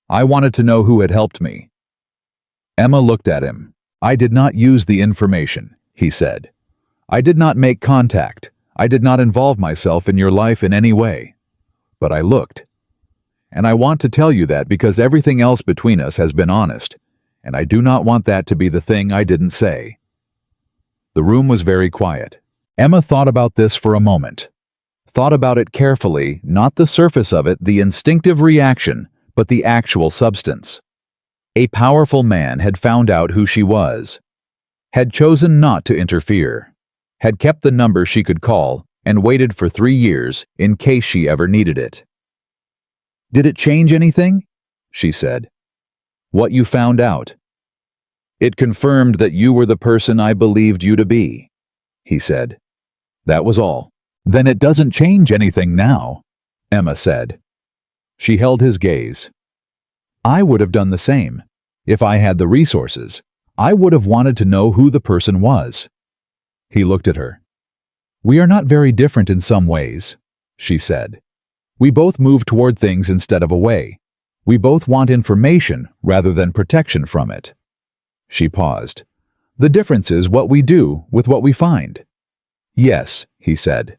I wanted to know who had helped me." Emma looked at him. "I did not use the information," he said. "I did not make contact. I did not involve myself in your life in any way. But I looked. And I want to tell you that because everything else between us has been honest, and I do not want that to be the thing I didn't say." The room was very quiet. Emma thought about this for a moment. Thought about it carefully, not the surface of it, the instinctive reaction, but the actual substance. A powerful man had found out who she was, had chosen not to interfere, had kept the number she could call, and waited for 3 years in case she ever needed it. "Did it change anything?" she said. "What you found out?" "It confirmed that you were the person I believed you to be," he said. "That was all." "Then it doesn't change anything now," Emma said. She held his gaze. "I would have done the same. If I had the resources, I would have wanted to know who the person was." He looked at her. "We are not very different in some ways," she said. "We both move toward things instead of away. We both want information rather than protection from it." She paused. "The difference is what we do with what we find." "Yes," he said.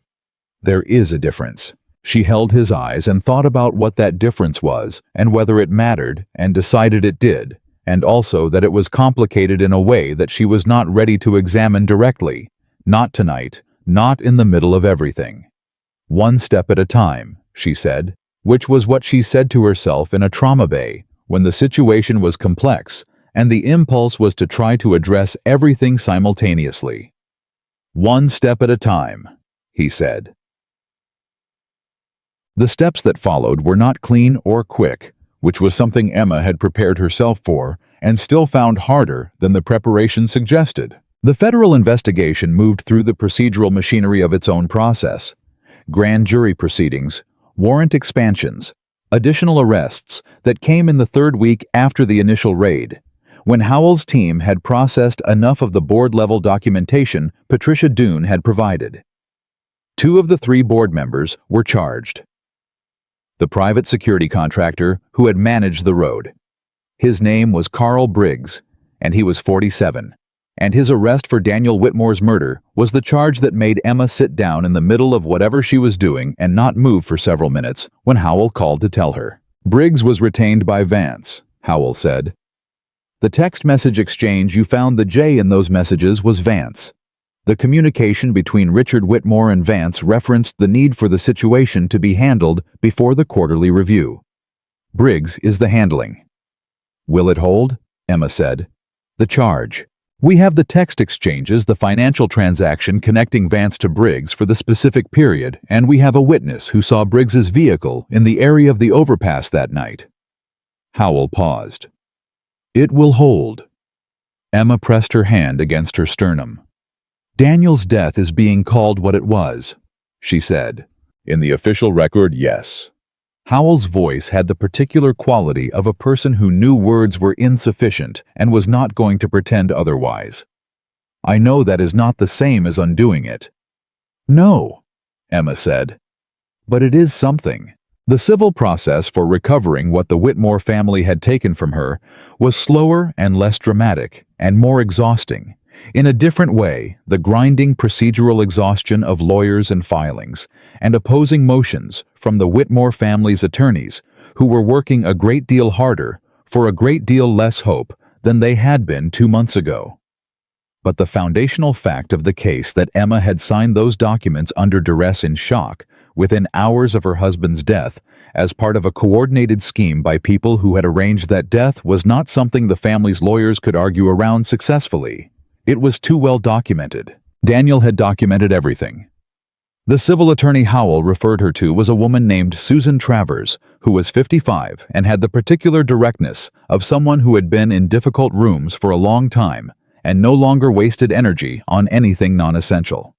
"There is a difference." She held his eyes and thought about what that difference was and whether it mattered, and decided it did, and also that it was complicated in a way that she was not ready to examine directly. Not tonight, not in the middle of everything. "One step at a time," she said, which was what she said to herself in a trauma bay when the situation was complex and the impulse was to try to address everything simultaneously. "One step at a time," he said. The steps that followed were not clean or quick, which was something Emma had prepared herself for and still found harder than the preparation suggested. The federal investigation moved through the procedural machinery of its own process. Grand jury proceedings, warrant expansions, additional arrests that came in the third week after the initial raid, when Howell's team had processed enough of the board-level documentation Patricia Doone had provided. 2 of the 3 board members were charged. The private security contractor who had managed the road. His name was Carl Briggs, and he was 47, and his arrest for Daniel Whitmore's murder was the charge that made Emma sit down in the middle of whatever she was doing and not move for several minutes when Howell called to tell her. "Briggs was retained by Vance," Howell said. "The text message exchange you found the J in those messages was Vance. The communication between Richard Whitmore and Vance referenced the need for the situation to be handled before the quarterly review. Briggs is the handling." "Will it hold?" Emma said. "The charge. We have the text exchanges, the financial transaction connecting Vance to Briggs for the specific period, and we have a witness who saw Briggs's vehicle in the area of the overpass that night." Howell paused. "It will hold." Emma pressed her hand against her sternum. "Daniel's death is being called what it was," she said. "In the official record, yes." Howell's voice had the particular quality of a person who knew words were insufficient and was not going to pretend otherwise. "I know that is not the same as undoing it." "No," Emma said. "But it is something." The civil process for recovering what the Whitmore family had taken from her was slower and less dramatic and more exhausting. In a different way, the grinding procedural exhaustion of lawyers and filings, and opposing motions from the Whitmore family's attorneys, who were working a great deal harder for a great deal less hope than they had been 2 months ago. But the foundational fact of the case that Emma had signed those documents under duress in shock, within hours of her husband's death, as part of a coordinated scheme by people who had arranged that death, was not something the family's lawyers could argue around successfully. It was too well documented. Daniel had documented everything. The civil attorney Howell referred her to was a woman named Susan Travers, who was 55 and had the particular directness of someone who had been in difficult rooms for a long time and no longer wasted energy on anything non-essential.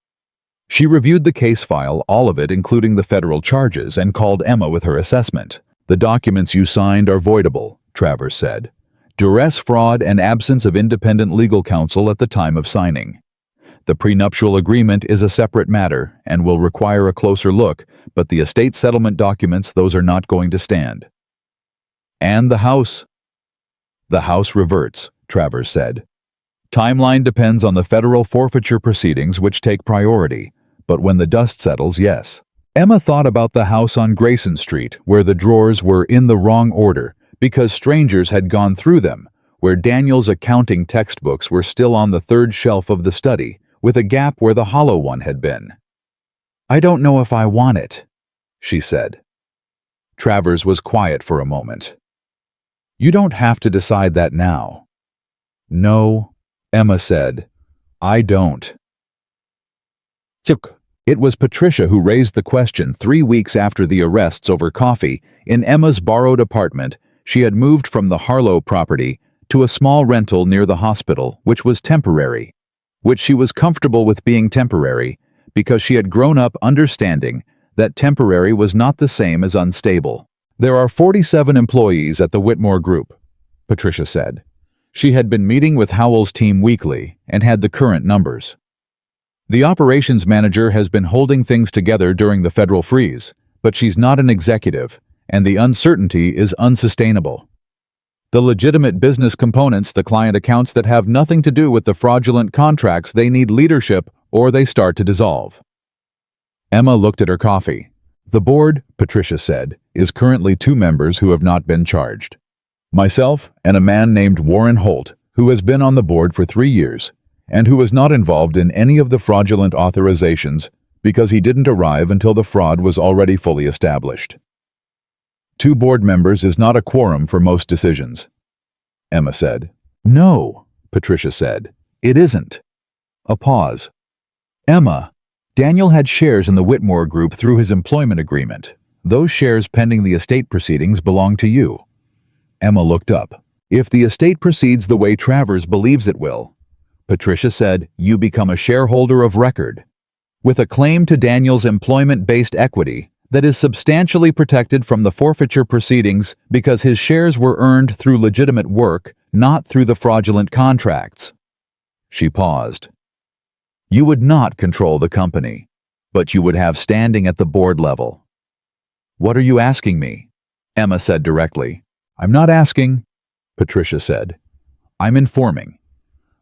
She reviewed the case file, all of it including the federal charges, and called Emma with her assessment. "The documents you signed are voidable," Travers said. "Duress, fraud, and absence of independent legal counsel at the time of signing. The prenuptial agreement is a separate matter and will require a closer look, but the estate settlement documents, those are not going to stand." "And the house?" "The house reverts," Travers said. "Timeline depends on the federal forfeiture proceedings, which take priority, but when the dust settles, yes." Emma thought about the house on Grayson Street, where the drawers were in the wrong order because strangers had gone through them, where Daniel's accounting textbooks were still on the 3rd shelf of the study, with a gap where the hollow one had been. "I don't know if I want it," she said. Travers was quiet for a moment. You don't have to decide that now. No, Emma said. I don't. It was Patricia who raised the question 3 weeks after the arrests over coffee. In Emma's borrowed apartment, she had moved from the Harlow property to a small rental near the hospital, which was temporary, which she was comfortable with being temporary because she had grown up understanding that temporary was not the same as unstable. There are 47 employees at the Whitmore Group, Patricia said. She had been meeting with Howell's team weekly and had the current numbers. The operations manager has been holding things together during the federal freeze, but she's not an executive, and the uncertainty is unsustainable. The legitimate business components, the client accounts that have nothing to do with the fraudulent contracts, they need leadership or they start to dissolve. Emma looked at her coffee. The board, Patricia said, is currently 2 members who have not been charged. Myself and a man named Warren Holt, who has been on the board for 3 years, and who was not involved in any of the fraudulent authorizations because he didn't arrive until the fraud was already fully established. 2 board members is not a quorum for most decisions, Emma said. No, Patricia said. It isn't. A pause. Emma, Daniel had shares in the Whitmore Group through his employment agreement. Those shares pending the estate proceedings belong to you. Emma looked up. If the estate proceeds the way Travers believes it will, Patricia said, you become a shareholder of record, with a claim to Daniel's employment-based equity that is substantially protected from the forfeiture proceedings because his shares were earned through legitimate work, not through the fraudulent contracts. She paused. You would not control the company, but you would have standing at the board level. What are you asking me? Emma said directly. I'm not asking, Patricia said. I'm informing.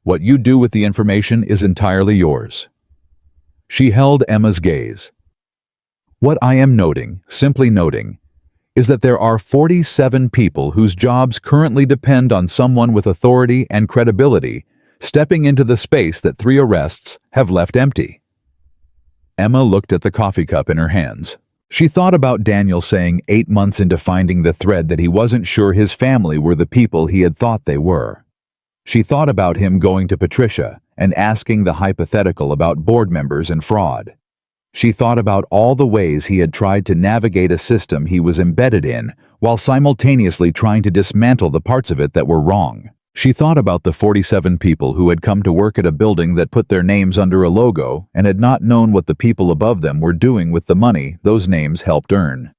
What you do with the information is entirely yours. She held Emma's gaze. What I am noting, simply noting, is that there are 47 people whose jobs currently depend on someone with authority and credibility stepping into the space that 3 arrests have left empty. Emma looked at the coffee cup in her hands. She thought about Daniel saying 8 months into finding the thread that he wasn't sure his family were the people he had thought they were. She thought about him going to Patricia and asking the hypothetical about board members and fraud. She thought about all the ways he had tried to navigate a system he was embedded in while simultaneously trying to dismantle the parts of it that were wrong. She thought about the 47 people who had come to work at a building that put their names under a logo and had not known what the people above them were doing with the money those names helped earn.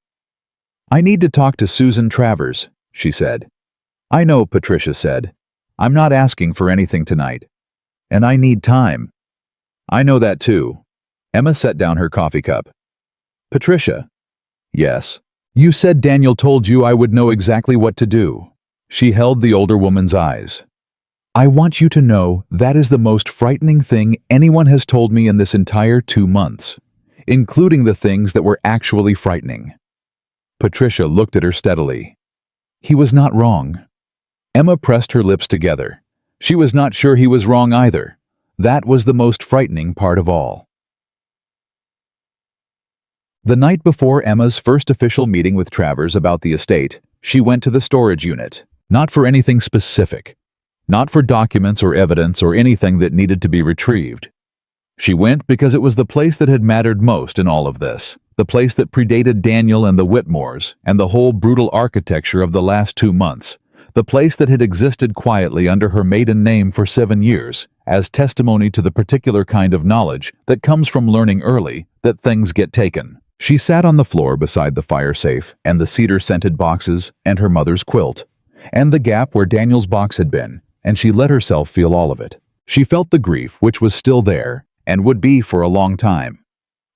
I need to talk to Susan Travers, she said. I know, Patricia said. I'm not asking for anything tonight. And I need time. I know that too. Emma set down her coffee cup. Patricia. Yes. You said Daniel told you I would know exactly what to do. She held the older woman's eyes. I want you to know that is the most frightening thing anyone has told me in this entire 2 months, including the things that were actually frightening. Patricia looked at her steadily. He was not wrong. Emma pressed her lips together. She was not sure he was wrong either. That was the most frightening part of all. The night before Emma's first official meeting with Travers about the estate, she went to the storage unit, not for anything specific, not for documents or evidence or anything that needed to be retrieved. She went because it was the place that had mattered most in all of this, the place that predated Daniel and the Whitmores and the whole brutal architecture of the last 2 months, the place that had existed quietly under her maiden name for 7 years, as testimony to the particular kind of knowledge that comes from learning early that things get taken. She sat on the floor beside the fire safe and the cedar-scented boxes and her mother's quilt, and the gap where Daniel's box had been, and she let herself feel all of it. She felt the grief which was still there and would be for a long time.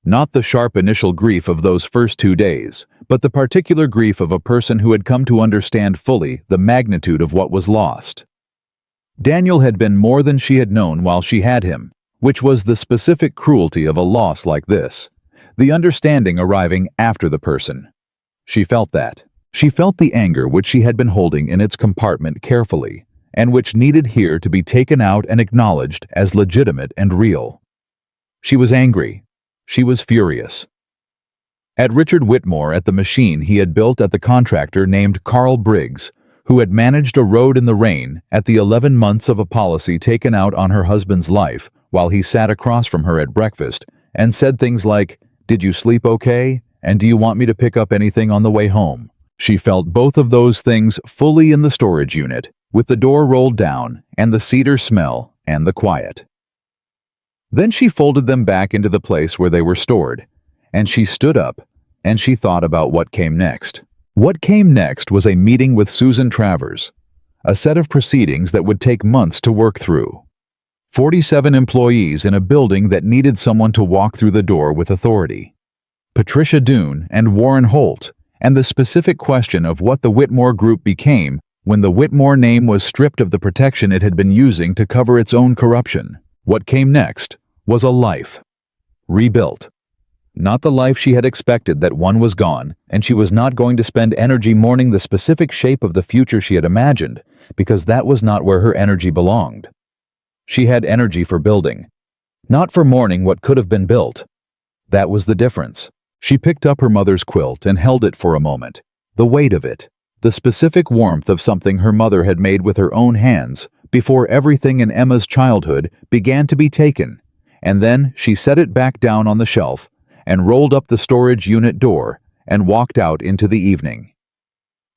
Not the sharp initial grief of those first 2 days, but the particular grief of a person who had come to understand fully the magnitude of what was lost. Daniel had been more than she had known while she had him, which was the specific cruelty of a loss like this, the understanding arriving after the person. She felt that. She felt the anger which she had been holding in its compartment carefully, and which needed here to be taken out and acknowledged as legitimate and real. She was angry. She was furious. At Richard Whitmore at the machine he had built at the contractor named Carl Briggs, who had managed a road in the rain at the 11 months of a policy taken out on her husband's life while he sat across from her at breakfast and said things like, "Did you sleep okay? And do you want me to pick up anything on the way home?" She felt both of those things fully in the storage unit, with the door rolled down and the cedar smell and the quiet. Then she folded them back into the place where they were stored, and she stood up, and she thought about what came next. What came next was a meeting with Susan Travers, a set of proceedings that would take months to work through. 47 employees in a building that needed someone to walk through the door with authority. Patricia Doone and Warren Holt, and the specific question of what the Whitmore Group became when the Whitmore name was stripped of the protection it had been using to cover its own corruption. What came next was a life. Rebuilt. Not the life she had expected that one was gone, and she was not going to spend energy mourning the specific shape of the future she had imagined, because that was not where her energy belonged. She had energy for building, not for mourning what could have been built. That was the difference. She picked up her mother's quilt and held it for a moment. The weight of it, the specific warmth of something her mother had made with her own hands before everything in Emma's childhood began to be taken, and then she set it back down on the shelf and rolled up the storage unit door and walked out into the evening.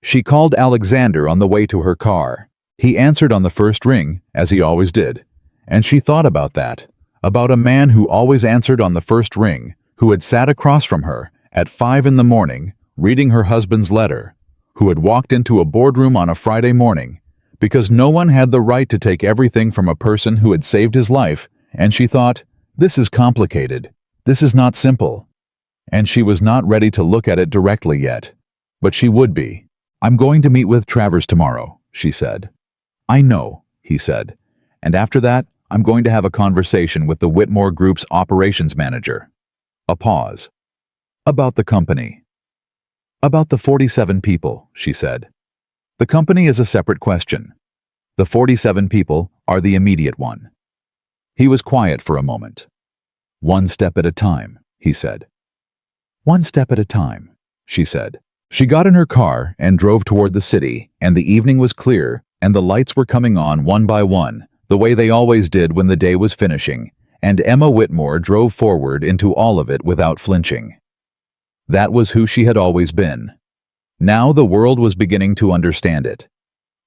She called Alexander on the way to her car. He answered on the first ring, as he always did, and she thought about that, about a man who always answered on the first ring, who had sat across from her at 5 a.m, reading her husband's letter, who had walked into a boardroom on a Friday morning, because no one had the right to take everything from a person who had saved his life, and she thought, this is complicated. This is not simple. And she was not ready to look at it directly yet. But she would be. "I'm going to meet with Travers tomorrow," she said. "I know," he said. "And after that, I'm going to have a conversation with the Whitmore Group's operations manager." A pause. "About the company." "About the 47 people," she said. "The company is a separate question. The 47 people are the immediate one." He was quiet for a moment. "One step at a time," he said. "One step at a time," she said. She got in her car and drove toward the city, and the evening was clear, and the lights were coming on one by one, the way they always did when the day was finishing, and Emma Whitmore drove forward into all of it without flinching. That was who she had always been. Now the world was beginning to understand it.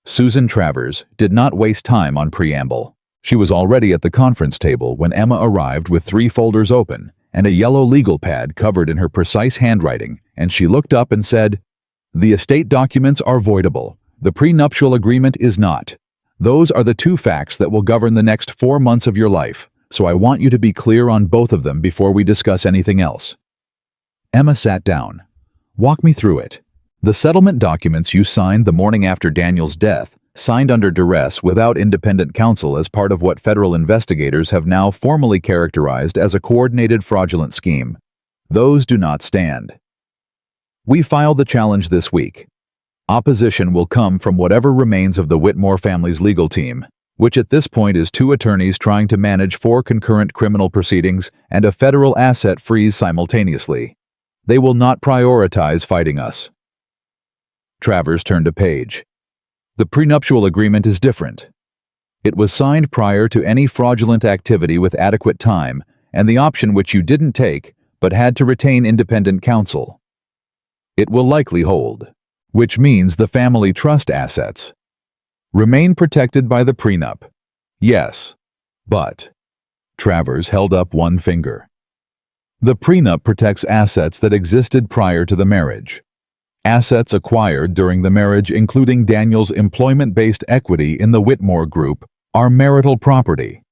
Susan Travers did not waste time on preamble. She was already at the conference table when Emma arrived with 3 folders open and a yellow legal pad covered in her precise handwriting, and she looked up and said, "The estate documents are voidable. The prenuptial agreement is not. Those are the 2 facts that will govern the next 4 months of your life, so I want you to be clear on both of them before we discuss anything else." Emma sat down. "Walk me through it." "The settlement documents you signed the morning after Daniel's death, signed under duress without independent counsel as part of what federal investigators have now formally characterized as a coordinated fraudulent scheme. Those do not stand. We filed the challenge this week. Opposition will come from whatever remains of the Whitmore family's legal team, which at this point is 2 attorneys trying to manage 4 concurrent criminal proceedings and a federal asset freeze simultaneously. They will not prioritize fighting us." Travers turned a page. "The prenuptial agreement is different. It was signed prior to any fraudulent activity with adequate time, and the option which you didn't take, but had to retain independent counsel. It will likely hold, which means the family trust assets remain protected by the prenup. Yes, but..." Travers held up one finger. "The prenup protects assets that existed prior to the marriage. Assets acquired during the marriage, including Daniel's employment-based equity in the Whitmore Group, are marital property,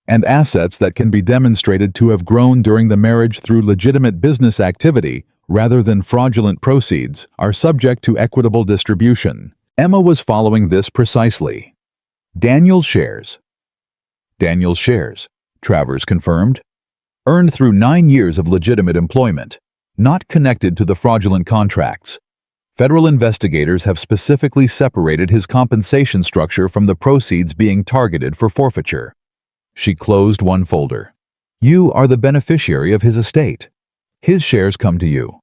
and assets that can be demonstrated to have grown during the marriage through legitimate business activity rather than fraudulent proceeds are subject to equitable distribution." Emma was following this precisely. "Daniel's shares." "Daniel's shares," Travers confirmed. "Earned through 9 years of legitimate employment, not connected to the fraudulent contracts. Federal investigators have specifically separated his compensation structure from the proceeds being targeted for forfeiture." She closed one folder. "You are the beneficiary of his estate. His shares come to you."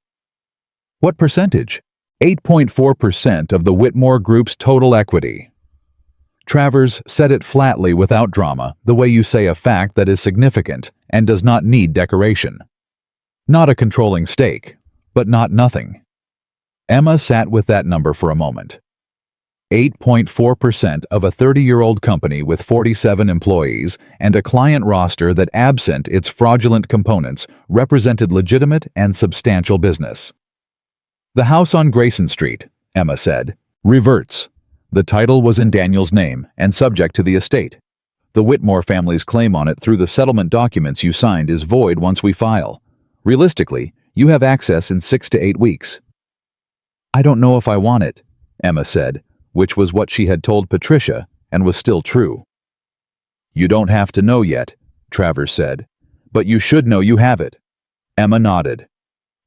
"What percentage?" 8.4% of the Whitmore Group's total equity. Travers said it flatly without drama, the way you say a fact that is significant and does not need decoration. Not a controlling stake, but not nothing. Emma sat with that number for a moment. 8.4% of a 30-year-old company with 47 employees and a client roster that, absent its fraudulent components, represented legitimate and substantial business. The house on Grayson Street, Emma said, reverts. The title was in Daniel's name and subject to the estate. The Whitmore family's claim on it through the settlement documents you signed is void once we file. Realistically, you have access in 6 to 8 weeks. I don't know if I want it, Emma said, which was what she had told Patricia and was still true. You don't have to know yet, Travers said, but you should know you have it. Emma nodded.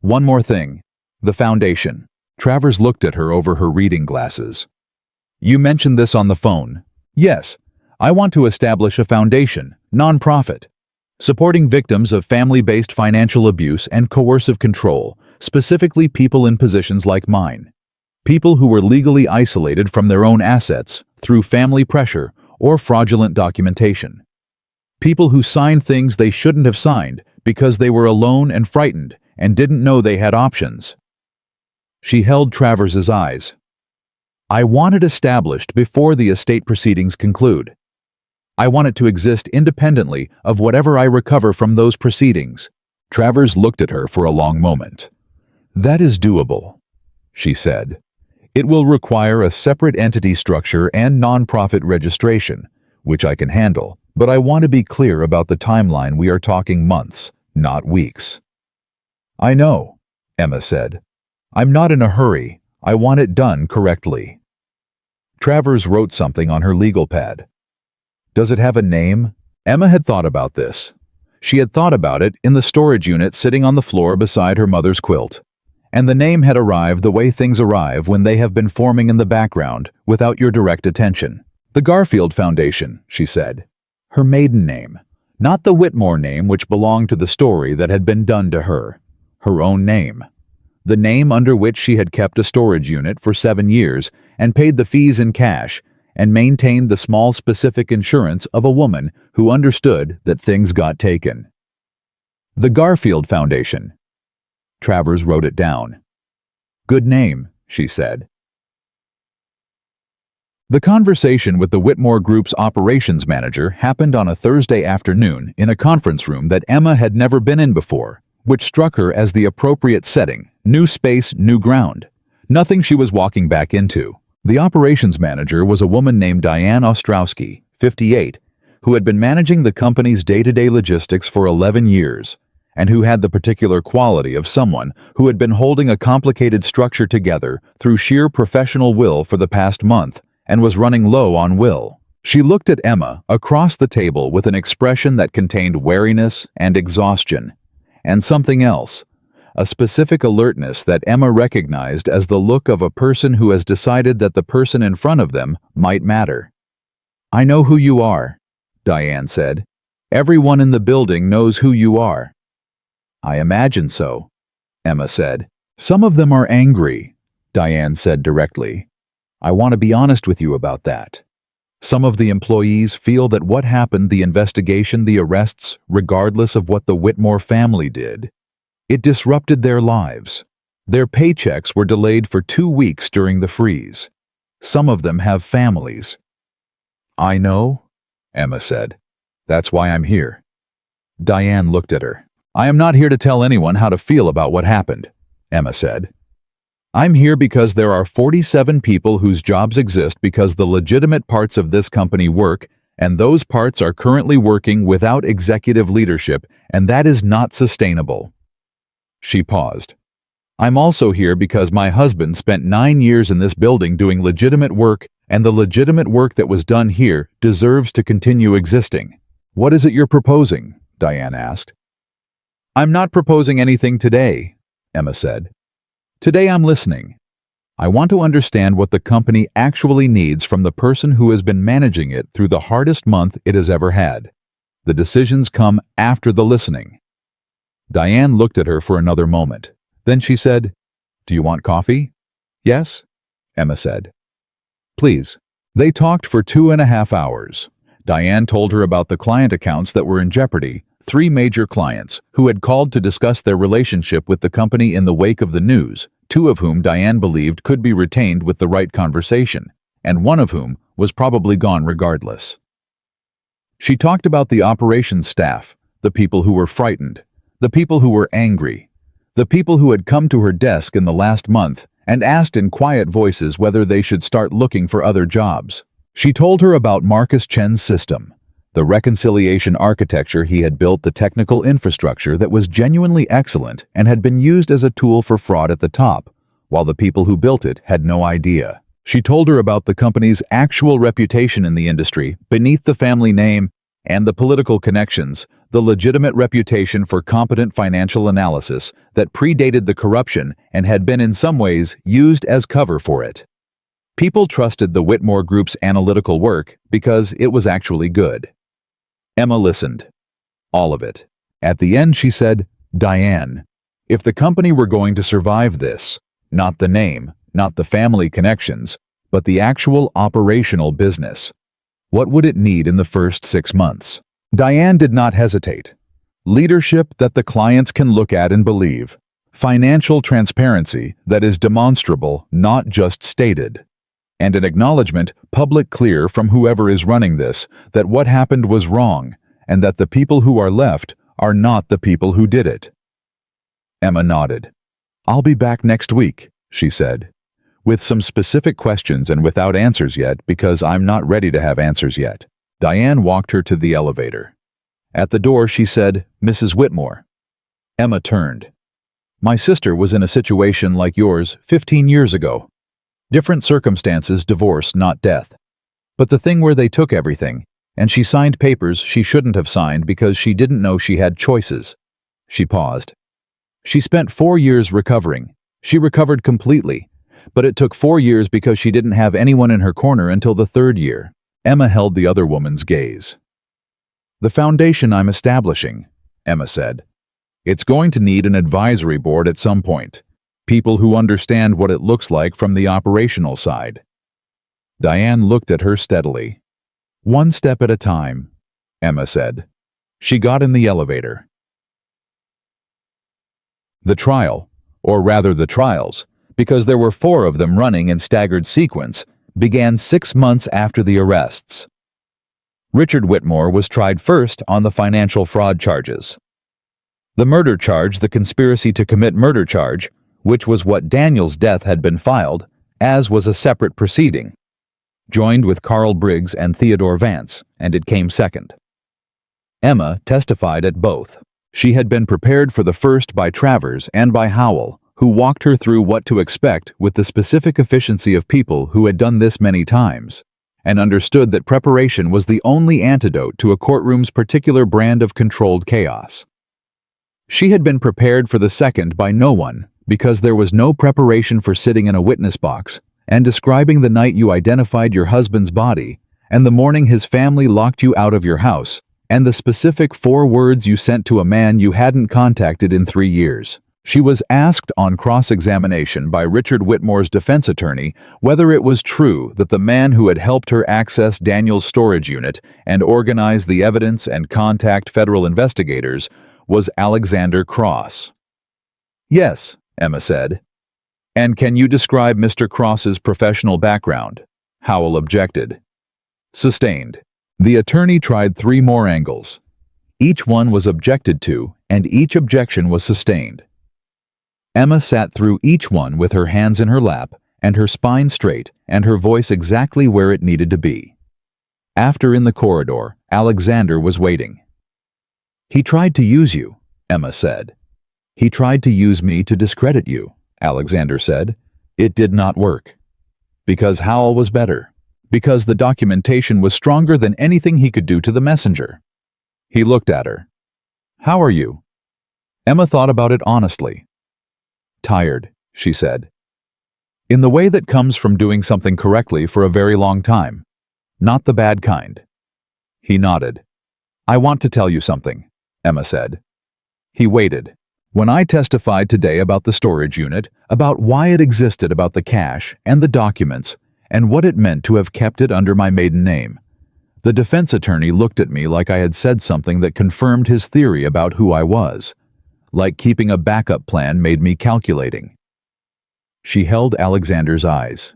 One more thing. The foundation. Travers looked at her over her reading glasses. You mentioned this on the phone. Yes, I want to establish a foundation, non-profit, supporting victims of family-based financial abuse and coercive control, specifically people in positions like mine. People who were legally isolated from their own assets through family pressure or fraudulent documentation. People who signed things they shouldn't have signed because they were alone and frightened and didn't know they had options. She held Travers's eyes. I want it established before the estate proceedings conclude. I want it to exist independently of whatever I recover from those proceedings. Travers looked at her for a long moment. That is doable, she said. It will require a separate entity structure and non-profit registration, which I can handle, but I want to be clear about the timeline. We are talking months, not weeks. I know, Emma said. I'm not in a hurry. I want it done correctly. Travers wrote something on her legal pad. Does it have a name? Emma had thought about this. She had thought about it in the storage unit sitting on the floor beside her mother's quilt. And the name had arrived the way things arrive when they have been forming in the background without your direct attention. The Garfield Foundation, she said. Her maiden name, not the Whitmore name which belonged to the story that had been done to her. Her own name. The name under which she had kept a storage unit for 7 years and paid the fees in cash and maintained the small specific insurance of a woman who understood that things got taken. The Garfield Foundation. Travers wrote it down. Good name, she said. The conversation with the Whitmore Group's operations manager happened on a Thursday afternoon in a conference room that Emma had never been in before, which struck her as the appropriate setting, new space, new ground. Nothing she was walking back into. The operations manager was a woman named Diane Ostrowski, 58, who had been managing the company's day-to-day logistics for 11 years, and who had the particular quality of someone who had been holding a complicated structure together through sheer professional will for the past month and was running low on will. She looked at Emma across the table with an expression that contained wariness and exhaustion, and something else, a specific alertness that Emma recognized as the look of a person who has decided that the person in front of them might matter. I know who you are, Diane said. Everyone in the building knows who you are. I imagine so, Emma said. Some of them are angry, Diane said directly. I want to be honest with you about that. Some of the employees feel that what happened, the investigation, the arrests, regardless of what the Whitmore family did, it disrupted their lives. Their paychecks were delayed for 2 weeks during the freeze. Some of them have families. I know, Emma said. That's why I'm here. Diane looked at her. I am not here to tell anyone how to feel about what happened, Emma said. I'm here because there are 47 people whose jobs exist because the legitimate parts of this company work, and those parts are currently working without executive leadership, and that is not sustainable. She paused. I'm also here because my husband spent 9 years in this building doing legitimate work, and the legitimate work that was done here deserves to continue existing. What is it you're proposing? Diane asked. I'm not proposing anything today, Emma said. Today I'm listening. I want to understand what the company actually needs from the person who has been managing it through the hardest month it has ever had. The decisions come after the listening. Diane looked at her for another moment. Then she said, Do you want coffee? Yes? Emma said. Please. They talked for 2.5 hours. Diane told her about the client accounts that were in jeopardy, 3 major clients who had called to discuss their relationship with the company in the wake of the news, 2 of whom Diane believed could be retained with the right conversation, and 1 of whom was probably gone regardless. She talked about the operations staff, the people who were frightened, the people who were angry, the people who had come to her desk in the last month and asked in quiet voices whether they should start looking for other jobs. She told her about Marcus Chen's system, the reconciliation architecture he had built, the technical infrastructure that was genuinely excellent and had been used as a tool for fraud at the top, while the people who built it had no idea. She told her about the company's actual reputation in the industry, beneath the family name and the political connections, the legitimate reputation for competent financial analysis that predated the corruption and had been in some ways used as cover for it. People trusted the Whitmore Group's analytical work because it was actually good. Emma listened. All of it. At the end she said, Diane, if the company were going to survive this, not the name, not the family connections, but the actual operational business, what would it need in the first 6 months? Diane did not hesitate. Leadership that the clients can look at and believe. Financial transparency that is demonstrable, not just stated. And an acknowledgement, public clear from whoever is running this, that what happened was wrong, and that the people who are left are not the people who did it. Emma nodded. I'll be back next week, she said, with some specific questions and without answers yet because I'm not ready to have answers yet. Diane walked her to the elevator. At the door she said, Mrs. Whitmore. Emma turned. My sister was in a situation like yours 15 years ago. Different circumstances, divorce, not death. But the thing where they took everything, and she signed papers she shouldn't have signed because she didn't know she had choices. She paused. She spent 4 years recovering. She recovered completely, but it took 4 years because she didn't have anyone in her corner until the 3rd year. Emma held the other woman's gaze. The foundation I'm establishing, Emma said. It's going to need an advisory board at some point. People who understand what it looks like from the operational side. Diane looked at her steadily. 1 step at a time, Emma said. She got in the elevator. The trial, or rather the trials, because there were 4 of them running in staggered sequence, began 6 months after the arrests. Richard Whitmore was tried first on the financial fraud charges. The murder charge, the conspiracy to commit murder charge, which was what Daniel's death had been filed, as was a separate proceeding, joined with Carl Briggs and Theodore Vance, and it came second. Emma testified at both. She had been prepared for the first by Travers and by Howell, who walked her through what to expect with the specific efficiency of people who had done this many times, and understood that preparation was the only antidote to a courtroom's particular brand of controlled chaos. She had been prepared for the second by no one, because there was no preparation for sitting in a witness box and describing the night you identified your husband's body, and the morning his family locked you out of your house, and the specific 4 words you sent to a man you hadn't contacted in 3 years. She was asked on cross-examination by Richard Whitmore's defense attorney whether it was true that the man who had helped her access Daniel's storage unit and organize the evidence and contact federal investigators was Alexander Cross. Yes, Emma said. And can you describe Mr. Cross's professional background? Howell objected. Sustained. The attorney tried 3 more angles. Each one was objected to, and each objection was sustained. Emma sat through each one with her hands in her lap and her spine straight and her voice exactly where it needed to be. After in the corridor, Alexander was waiting. He tried to use you, Emma said. He tried to use me to discredit you, Alexander said. It did not work. Because Howell was better. Because the documentation was stronger than anything he could do to the messenger. He looked at her. How are you? Emma thought about it honestly. Tired, she said. In the way that comes from doing something correctly for a very long time. Not the bad kind. He nodded. I want to tell you something, Emma said. He waited. When I testified today about the storage unit, about why it existed, about the cash and the documents, and what it meant to have kept it under my maiden name, the defense attorney looked at me like I had said something that confirmed his theory about who I was, like keeping a backup plan made me calculating. She held Alexander's eyes.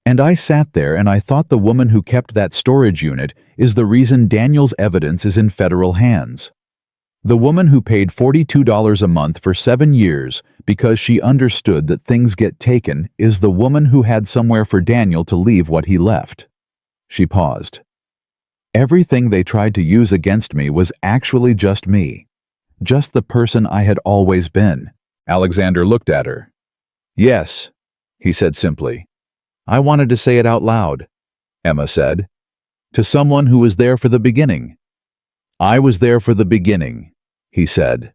And I sat there and I thought the woman who kept that storage unit is the reason Daniel's evidence is in federal hands. The woman who paid $42 a month for 7 years because she understood that things get taken is the woman who had somewhere for Daniel to leave what he left. She paused. Everything they tried to use against me was actually just me. Just the person I had always been. Alexander looked at her. Yes, he said simply. I wanted to say it out loud, Emma said. To someone who was there for the beginning. I was there for the beginning, he said.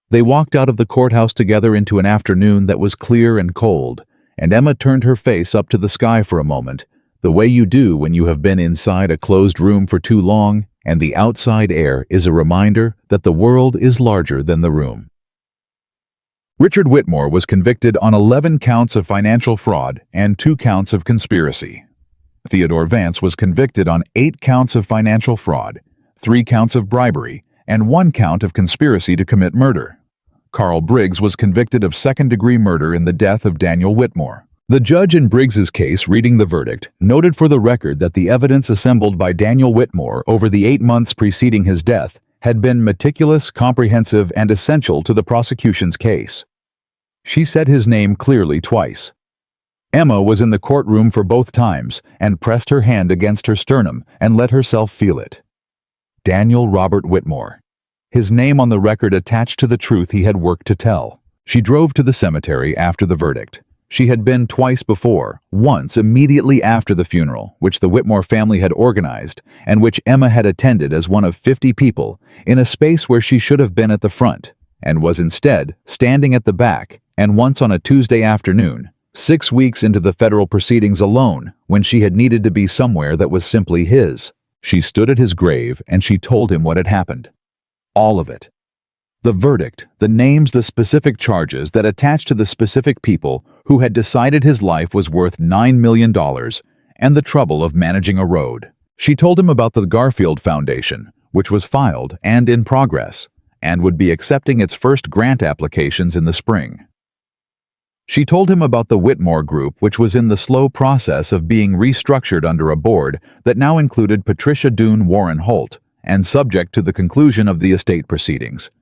They walked out of the courthouse together into an afternoon that was clear and cold, and Emma turned her face up to the sky for a moment, the way you do when you have been inside a closed room for too long and the outside air is a reminder that the world is larger than the room. Richard Whitmore was convicted on 11 counts of financial fraud and 2 counts of conspiracy. Theodore Vance was convicted on 8 counts of financial fraud, 3 counts of bribery, and 1 count of conspiracy to commit murder. Carl Briggs was convicted of second-degree murder in the death of Daniel Whitmore. The judge in Briggs's case, reading the verdict, noted for the record that the evidence assembled by Daniel Whitmore over the 8 months preceding his death had been meticulous, comprehensive, and essential to the prosecution's case. She said his name clearly twice. Emma was in the courtroom for both times and pressed her hand against her sternum and let herself feel it. Daniel Robert Whitmore. His name on the record attached to the truth he had worked to tell. She drove to the cemetery after the verdict. She had been twice before, once immediately after the funeral, which the Whitmore family had organized, and which Emma had attended as one of 50 people, in a space where she should have been at the front, and was instead standing at the back, and once on a Tuesday afternoon, 6 weeks into the federal proceedings alone, when she had needed to be somewhere that was simply his. She stood at his grave and she told him what had happened. All of it. The verdict, the names, the specific charges that attached to the specific people who had decided his life was worth $9 million, and the trouble of managing a road. She told him about the Garfield Foundation, which was filed and in progress, and would be accepting its first grant applications in the spring. She told him about the Whitmore Group, which was in the slow process of being restructured under a board that now included Patricia Doone Warren Holt, and subject to the conclusion of the estate proceedings.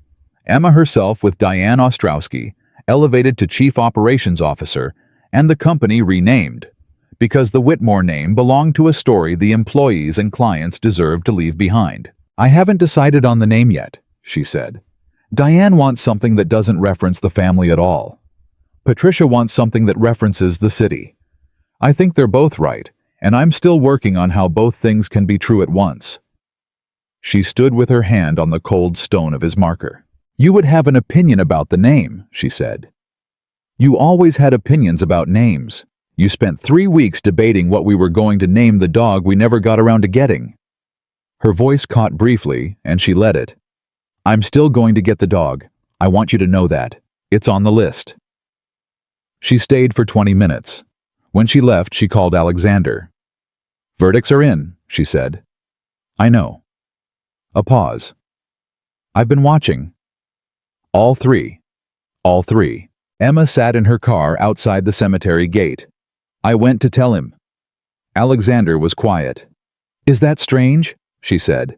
Emma herself, with Diane Ostrowski, elevated to Chief Operations Officer, and the company renamed, because the Whitmore name belonged to a story the employees and clients deserved to leave behind. I haven't decided on the name yet, she said. Diane wants something that doesn't reference the family at all. Patricia wants something that references the city. I think they're both right, and I'm still working on how both things can be true at once. She stood with her hand on the cold stone of his marker. You would have an opinion about the name, she said. You always had opinions about names. You spent 3 weeks debating what we were going to name the dog we never got around to getting. Her voice caught briefly, and she let it. I'm still going to get the dog. I want you to know that. It's on the list. She stayed for 20 minutes. When she left, she called Alexander. Verdicts are in, she said. I know. A pause. I've been watching. All three. All three. Emma sat in her car outside the cemetery gate. I went to tell him. Alexander was quiet. Is that strange? She said.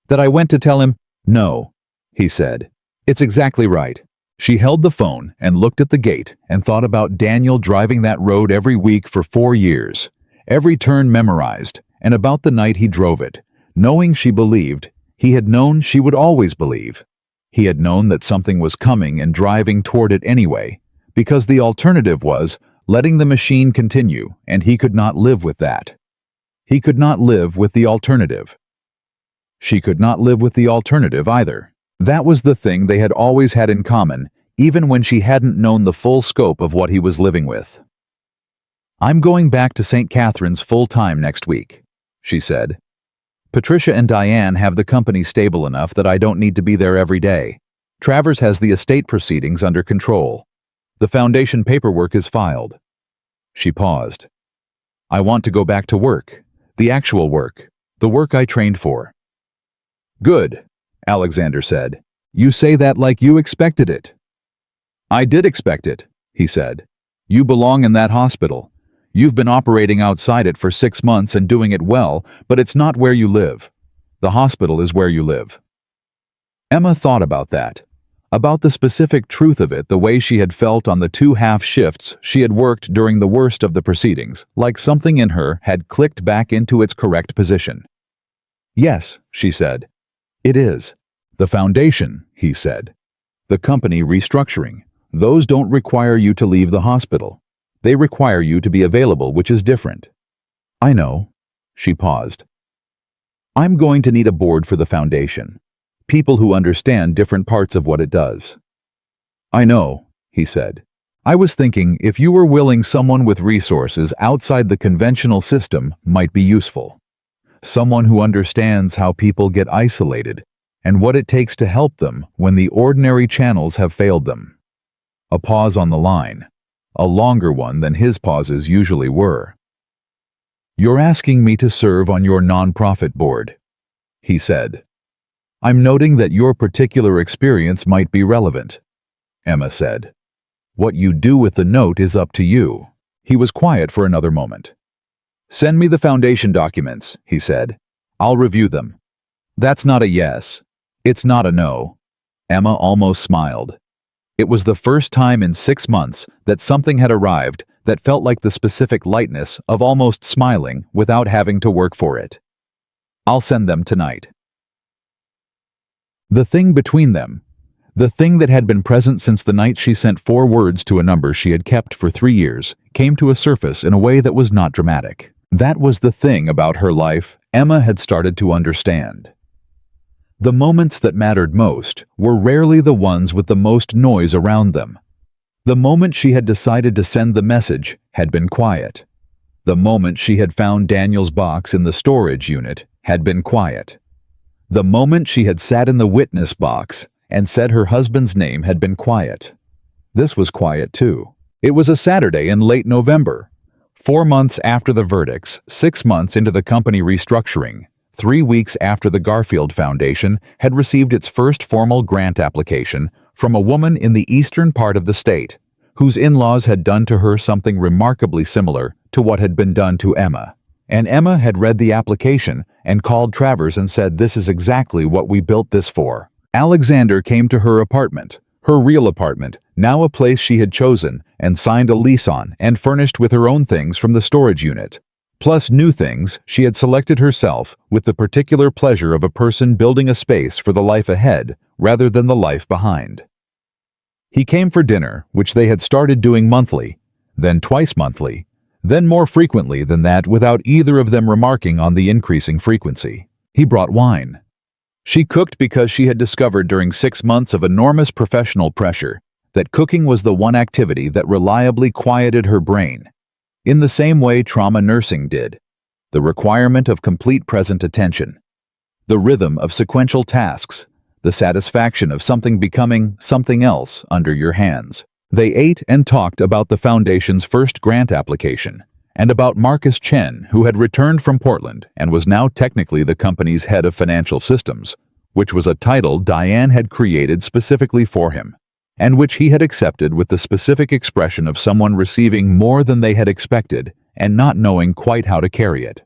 That I went to tell him? No, he said. It's exactly right. She held the phone and looked at the gate and thought about Daniel driving that road every week for 4 years, every turn memorized, and about the night he drove it, knowing she believed, he had known she would always believe. He had known that something was coming and driving toward it anyway, because the alternative was letting the machine continue, and he could not live with that. He could not live with the alternative. She could not live with the alternative either. That was the thing they had always had in common, even when she hadn't known the full scope of what he was living with. I'm going back to St. Catherine's full-time next week, she said. Patricia and Diane have the company stable enough that I don't need to be there every day. Travers has the estate proceedings under control. The foundation paperwork is filed. She paused. I want to go back to work. The actual work. The work I trained for. Good, Alexander said. You say that like you expected it. I did expect it, he said. You belong in that hospital. You've been operating outside it for 6 months and doing it well, but it's not where you live. The hospital is where you live. Emma thought about that. About the specific truth of it, the way she had felt on the 2 half shifts she had worked during the worst of the proceedings, like something in her had clicked back into its correct position. Yes, she said. It is. The foundation, he said. The company restructuring. Those don't require you to leave the hospital. They require you to be available, which is different. I know. She paused. I'm going to need a board for the foundation. People who understand different parts of what it does. I know, he said. I was thinking if you were willing, someone with resources outside the conventional system might be useful. Someone who understands how people get isolated and what it takes to help them when the ordinary channels have failed them. A pause on the line, a longer one than his pauses usually were. You're asking me to serve on your nonprofit board, he said. I'm noting that your particular experience might be relevant, Emma said. What you do with the note is up to you. He was quiet for another moment. Send me the foundation documents, he said. I'll review them. That's not a yes. It's not a no. Emma almost smiled. It was the first time in 6 months that something had arrived that felt like the specific lightness of almost smiling without having to work for it. I'll send them tonight. The thing between them, the thing that had been present since the night she sent 4 words to a number she had kept for 3 years, came to a surface in a way that was not dramatic. That was the thing about her life Emma had started to understand. The moments that mattered most were rarely the ones with the most noise around them. The moment she had decided to send the message had been quiet. The moment she had found Daniel's box in the storage unit had been quiet. The moment she had sat in the witness box and said her husband's name had been quiet. This was quiet too. It was a Saturday in late November. 4 months after the verdicts, 6 months into the company restructuring, 3 weeks after the Garfield Foundation had received its first formal grant application from a woman in the eastern part of the state, whose in-laws had done to her something remarkably similar to what had been done to Emma. And Emma had read the application and called Travers and said, "This is exactly what we built this for." Alexander came to her apartment, her real apartment, now a place she had chosen and signed a lease on and furnished with her own things from the storage unit, plus new things she had selected herself with the particular pleasure of a person building a space for the life ahead rather than the life behind. He came for dinner, which they had started doing monthly, then twice monthly, then more frequently than that without either of them remarking on the increasing frequency. He brought wine. She cooked because she had discovered during 6 months of enormous professional pressure that cooking was the one activity that reliably quieted her brain, in the same way trauma nursing did, the requirement of complete present attention, the rhythm of sequential tasks, the satisfaction of something becoming something else under your hands. They ate and talked about the Foundation's first grant application, and about Marcus Chen, who had returned from Portland and was now technically the company's head of financial systems, which was a title Diane had created specifically for him, and which he had accepted with the specific expression of someone receiving more than they had expected and not knowing quite how to carry it.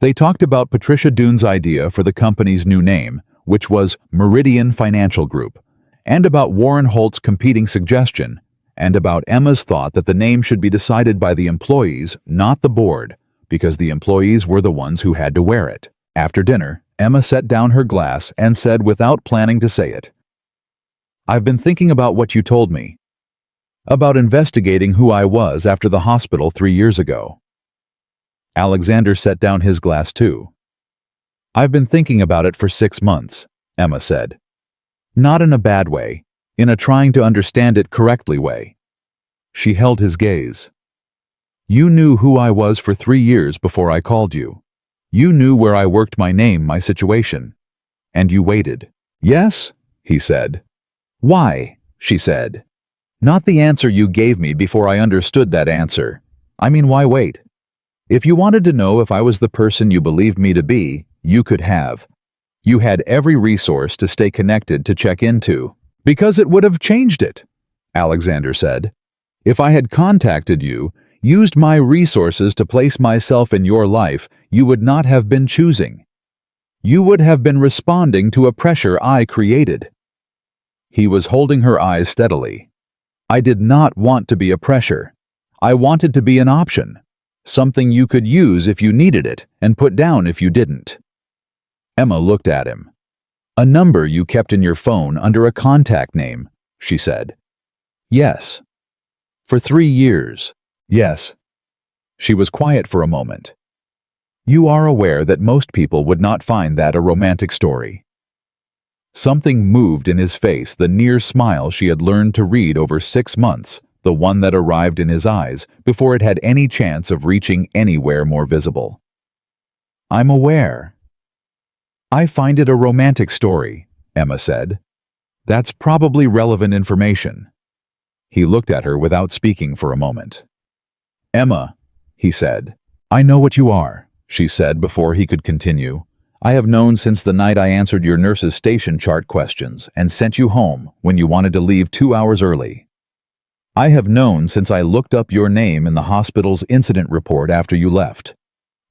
They talked about Patricia Dune's idea for the company's new name, which was Meridian Financial Group, and about Warren Holt's competing suggestion, and about Emma's thought that the name should be decided by the employees, not the board, because the employees were the ones who had to wear it. After dinner, Emma set down her glass and said without planning to say it, "I've been thinking about what you told me. About investigating who I was after the hospital 3 years ago." Alexander set down his glass too. "I've been thinking about it for 6 months," Emma said. "Not in a bad way, in a trying to understand it correctly way." She held his gaze. "You knew who I was for 3 years before I called you. You knew where I worked, my name, my situation. And you waited." "Yes," he said. Why? She said. Not the answer you gave me before I understood that answer. I mean, why wait? If you wanted to know if I was the person you believed me to be, you could have. You had every resource to stay connected to check into. Because it would have changed it, Alexander said. If I had contacted you, used my resources to place myself in your life, you would not have been choosing. You would have been responding to a pressure I created. He was holding her eyes steadily. I did not want to be a pressure. I wanted to be an option. Something you could use if you needed it and put down if you didn't. Emma looked at him. A number you kept in your phone under a contact name, she said. Yes. For 3 years. Yes. She was quiet for a moment. You are aware that most people would not find that a romantic story. Something moved in his face, the near smile she had learned to read over 6 months, the one that arrived in his eyes before it had any chance of reaching anywhere more visible. I'm aware. I find it a romantic story, Emma said. That's probably relevant information. He looked at her without speaking for a moment. Emma, he said. I know what you are, she said before he could continue. I have known since the night I answered your nurse's station chart questions and sent you home when you wanted to leave 2 hours early. I have known since I looked up your name in the hospital's incident report after you left.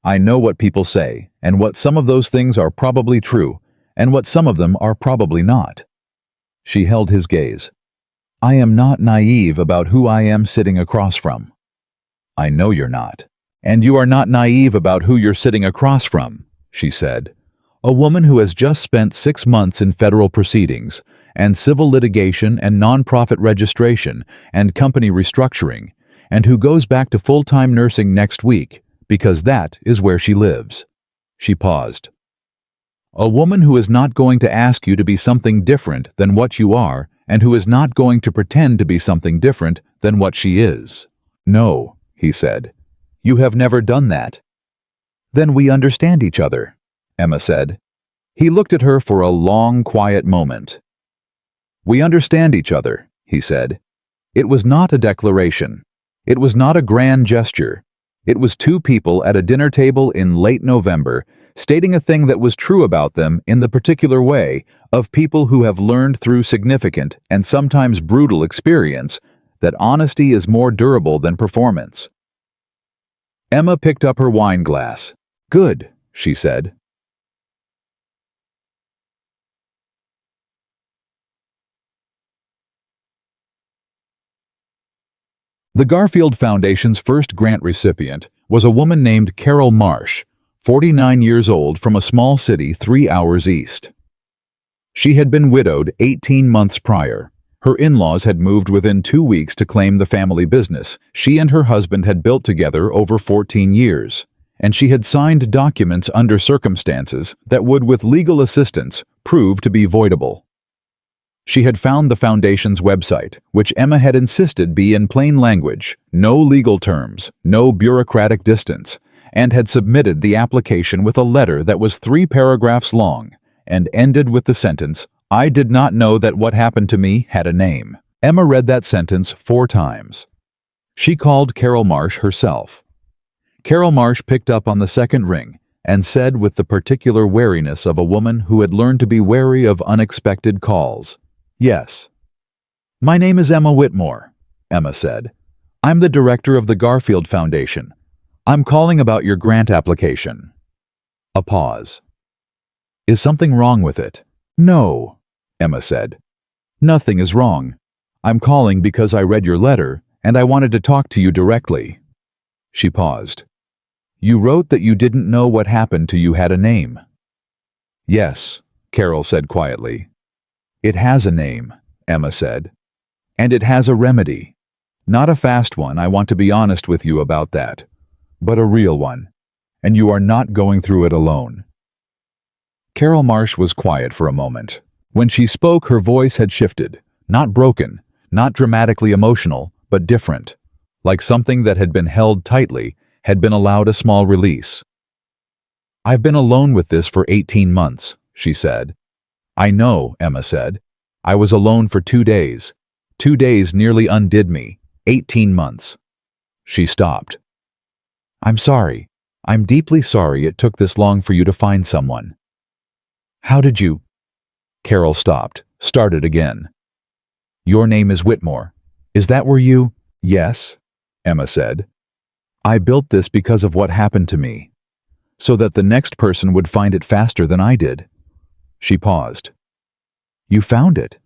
I know what people say, and what some of those things are probably true, and what some of them are probably not. She held his gaze. I am not naive about who I am sitting across from. I know you're not. And you are not naive about who you're sitting across from, she said. A woman who has just spent 6 months in federal proceedings, and civil litigation and nonprofit registration and company restructuring, and who goes back to full-time nursing next week, because that is where she lives. She paused. A woman who is not going to ask you to be something different than what you are, and who is not going to pretend to be something different than what she is. No, he said. You have never done that. Then we understand each other, Emma said. He looked at her for a long, quiet moment. We understand each other, he said. It was not a declaration. It was not a grand gesture. It was 2 people at a dinner table in late November, stating a thing that was true about them in the particular way of people who have learned through significant and sometimes brutal experience that honesty is more durable than performance. Emma picked up her wine glass. Good, she said. The Garfield Foundation's first grant recipient was a woman named Carol Marsh, 49 years old, from a small city 3 hours east. She had been widowed 18 months prior. Her in-laws had moved within 2 weeks to claim the family business she and her husband had built together over 14 years, and she had signed documents under circumstances that would, with legal assistance, prove to be voidable. She had found the foundation's website, which Emma had insisted be in plain language, no legal terms, no bureaucratic distance, and had submitted the application with a letter that was 3 paragraphs long and ended with the sentence, I did not know that what happened to me had a name. Emma read that sentence 4 times. She called Carol Marsh herself. Carol Marsh picked up on the second ring and said with the particular wariness of a woman who had learned to be wary of unexpected calls, Yes. My name is Emma Whitmore, Emma said. I'm the director of the Garfield Foundation. I'm calling about your grant application. A pause. Is something wrong with it? No, Emma said. Nothing is wrong. I'm calling because I read your letter and I wanted to talk to you directly. She paused. You wrote that you didn't know what happened to you had a name. Yes, Carol said quietly. It has a name, Emma said. And it has a remedy. Not a fast one, I want to be honest with you about that, but a real one. And you are not going through it alone. Carol Marsh was quiet for a moment. When she spoke, her voice had shifted, not broken, not dramatically emotional, but different, like something that had been held tightly had been allowed a small release. I've been alone with this for 18 months, she said. I know, Emma said. I was alone for 2 days. 2 days nearly undid me. 18 months. She stopped. I'm sorry. I'm deeply sorry it took this long for you to find someone. How did you? Carol stopped, started again. Your name is Whitmore. Is that where you? Yes, Emma said. I built this because of what happened to me, so that the next person would find it faster than I did. She paused. You found it.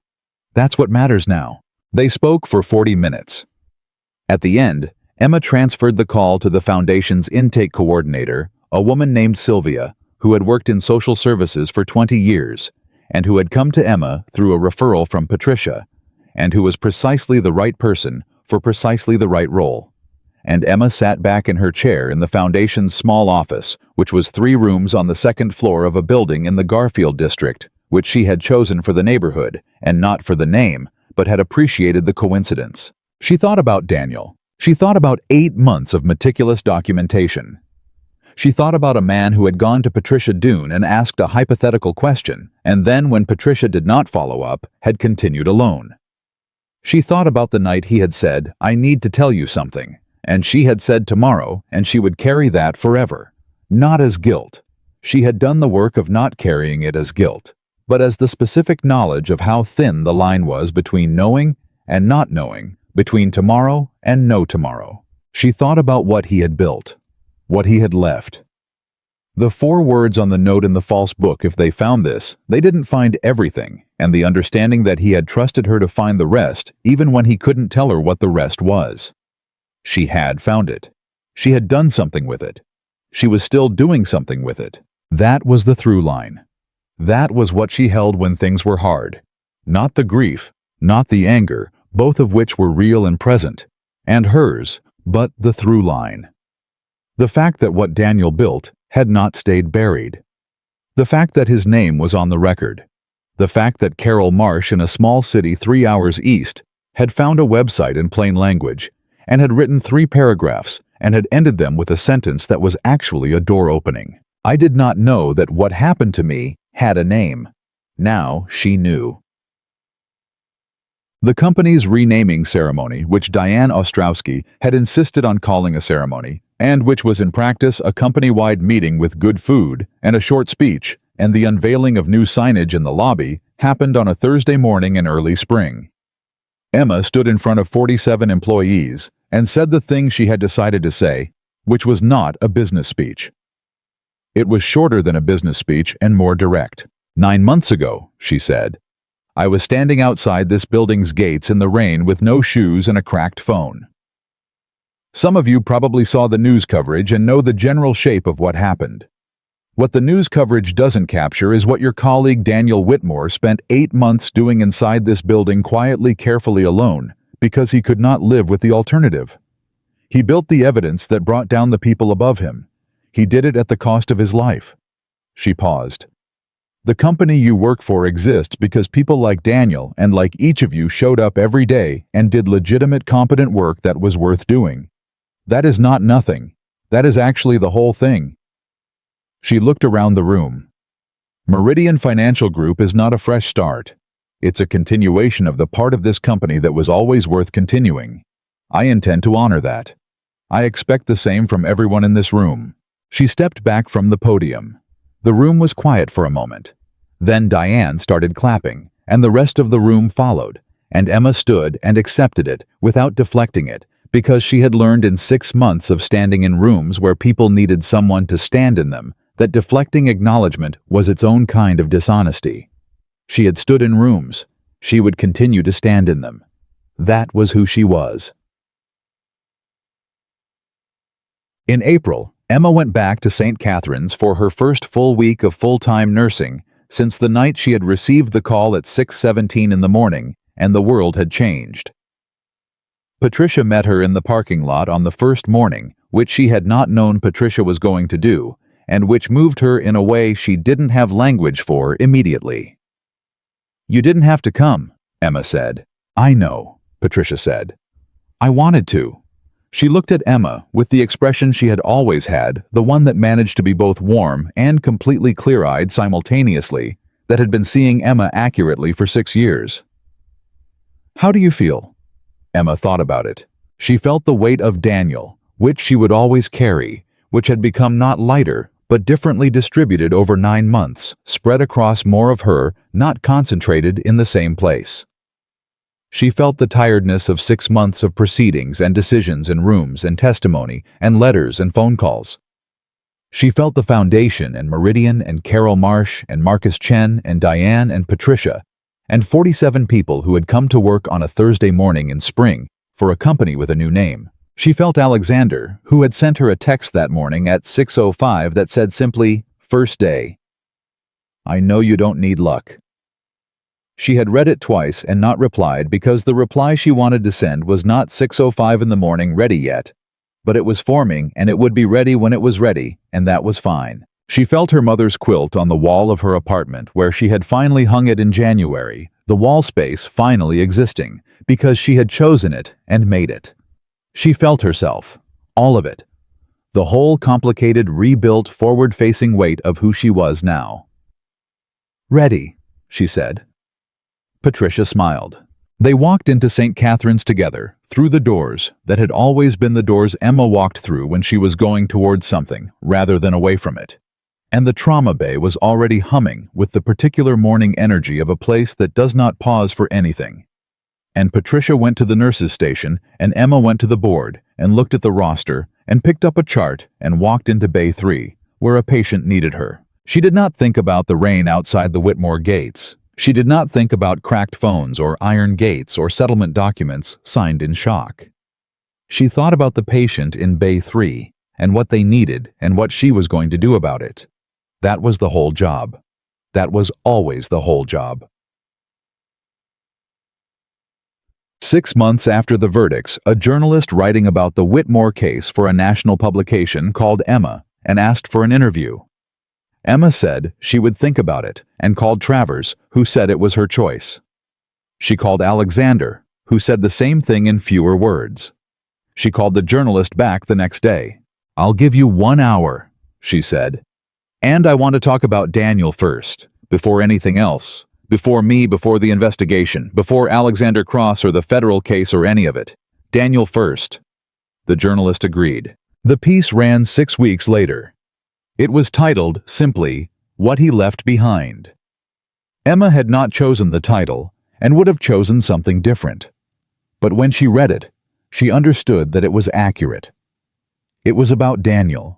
That's what matters now. They spoke for 40 minutes. At the end, Emma transferred the call to the foundation's intake coordinator, a woman named Sylvia, who had worked in social services for 20 years, and who had come to Emma through a referral from Patricia, and who was precisely the right person for precisely the right role. And Emma sat back in her chair in the foundation's small office, which was 3 rooms on the 2nd floor of a building in the Garfield district, which she had chosen for the neighborhood, and not for the name, but had appreciated the coincidence. She thought about Daniel. She thought about 8 months of meticulous documentation. She thought about a man who had gone to Patricia Doone and asked a hypothetical question, and then, when Patricia did not follow up, had continued alone. She thought about the night he had said, I need to tell you something, and she had said tomorrow, and she would carry that forever. Not as guilt. She had done the work of not carrying it as guilt, but as the specific knowledge of how thin the line was between knowing and not knowing, between tomorrow and no tomorrow. She thought about what he had built, what he had left. The 4 words on the note in the false book, if they found this, they didn't find everything, and the understanding that he had trusted her to find the rest, even when he couldn't tell her what the rest was. She had found it. She had done something with it. She was still doing something with it. That was the through line. That was what she held when things were hard. Not the grief, not the anger, both of which were real and present, and hers, but the through line. The fact that what Daniel built had not stayed buried. The fact that his name was on the record. The fact that Carol Marsh, in a small city 3 hours east, had found a website in plain language, and had written 3 paragraphs, and had ended them with a sentence that was actually a door opening. I did not know that what happened to me had a name. Now she knew. The company's renaming ceremony, which Diane Ostrowski had insisted on calling a ceremony, and which was in practice a company-wide meeting with good food and a short speech and the unveiling of new signage in the lobby, happened on a Thursday morning in early spring. Emma stood in front of 47 employees and said the thing she had decided to say, which was not a business speech. It was shorter than a business speech and more direct. 9 months ago, she said, I was standing outside this building's gates in the rain with no shoes and a cracked phone. Some of you probably saw the news coverage and know the general shape of what happened. What the news coverage doesn't capture is what your colleague Daniel Whitmore spent 8 months doing inside this building quietly, carefully alone, because he could not live with the alternative. He built the evidence that brought down the people above him. He did it at the cost of his life. She paused. The company you work for exists because people like Daniel and like each of you showed up every day and did legitimate, competent work that was worth doing. That is not nothing. That is actually the whole thing. She looked around the room. Meridian Financial Group is not a fresh start. It's a continuation of the part of this company that was always worth continuing. I intend to honor that. I expect the same from everyone in this room. She stepped back from the podium. The room was quiet for a moment. Then Diane started clapping, and the rest of the room followed, and Emma stood and accepted it without deflecting it, because she had learned in 6 months of standing in rooms where people needed someone to stand in them that deflecting acknowledgement was its own kind of dishonesty. She had stood in rooms. She would continue to stand in them. That was who she was. In April, Emma went back to St. Catherine's for her first full week of full-time nursing since the night she had received the call at 6:17 in the morning, and the world had changed. Patricia met her in the parking lot on the first morning, which she had not known Patricia was going to do, and which moved her in a way she didn't have language for immediately. You didn't have to come, Emma said. I know, Patricia said. I wanted to. She looked at Emma with the expression she had always had, the one that managed to be both warm and completely clear-eyed simultaneously, that had been seeing Emma accurately for 6 years. How do you feel? Emma thought about it. She felt the weight of Daniel, which she would always carry, which had become not lighter, but differently distributed over 9 months, spread across more of her, not concentrated in the same place. She felt the tiredness of 6 months of proceedings and decisions and rooms and testimony and letters and phone calls. She felt the Foundation and Meridian and Carol Marsh and Marcus Chen and Diane and Patricia and 47 people who had come to work on a Thursday morning in spring for a company with a new name. She felt Alexander, who had sent her a text that morning at 6:05 that said simply, "First day. I know you don't need luck." She had read it twice and not replied because the reply she wanted to send was not 6:05 in the morning ready yet, but it was forming and it would be ready when it was ready, and that was fine. She felt her mother's quilt on the wall of her apartment where she had finally hung it in January, the wall space finally existing, because she had chosen it and made it. She felt herself, all of it, the whole complicated, rebuilt, forward-facing weight of who she was now. "Ready," she said. Patricia smiled. They walked into St. Catherine's together, through the doors that had always been the doors Emma walked through when she was going towards something, rather than away from it. And the trauma bay was already humming with the particular morning energy of a place that does not pause for anything. And Patricia went to the nurse's station, and Emma went to the board, and looked at the roster, and picked up a chart, and walked into Bay 3, where a patient needed her. She did not think about the rain outside the Whitmore gates. She did not think about cracked phones or iron gates or settlement documents signed in shock. She thought about the patient in Bay 3, and what they needed and what she was going to do about it. That was the whole job. That was always the whole job. 6 months after the verdicts, a journalist writing about the Whitmore case for a national publication called Emma and asked for an interview. Emma said she would think about it and called Travers, who said it was her choice. She called Alexander, who said the same thing in fewer words. She called the journalist back the next day. "I'll give you 1 hour," she said. "And I want to talk about Daniel first, before anything else. Before me, before the investigation, before Alexander Cross or the federal case or any of it. Daniel first." The journalist agreed. The piece ran 6 weeks later. It was titled, simply, "What He Left Behind." Emma had not chosen the title, and would have chosen something different. But when she read it, she understood that it was accurate. It was about Daniel,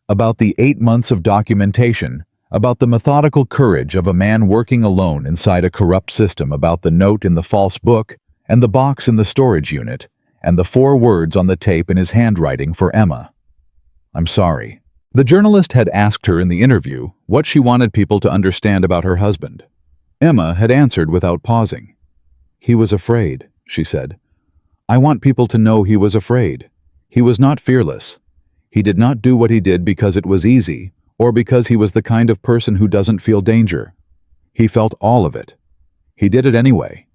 about the 8 months of documentation, about the methodical courage of a man working alone inside a corrupt system, about the note in the false book, and the box in the storage unit, and the 4 words on the tape in his handwriting for Emma. "I'm sorry." The journalist had asked her in the interview what she wanted people to understand about her husband. Emma had answered without pausing. "He was afraid," she said. "I want people to know he was afraid. He was not fearless. He did not do what he did because it was easy, or because he was the kind of person who doesn't feel danger. He felt all of it. He did it anyway.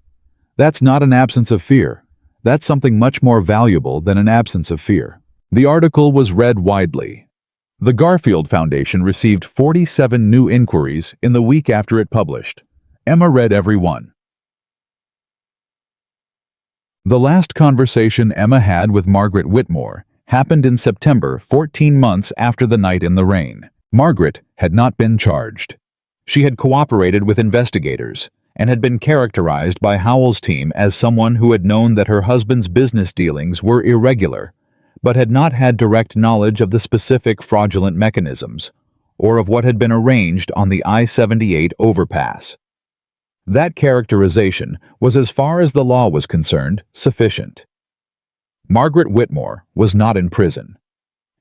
That's not an absence of fear. That's something much more valuable than an absence of fear." The article was read widely. The Garfield Foundation received 47 new inquiries in the week after it published. Emma read every one. The last conversation Emma had with Margaret Whitmore happened in September, 14 months after the night in the rain. Margaret had not been charged. She had cooperated with investigators and had been characterized by Howell's team as someone who had known that her husband's business dealings were irregular, but had not had direct knowledge of the specific fraudulent mechanisms or of what had been arranged on the I-78 overpass. That characterization was, as far as the law was concerned, sufficient. Margaret Whitmore was not in prison.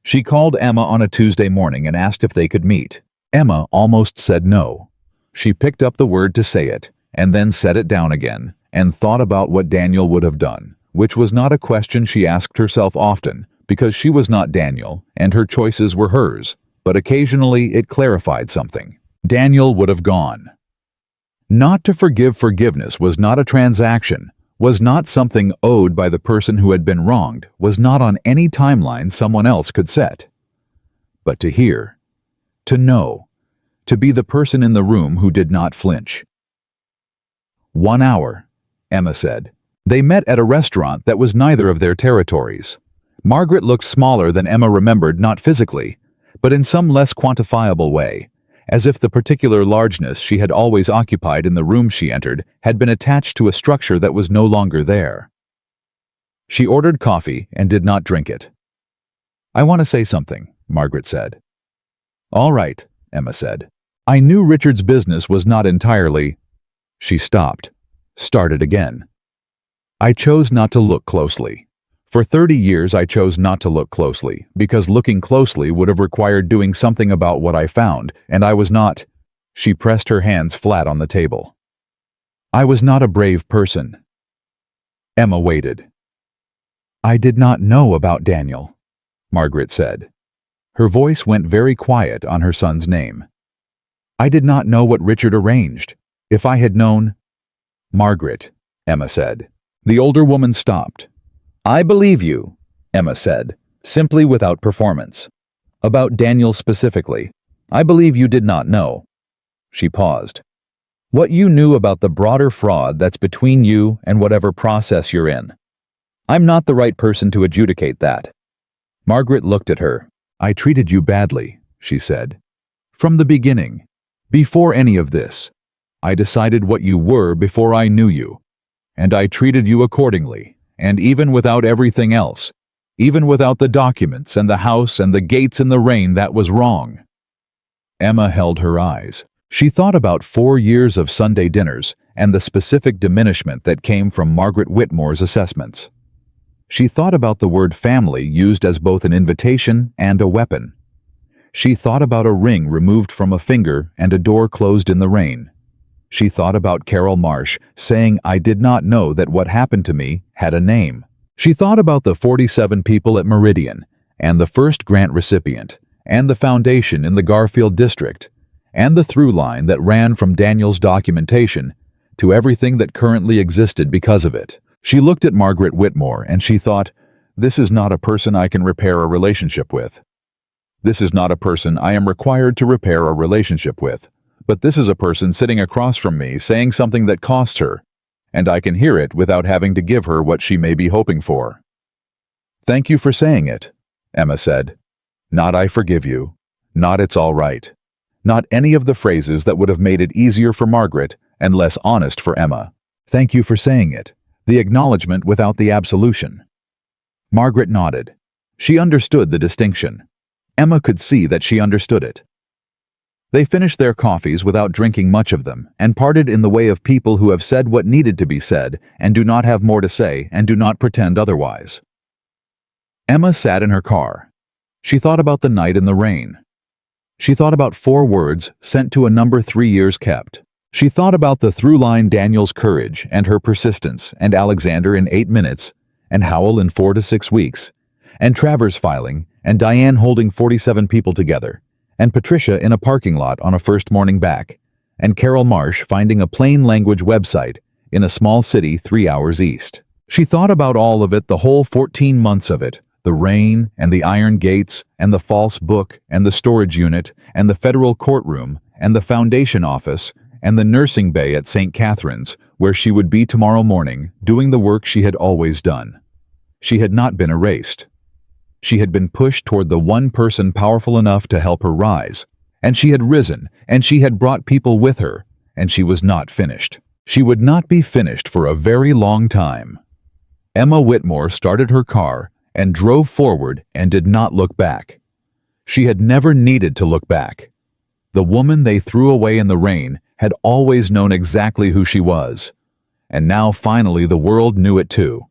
She called Emma on a Tuesday morning and asked if they could meet. Emma almost said no. She picked up the word to say it, and then set it down again, and thought about what Daniel would have done, which was not a question she asked herself often, because she was not Daniel, and her choices were hers, but occasionally it clarified something. Daniel would have gone. Not to forgive forgiveness was not a transaction, was not something owed by the person who had been wronged, was not on any timeline someone else could set. But to hear, to know, to be the person in the room who did not flinch. 1 hour, Emma said. They met at a restaurant that was neither of their territories. Margaret looked smaller than Emma remembered, not physically, but in some less quantifiable way, as if the particular largeness she had always occupied in the room she entered had been attached to a structure that was no longer there. She ordered coffee and did not drink it. "I want to say something," Margaret said. "All right," Emma said. "I knew Richard's business was not entirely—" She stopped, started again. "I chose not to look closely. For 30 years I chose not to look closely, because looking closely would have required doing something about what I found, and I was not—" She pressed her hands flat on the table. "I was not a brave person." Emma waited. "I did not know about Daniel," Margaret said. Her voice went very quiet on her son's name. "I did not know what Richard arranged. If I had known—" "Margaret," Emma said. The older woman stopped. "I believe you," Emma said, simply without performance. "About Daniel specifically, I believe you did not know." She paused. "What you knew about the broader fraud that's between you and whatever process you're in. I'm not the right person to adjudicate that." Margaret looked at her. "I treated you badly," she said. "From the beginning. Before any of this. I decided what you were before I knew you. And I treated you accordingly, and even without everything else, even without the documents and the house and the gates in the rain, that was wrong." Emma held her eyes. She thought about 4 years of Sunday dinners and the specific diminishment that came from Margaret Whitmore's assessments. She thought about the word family used as both an invitation and a weapon. She thought about a ring removed from a finger and a door closed in the rain. She thought about Carol Marsh saying, "I did not know that what happened to me had a name." She thought about the 47 people at Meridian, and the first grant recipient, and the foundation in the Garfield district, and the through line that ran from Daniel's documentation to everything that currently existed because of it. She looked at Margaret Whitmore and she thought, "This is not a person I can repair a relationship with. This is not a person I am required to repair a relationship with. But this is a person sitting across from me saying something that costs her, and I can hear it without having to give her what she may be hoping for." "Thank you for saying it," Emma said. Not "I forgive you," not "it's all right," not any of the phrases that would have made it easier for Margaret and less honest for Emma. "Thank you for saying it," the acknowledgement without the absolution. Margaret nodded. She understood the distinction. Emma could see that she understood it. They finished their coffees without drinking much of them, and parted in the way of people who have said what needed to be said and do not have more to say and do not pretend otherwise. Emma sat in her car. She thought about the night in the rain. She thought about 4 words sent to a number 3 years kept. She thought about the through line, Daniel's courage and her persistence, and Alexander in 8 minutes, and Howell in 4 to 6 weeks, and Travers filing, and Diane holding 47 people together, and Patricia in a parking lot on a first morning back, and Carol Marsh finding a plain language website in a small city 3 hours east. She thought about all of it, the whole 14 months of it, the rain and the iron gates and the false book and the storage unit and the federal courtroom and the foundation office and the nursing bay at St. Catherine's, where she would be tomorrow morning doing the work she had always done. She had not been erased. She had been pushed toward the one person powerful enough to help her rise, and she had risen, and she had brought people with her, and she was not finished. She would not be finished for a very long time. Emma Whitmore started her car and drove forward and did not look back. She had never needed to look back. The woman they threw away in the rain had always known exactly who she was, and now finally the world knew it too.